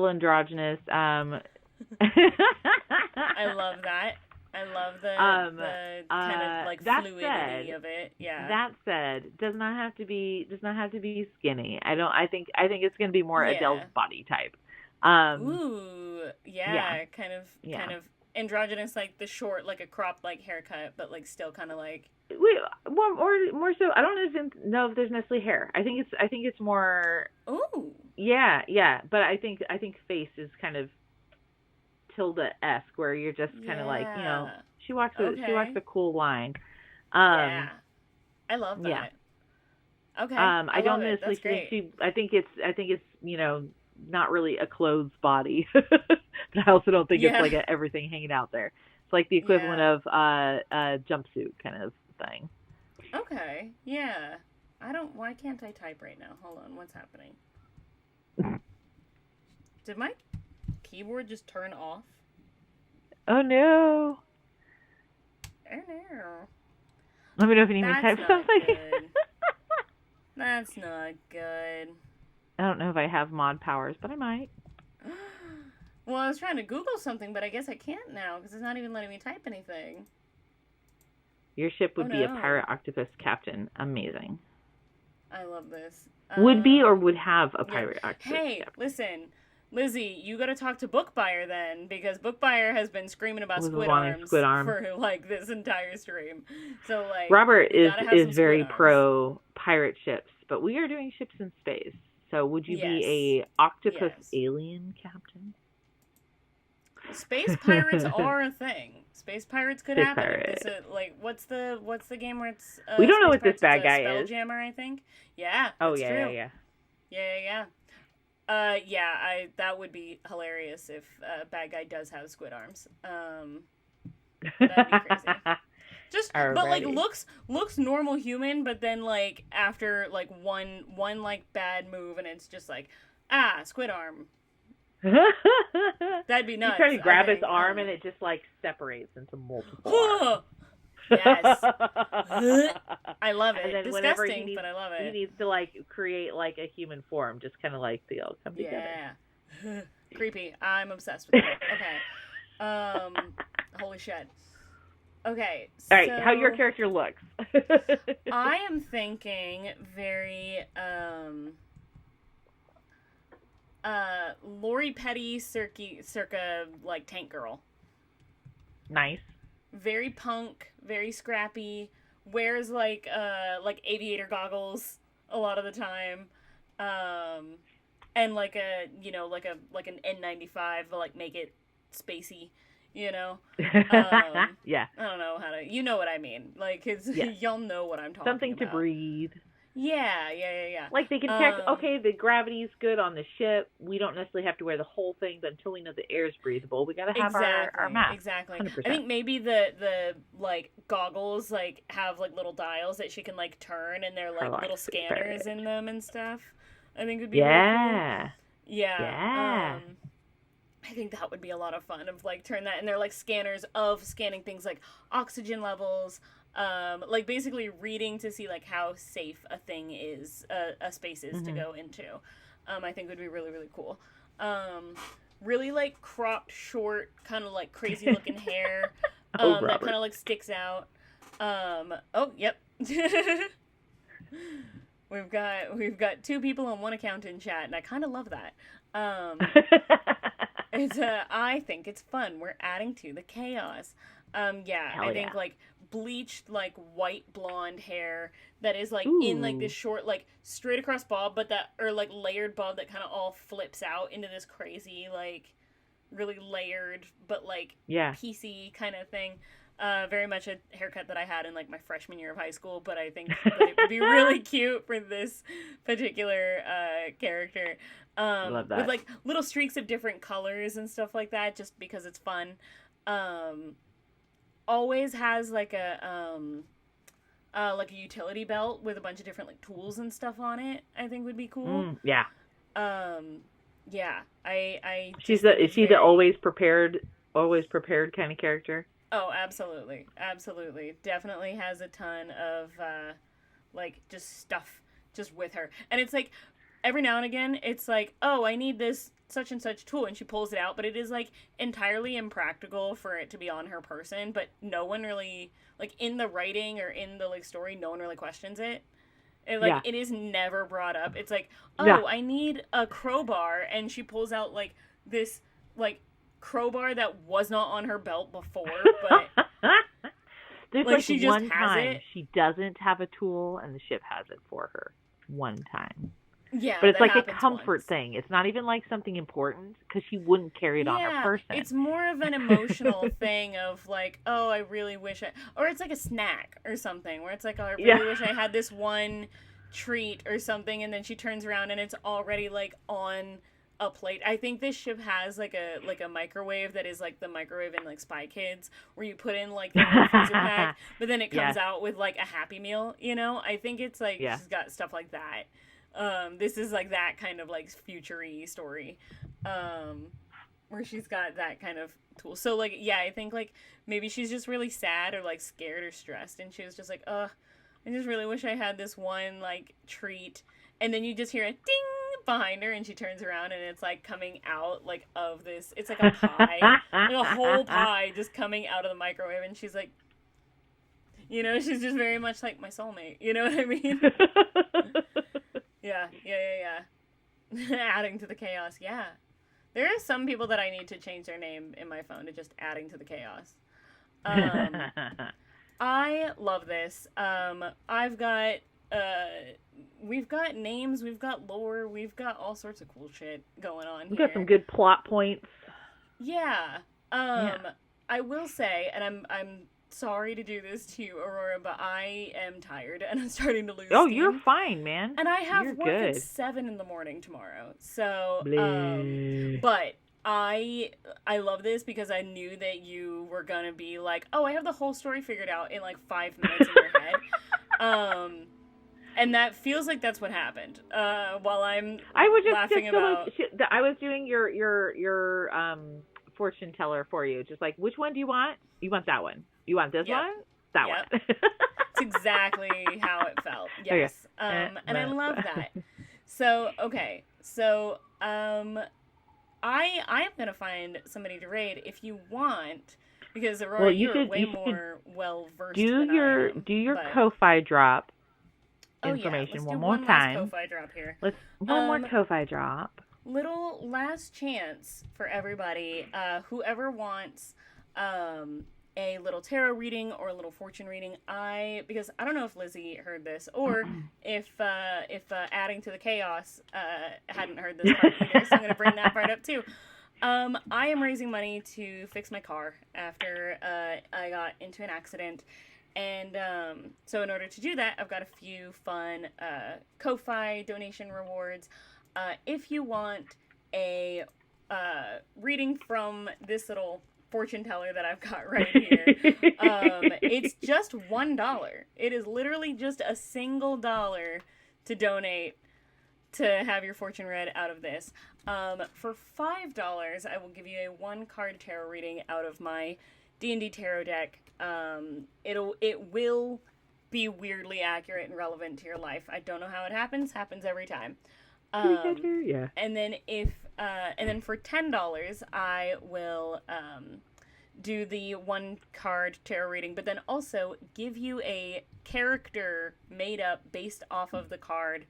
[SPEAKER 2] androgynous.
[SPEAKER 1] I love that. I love the kind of like fluidity of it. Yeah.
[SPEAKER 2] That said, does not have to be skinny. I think it's going to be more Adele's
[SPEAKER 1] Yeah.
[SPEAKER 2] body type.
[SPEAKER 1] Ooh,
[SPEAKER 2] Yeah.
[SPEAKER 1] kind
[SPEAKER 2] Yeah.
[SPEAKER 1] of androgynous, like the short, like a cropped like haircut, but like still kind of like.
[SPEAKER 2] Wait, more so. I don't even know if there's necessarily hair. I think it's more.
[SPEAKER 1] Ooh.
[SPEAKER 2] Yeah. But I think face is kind of Tilda-esque, where you're just kind of like,
[SPEAKER 1] Yeah.
[SPEAKER 2] she walks
[SPEAKER 1] Okay.
[SPEAKER 2] a cool line.
[SPEAKER 1] Yeah. I love that.
[SPEAKER 2] Yeah.
[SPEAKER 1] Okay.
[SPEAKER 2] I
[SPEAKER 1] I
[SPEAKER 2] don't
[SPEAKER 1] love it.
[SPEAKER 2] necessarily
[SPEAKER 1] That's
[SPEAKER 2] think
[SPEAKER 1] great.
[SPEAKER 2] I think it's not really a clothes body, but I also don't think it's
[SPEAKER 1] Yeah.
[SPEAKER 2] like everything hanging out there. It's like the equivalent
[SPEAKER 1] Yeah.
[SPEAKER 2] of a jumpsuit kind of thing.
[SPEAKER 1] Okay. Yeah. Why can't I type right now? Hold on. What's happening? Did my keyboard just turn off?
[SPEAKER 2] Oh no!
[SPEAKER 1] Oh no.
[SPEAKER 2] Let me know if you need me to
[SPEAKER 1] That's
[SPEAKER 2] type
[SPEAKER 1] not
[SPEAKER 2] something.
[SPEAKER 1] good. That's not good.
[SPEAKER 2] I don't know if I have mod powers, but I might.
[SPEAKER 1] Well, I was trying to Google something, but I guess I can't now because it's not even letting me type anything.
[SPEAKER 2] Your ship
[SPEAKER 1] Oh
[SPEAKER 2] would be a
[SPEAKER 1] no.
[SPEAKER 2] pirate octopus captain. Amazing.
[SPEAKER 1] I love this.
[SPEAKER 2] Would be or would have a
[SPEAKER 1] Yeah.
[SPEAKER 2] pirate octopus
[SPEAKER 1] Hey,
[SPEAKER 2] captain.
[SPEAKER 1] listen. Lizzie, you gotta talk to Bookbuyer then, because Bookbuyer has been screaming about
[SPEAKER 2] Was
[SPEAKER 1] squid
[SPEAKER 2] wanting
[SPEAKER 1] arms
[SPEAKER 2] squid arm.
[SPEAKER 1] for like this entire stream. So like,
[SPEAKER 2] Robert
[SPEAKER 1] we gotta have
[SPEAKER 2] is
[SPEAKER 1] some
[SPEAKER 2] very
[SPEAKER 1] squid arms.
[SPEAKER 2] pro pirate ships, but we are doing ships in space. So would you
[SPEAKER 1] Yes.
[SPEAKER 2] be a octopus
[SPEAKER 1] Yes.
[SPEAKER 2] alien captain?
[SPEAKER 1] Space pirates are a thing. Space pirates could
[SPEAKER 2] Space
[SPEAKER 1] happen.
[SPEAKER 2] pirate.
[SPEAKER 1] If this like what's the game where it's
[SPEAKER 2] We don't know
[SPEAKER 1] Space
[SPEAKER 2] what this
[SPEAKER 1] Pirates,
[SPEAKER 2] bad guy is.
[SPEAKER 1] Spelljammer, I think. Yeah,
[SPEAKER 2] Oh
[SPEAKER 1] that's
[SPEAKER 2] yeah,
[SPEAKER 1] true.
[SPEAKER 2] yeah.
[SPEAKER 1] Yeah. That would be hilarious if bad guy does have squid arms. That'd be crazy. Just but like
[SPEAKER 2] Alrighty.
[SPEAKER 1] looks normal human, but then like after like one like bad move and it's just like squid arm. That'd be
[SPEAKER 2] You
[SPEAKER 1] nuts.
[SPEAKER 2] try to grab
[SPEAKER 1] I
[SPEAKER 2] his
[SPEAKER 1] think.
[SPEAKER 2] arm and it just like separates into multiple arms.
[SPEAKER 1] Yes. I love
[SPEAKER 2] And
[SPEAKER 1] it.
[SPEAKER 2] then whenever
[SPEAKER 1] Disgusting, but I love
[SPEAKER 2] he
[SPEAKER 1] it.
[SPEAKER 2] needs to like create like a human form, just kind of like they all come together.
[SPEAKER 1] Yeah. Creepy. I'm obsessed with it. Okay. Holy shit. Okay.
[SPEAKER 2] All right, how your character looks.
[SPEAKER 1] I am thinking very Lori Petty circa like Tank Girl.
[SPEAKER 2] Nice.
[SPEAKER 1] Very punk, very scrappy, wears like aviator goggles a lot of the time. And like a like an N95 to like make it spacey, you know.
[SPEAKER 2] Yeah.
[SPEAKER 1] I don't know how to, you know what I mean, like it's
[SPEAKER 2] Yes.
[SPEAKER 1] y'all know what I'm talking
[SPEAKER 2] Something
[SPEAKER 1] about.
[SPEAKER 2] to breathe.
[SPEAKER 1] Yeah.
[SPEAKER 2] Like they can check, okay, the gravity's good on the ship. We don't necessarily have to wear the whole thing, but until we know the air's breathable, we gotta have our mask.
[SPEAKER 1] Exactly.
[SPEAKER 2] 100%.
[SPEAKER 1] I think maybe the like goggles like have like little dials that she can like turn and they're like little scanners in them and stuff. I think would be really cool.
[SPEAKER 2] Yeah.
[SPEAKER 1] Yeah.
[SPEAKER 2] Yeah.
[SPEAKER 1] I think that would be a lot of fun of like turn that, and they're like scanners of scanning things like oxygen levels, like basically reading to see like how safe a thing is, a space is to go into. I think would be really, really cool. Really like cropped short, kind of like crazy looking hair, that kind of like sticks out. Oh, yep. We've got two people on one account in chat, and I kind of love that. I think it's fun. We're adding to the chaos. Yeah,
[SPEAKER 2] Hell
[SPEAKER 1] I think
[SPEAKER 2] yeah.
[SPEAKER 1] like bleached like white blonde hair that is like
[SPEAKER 2] Ooh.
[SPEAKER 1] in like this short like straight across bob, but that or like layered bob that kind of all flips out into this crazy like really layered but like
[SPEAKER 2] Yeah.
[SPEAKER 1] piecey kind of thing. Very much a haircut that I had in like my freshman year of high school, but I think that it would be really cute for this particular character.
[SPEAKER 2] Love that.
[SPEAKER 1] With like little streaks of different colors and stuff like that, just because it's fun. Always has like a utility belt with a bunch of different like tools and stuff on it. I think would be cool.
[SPEAKER 2] Yeah.
[SPEAKER 1] Yeah. I
[SPEAKER 2] Is she the always prepared kind of character?
[SPEAKER 1] Oh, absolutely. Absolutely. Definitely has a ton of, like, just stuff just with her. And it's like, every now and again, it's like, oh, I need this such and such tool, and she pulls it out, but it is, like, entirely impractical for it to be on her person, but no one really, like, in the writing or in the, like, story, no one really questions it. It is never brought up. It's like, oh, I need a crowbar, and she pulls out, like, this, like, crowbar that was not on her belt before, but
[SPEAKER 2] there's
[SPEAKER 1] like she just
[SPEAKER 2] one
[SPEAKER 1] has
[SPEAKER 2] time
[SPEAKER 1] it.
[SPEAKER 2] She doesn't have a tool and the ship has it for her. One time.
[SPEAKER 1] Yeah,
[SPEAKER 2] but it's like a comfort
[SPEAKER 1] once.
[SPEAKER 2] thing. It's not even like something important because she wouldn't carry it on her person.
[SPEAKER 1] It's more of an emotional thing of like, oh, I really wish or it's like a snack or something where it's like, oh, I really wish I had this one treat or something, and then she turns around and it's already like on a plate. I think this ship has like a microwave that is like the microwave in like Spy Kids, where you put in like the freezer pack, but then it comes out with like a Happy Meal. You know, I think it's like she's got stuff like that. This is like that kind of like future-y story, where she's got that kind of tool. So like, yeah, I think like maybe she's just really sad or like scared or stressed, and she was just like, I just really wish I had this one like treat. And then you just hear a ding behind her, and she turns around, and it's like coming out like of this. It's like a pie, like a whole pie just coming out of the microwave, and she's like, you know, she's just very much like my soulmate. You know what I mean? Yeah. Adding to the chaos. Yeah, there are some people that I need to change their name in my phone to just adding to the chaos. I love this. I've got. We've got names, we've got lore, we've got all sorts of cool shit going on.
[SPEAKER 2] We've got some good plot points.
[SPEAKER 1] Yeah. I will say, and I'm sorry to do this to you, Aurora, but I am tired and I'm starting to lose steam.
[SPEAKER 2] You're fine, man.
[SPEAKER 1] And I have work at 7 a.m. tomorrow. So, but I love this because I knew that you were gonna be like, oh, I have the whole story figured out in like 5 minutes in your head. And that feels like that's what happened. While I
[SPEAKER 2] was doing your fortune teller for you. Just like, which one do you want? You want that one. You want this one? That one.
[SPEAKER 1] It's exactly how it felt. Yes.
[SPEAKER 2] Okay.
[SPEAKER 1] And I love that. So, okay. So, I'm gonna find somebody to raid if you want, because Aurora, you're way more well versed than I am.
[SPEAKER 2] Do your Ko-Fi drop information
[SPEAKER 1] let's
[SPEAKER 2] one
[SPEAKER 1] do
[SPEAKER 2] more
[SPEAKER 1] one
[SPEAKER 2] time.
[SPEAKER 1] Last Ko-Fi drop here.
[SPEAKER 2] One more Ko-Fi drop.
[SPEAKER 1] Little last chance for everybody. Whoever wants a little tarot reading or a little fortune reading. Because I don't know if Lizzie heard this or if adding to the chaos hadn't heard this part either. So I'm going to bring that part up too. I am raising money to fix my car after I got into an accident. And so in order to do that, I've got a few fun Ko-Fi donation rewards. If you want a reading from this little fortune teller that I've got right here, it's just $1. It is literally just a single dollar to donate to have your fortune read out of this. For $5, I will give you a one card tarot reading out of my D&D tarot deck. It will be weirdly accurate and relevant to your life. I don't know how it happens. Happens every time.
[SPEAKER 2] Yeah.
[SPEAKER 1] And then for $10, I will do the one card tarot reading, but then also give you a character made up based off of the card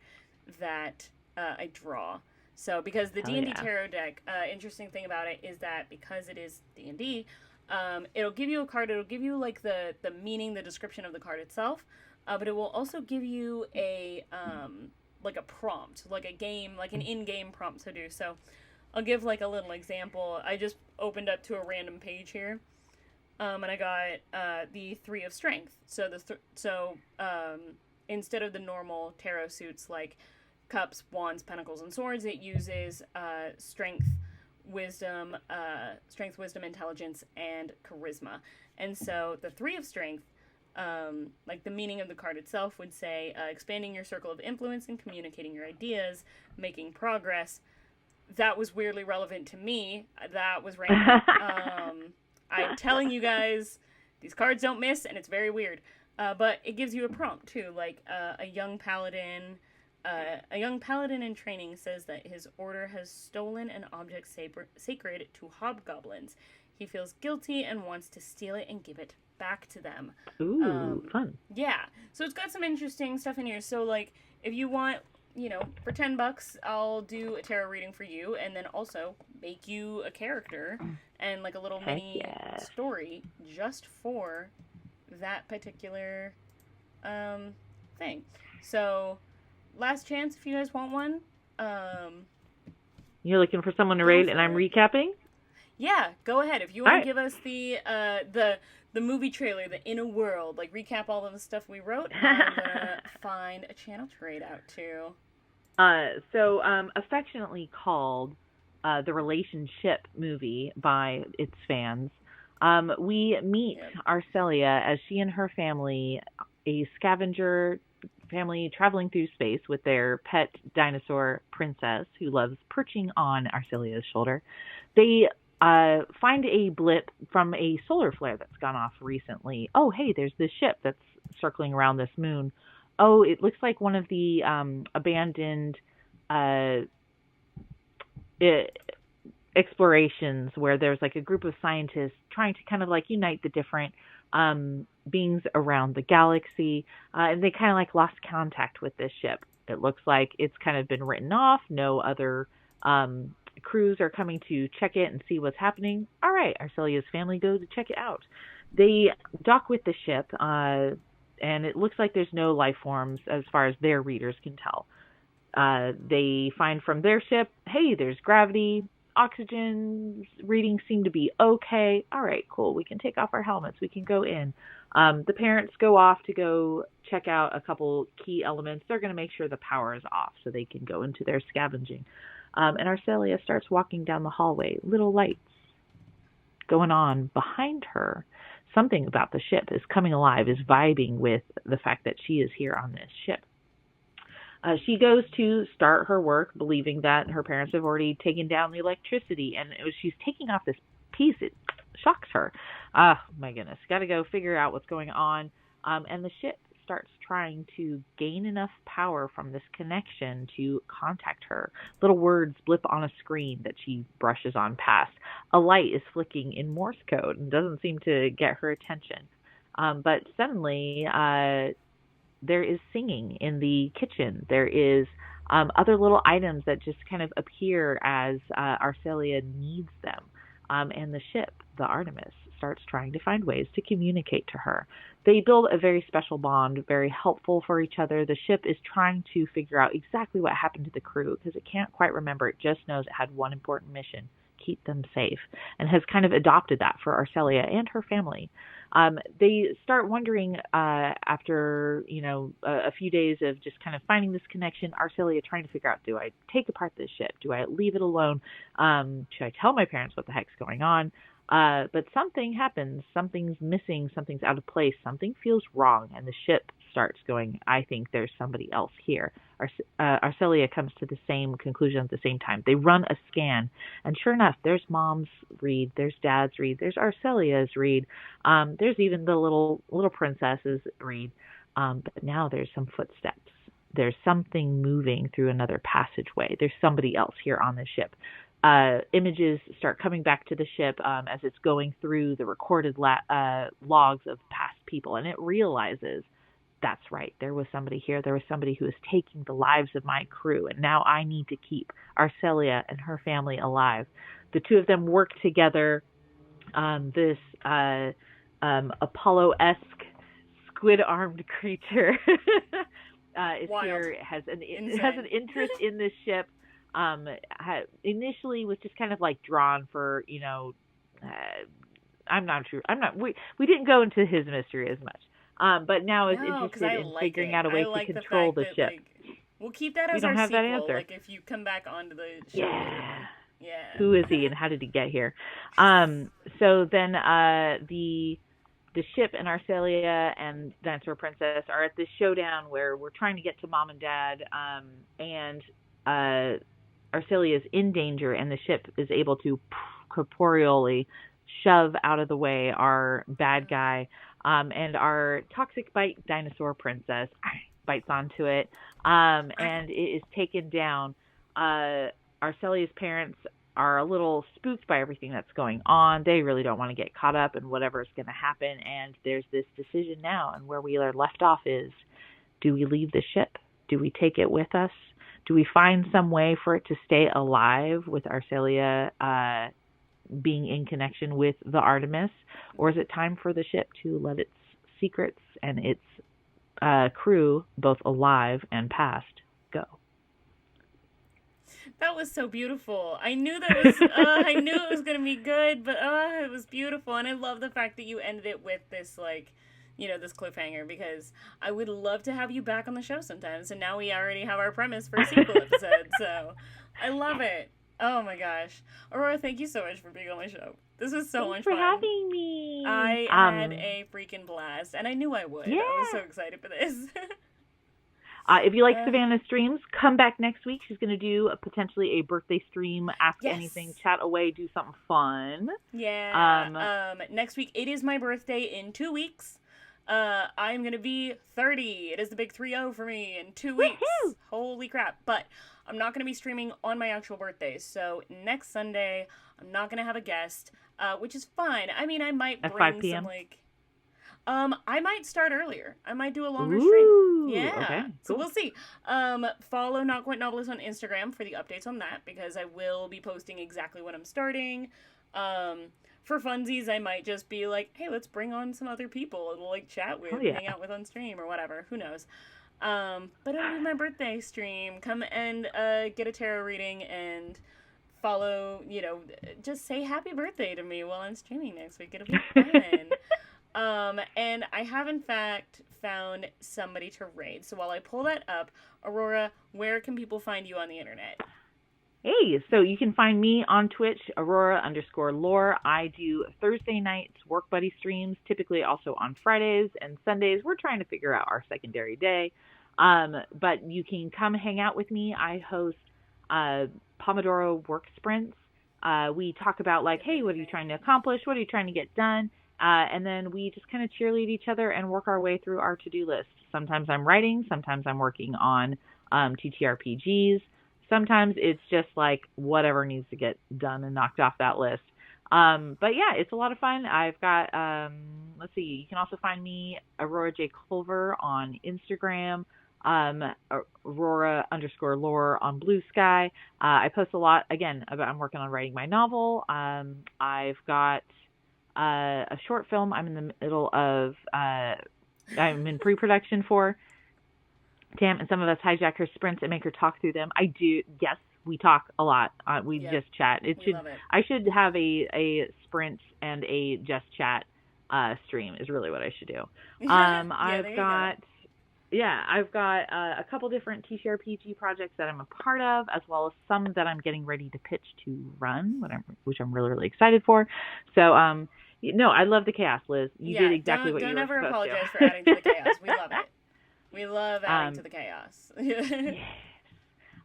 [SPEAKER 1] that I draw. So because the D&D tarot deck, interesting thing about it is that because it is D&D, it'll give you a card. It'll give you like the meaning, the description of the card itself, but it will also give you a like a prompt, like a game, like an in-game prompt to do. So I'll give like a little example. I just opened up to a random page here, and I got the Three of Strength. So instead of the normal tarot suits like cups, wands, pentacles, and swords, it uses strength, wisdom, intelligence, and charisma. And so the Three of Strength, like the meaning of the card itself would say, expanding your circle of influence and communicating your ideas, making progress. That was weirdly relevant to me. That was random. I'm telling you guys, these cards don't miss, and it's very weird. But it gives you a prompt too, like a young paladin. A young paladin in training says that his order has stolen an object sacred to hobgoblins. He feels guilty and wants to steal it and give it back to them.
[SPEAKER 2] Ooh, fun.
[SPEAKER 1] Yeah. So it's got some interesting stuff in here. So, like, if you want, for $10, I'll do a tarot reading for you and then also make you a character and, like, a little mini story just for that particular thing. So, last chance if you guys want one.
[SPEAKER 2] You're looking for someone to rate and I'm recapping?
[SPEAKER 1] Yeah, go ahead. If you want to give us the movie trailer, the inner world, like recap all of the stuff we wrote, I'm gonna find a channel to rate out to.
[SPEAKER 2] So affectionately called the Relationship movie by its fans, we meet Arcelia as she and her family, a scavenger family traveling through space with their pet dinosaur princess who loves perching on Arcelia's shoulder. They find a blip from a solar flare that's gone off recently. Oh, hey, there's this ship that's circling around this moon. Oh, it looks like one of the abandoned explorations where there's like a group of scientists trying to kind of like unite the different beings around the galaxy, and they kind of like lost contact with this ship. It looks like it's kind of been written off. No other crews are coming to check it and see what's happening. All right, Arcelia's family go to check it out. They dock with the ship, and it looks like there's no life forms as far as their readers can tell. They find from their ship, hey, there's gravity, oxygen readings seem to be okay. All right, cool. We can take off our helmets. We can go in. The parents go off to go check out a couple key elements. They're going to make sure the power is off so they can go into their scavenging. And Arcelia starts walking down the hallway. Little lights going on behind her. Something about the ship is coming alive, is vibing with the fact that she is here on this ship. She goes to start her work, believing that her parents have already taken down the electricity, and she's taking off this piece. It shocks her. My goodness. Got to go figure out what's going on. And the ship starts trying to gain enough power from this connection to contact her. Little words blip on a screen that she brushes on past. A light is flicking in Morse code and doesn't seem to get her attention. But suddenly, there is singing in the kitchen. There is other little items that just kind of appear as Arcelia needs them. And the ship, the Artemis, starts trying to find ways to communicate to her. They build a very special bond, very helpful for each other. The ship is trying to figure out exactly what happened to the crew because it can't quite remember. It just knows it had one important mission: keep them safe, and has kind of adopted that for Arcelia and her family. They start wondering after, a few days of just kind of finding this connection, Arcelia trying to figure out, do I take apart this ship? Do I leave it alone? Should I tell my parents what the heck's going on? But something happens. Something's missing. Something's out of place. Something feels wrong, and the ship starts going, I think there's somebody else here. Arcelia comes to the same conclusion at the same time. They run a scan, and sure enough, there's Mom's read, there's Dad's read, there's Arcelia's read, there's even the little princess's read. But now there's some footsteps. There's something moving through another passageway. There's somebody else here on the ship. Images start coming back to the ship as it's going through the recorded logs of past people, and it realizes, that's right, there was somebody here. There was somebody who is taking the lives of my crew, and now I need to keep Arcelia and her family alive. The two of them work together. This Apollo-esque squid-armed creature is here, has an interest in this ship. Initially was just kind of like drawn for, I'm not sure. We didn't go into his mystery as much. But now is interested in figuring out a way to control the ship.
[SPEAKER 1] We'll keep that as our sequel. That answer. Like if you come back onto the show. Yeah.
[SPEAKER 2] Who is he and how did he get here? So then the ship and Arcelia and Dinosaur Princess are at this showdown where we're trying to get to Mom and Dad, and Arcelia is in danger, and the ship is able to corporeally shove out of the way our bad guy, and our toxic bite Dinosaur Princess bites onto it, and it is taken down. Arcelia's parents are a little spooked by everything that's going on. They really don't want to get caught up in whatever is going to happen, and there's this decision now, and where we are left off is, do we leave the ship? Do we take it with us? Do we find some way for it to stay alive with Arcelia being in connection with the Artemis? Or is it time for the ship to let its secrets and its crew, both alive and past, go?
[SPEAKER 1] That was so beautiful. I knew that was. I knew it was gonna be good, but it was beautiful, and I love the fact that you ended it with this this cliffhanger, because I would love to have you back on the show sometimes. And now we already have our premise for a sequel episode, so I love it. Oh my gosh, Aurora, thank you so much for being on my show. This was so much fun.
[SPEAKER 2] Thanks for having me.
[SPEAKER 1] I had a freaking blast, and I knew I would. Yeah. I was so excited for this.
[SPEAKER 2] If you like Savannah's streams, come back next week. She's going to do potentially a birthday stream, ask anything, chat away, do something fun.
[SPEAKER 1] Yeah. Next week, it is my birthday in 2 weeks. I'm going to be 30. It is the big 3-0 for me in 2 weeks. Woo-hoo! Holy crap. But I'm not going to be streaming on my actual birthday. So next Sunday, I'm not going to have a guest, which is fine. I mean, I might bring 5 p.m. some I might start earlier. I might do a longer stream. Yeah. Okay, cool. So we'll see. Follow Not Quite Novelist on Instagram for the updates on that, because I will be posting exactly when I'm starting. For funsies, I might just be like, hey, let's bring on some other people and we'll chat with, hang out with on stream or whatever. Who knows? But it'll be my birthday stream. Come and get a tarot reading and follow, just say happy birthday to me while I'm streaming next week. It'll be fun. And I have, in fact, found somebody to raid. So while I pull that up, Aurora, where can people find you on the internet?
[SPEAKER 2] Hey, so you can find me on Twitch, Aurora_Lore. I do Thursday nights work buddy streams, typically also on Fridays and Sundays. We're trying to figure out our secondary day. But you can come hang out with me. I host Pomodoro work sprints. We talk about hey, what are you trying to accomplish? What are you trying to get done? And then we just kind of cheerlead each other and work our way through our to-do list. Sometimes I'm writing. Sometimes I'm working on TTRPGs. Sometimes it's just whatever needs to get done and knocked off that list. But yeah, it's a lot of fun. I've got, let's see, you can also find me, Aurora J. Culver on Instagram, Aurora_Lore on Blue Sky. I post a lot, again, I'm working on writing my novel. I've got a short film I'm in the middle of, I'm in pre-production for. Tam and some of us hijack her sprints and make her talk through them. I do. Yes, we talk a lot. We just chat. I should have a sprint and a just chat stream is really what I should do. I've got a couple different TTRPG projects that I'm a part of, as well as some that I'm getting ready to pitch to run, which I'm really, really excited for. So, no, I love the chaos, Liz. You did exactly what you were supposed to.
[SPEAKER 1] Don't ever apologize for adding to the chaos. We love it. We love adding to the chaos.
[SPEAKER 2] Yes.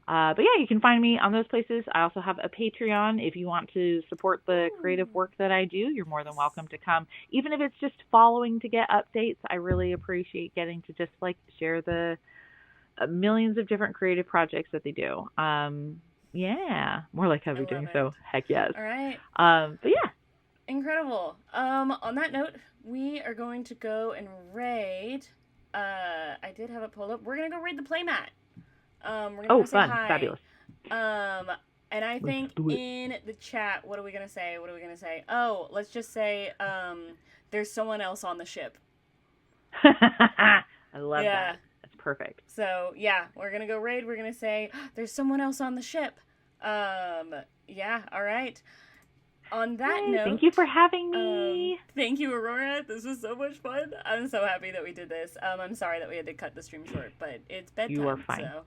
[SPEAKER 2] But yeah, you can find me on those places. I also have a Patreon. If you want to support the creative work that I do, you're more than welcome to come. Even if it's just following to get updates, I really appreciate getting to just like share the millions of different creative projects that they do. Yeah, more like I've been doing so. Heck yes.
[SPEAKER 1] All right.
[SPEAKER 2] But yeah.
[SPEAKER 1] Incredible. On that note, we are going to go and raid. I did have it pulled up. We're gonna go raid the playmat. We're gonna say
[SPEAKER 2] fun.
[SPEAKER 1] hi.
[SPEAKER 2] Fabulous.
[SPEAKER 1] And I think in the chat, what are we gonna say? Oh, let's just say, there's someone else on the ship.
[SPEAKER 2] I love that. That's perfect.
[SPEAKER 1] So yeah, we're gonna go raid. We're gonna say there's someone else on the ship. Yeah. All right. On that note,
[SPEAKER 2] thank you for having me.
[SPEAKER 1] Thank you, Aurora. This was so much fun. I'm so happy that we did this. I'm sorry that we had to cut the stream short, but it's bedtime.
[SPEAKER 2] You are fine.
[SPEAKER 1] So,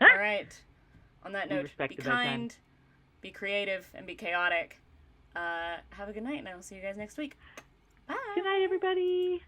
[SPEAKER 1] all right. On that note, be kind, be creative, and be chaotic. Have a good night, and I will see you guys next week. Bye.
[SPEAKER 2] Good night, everybody.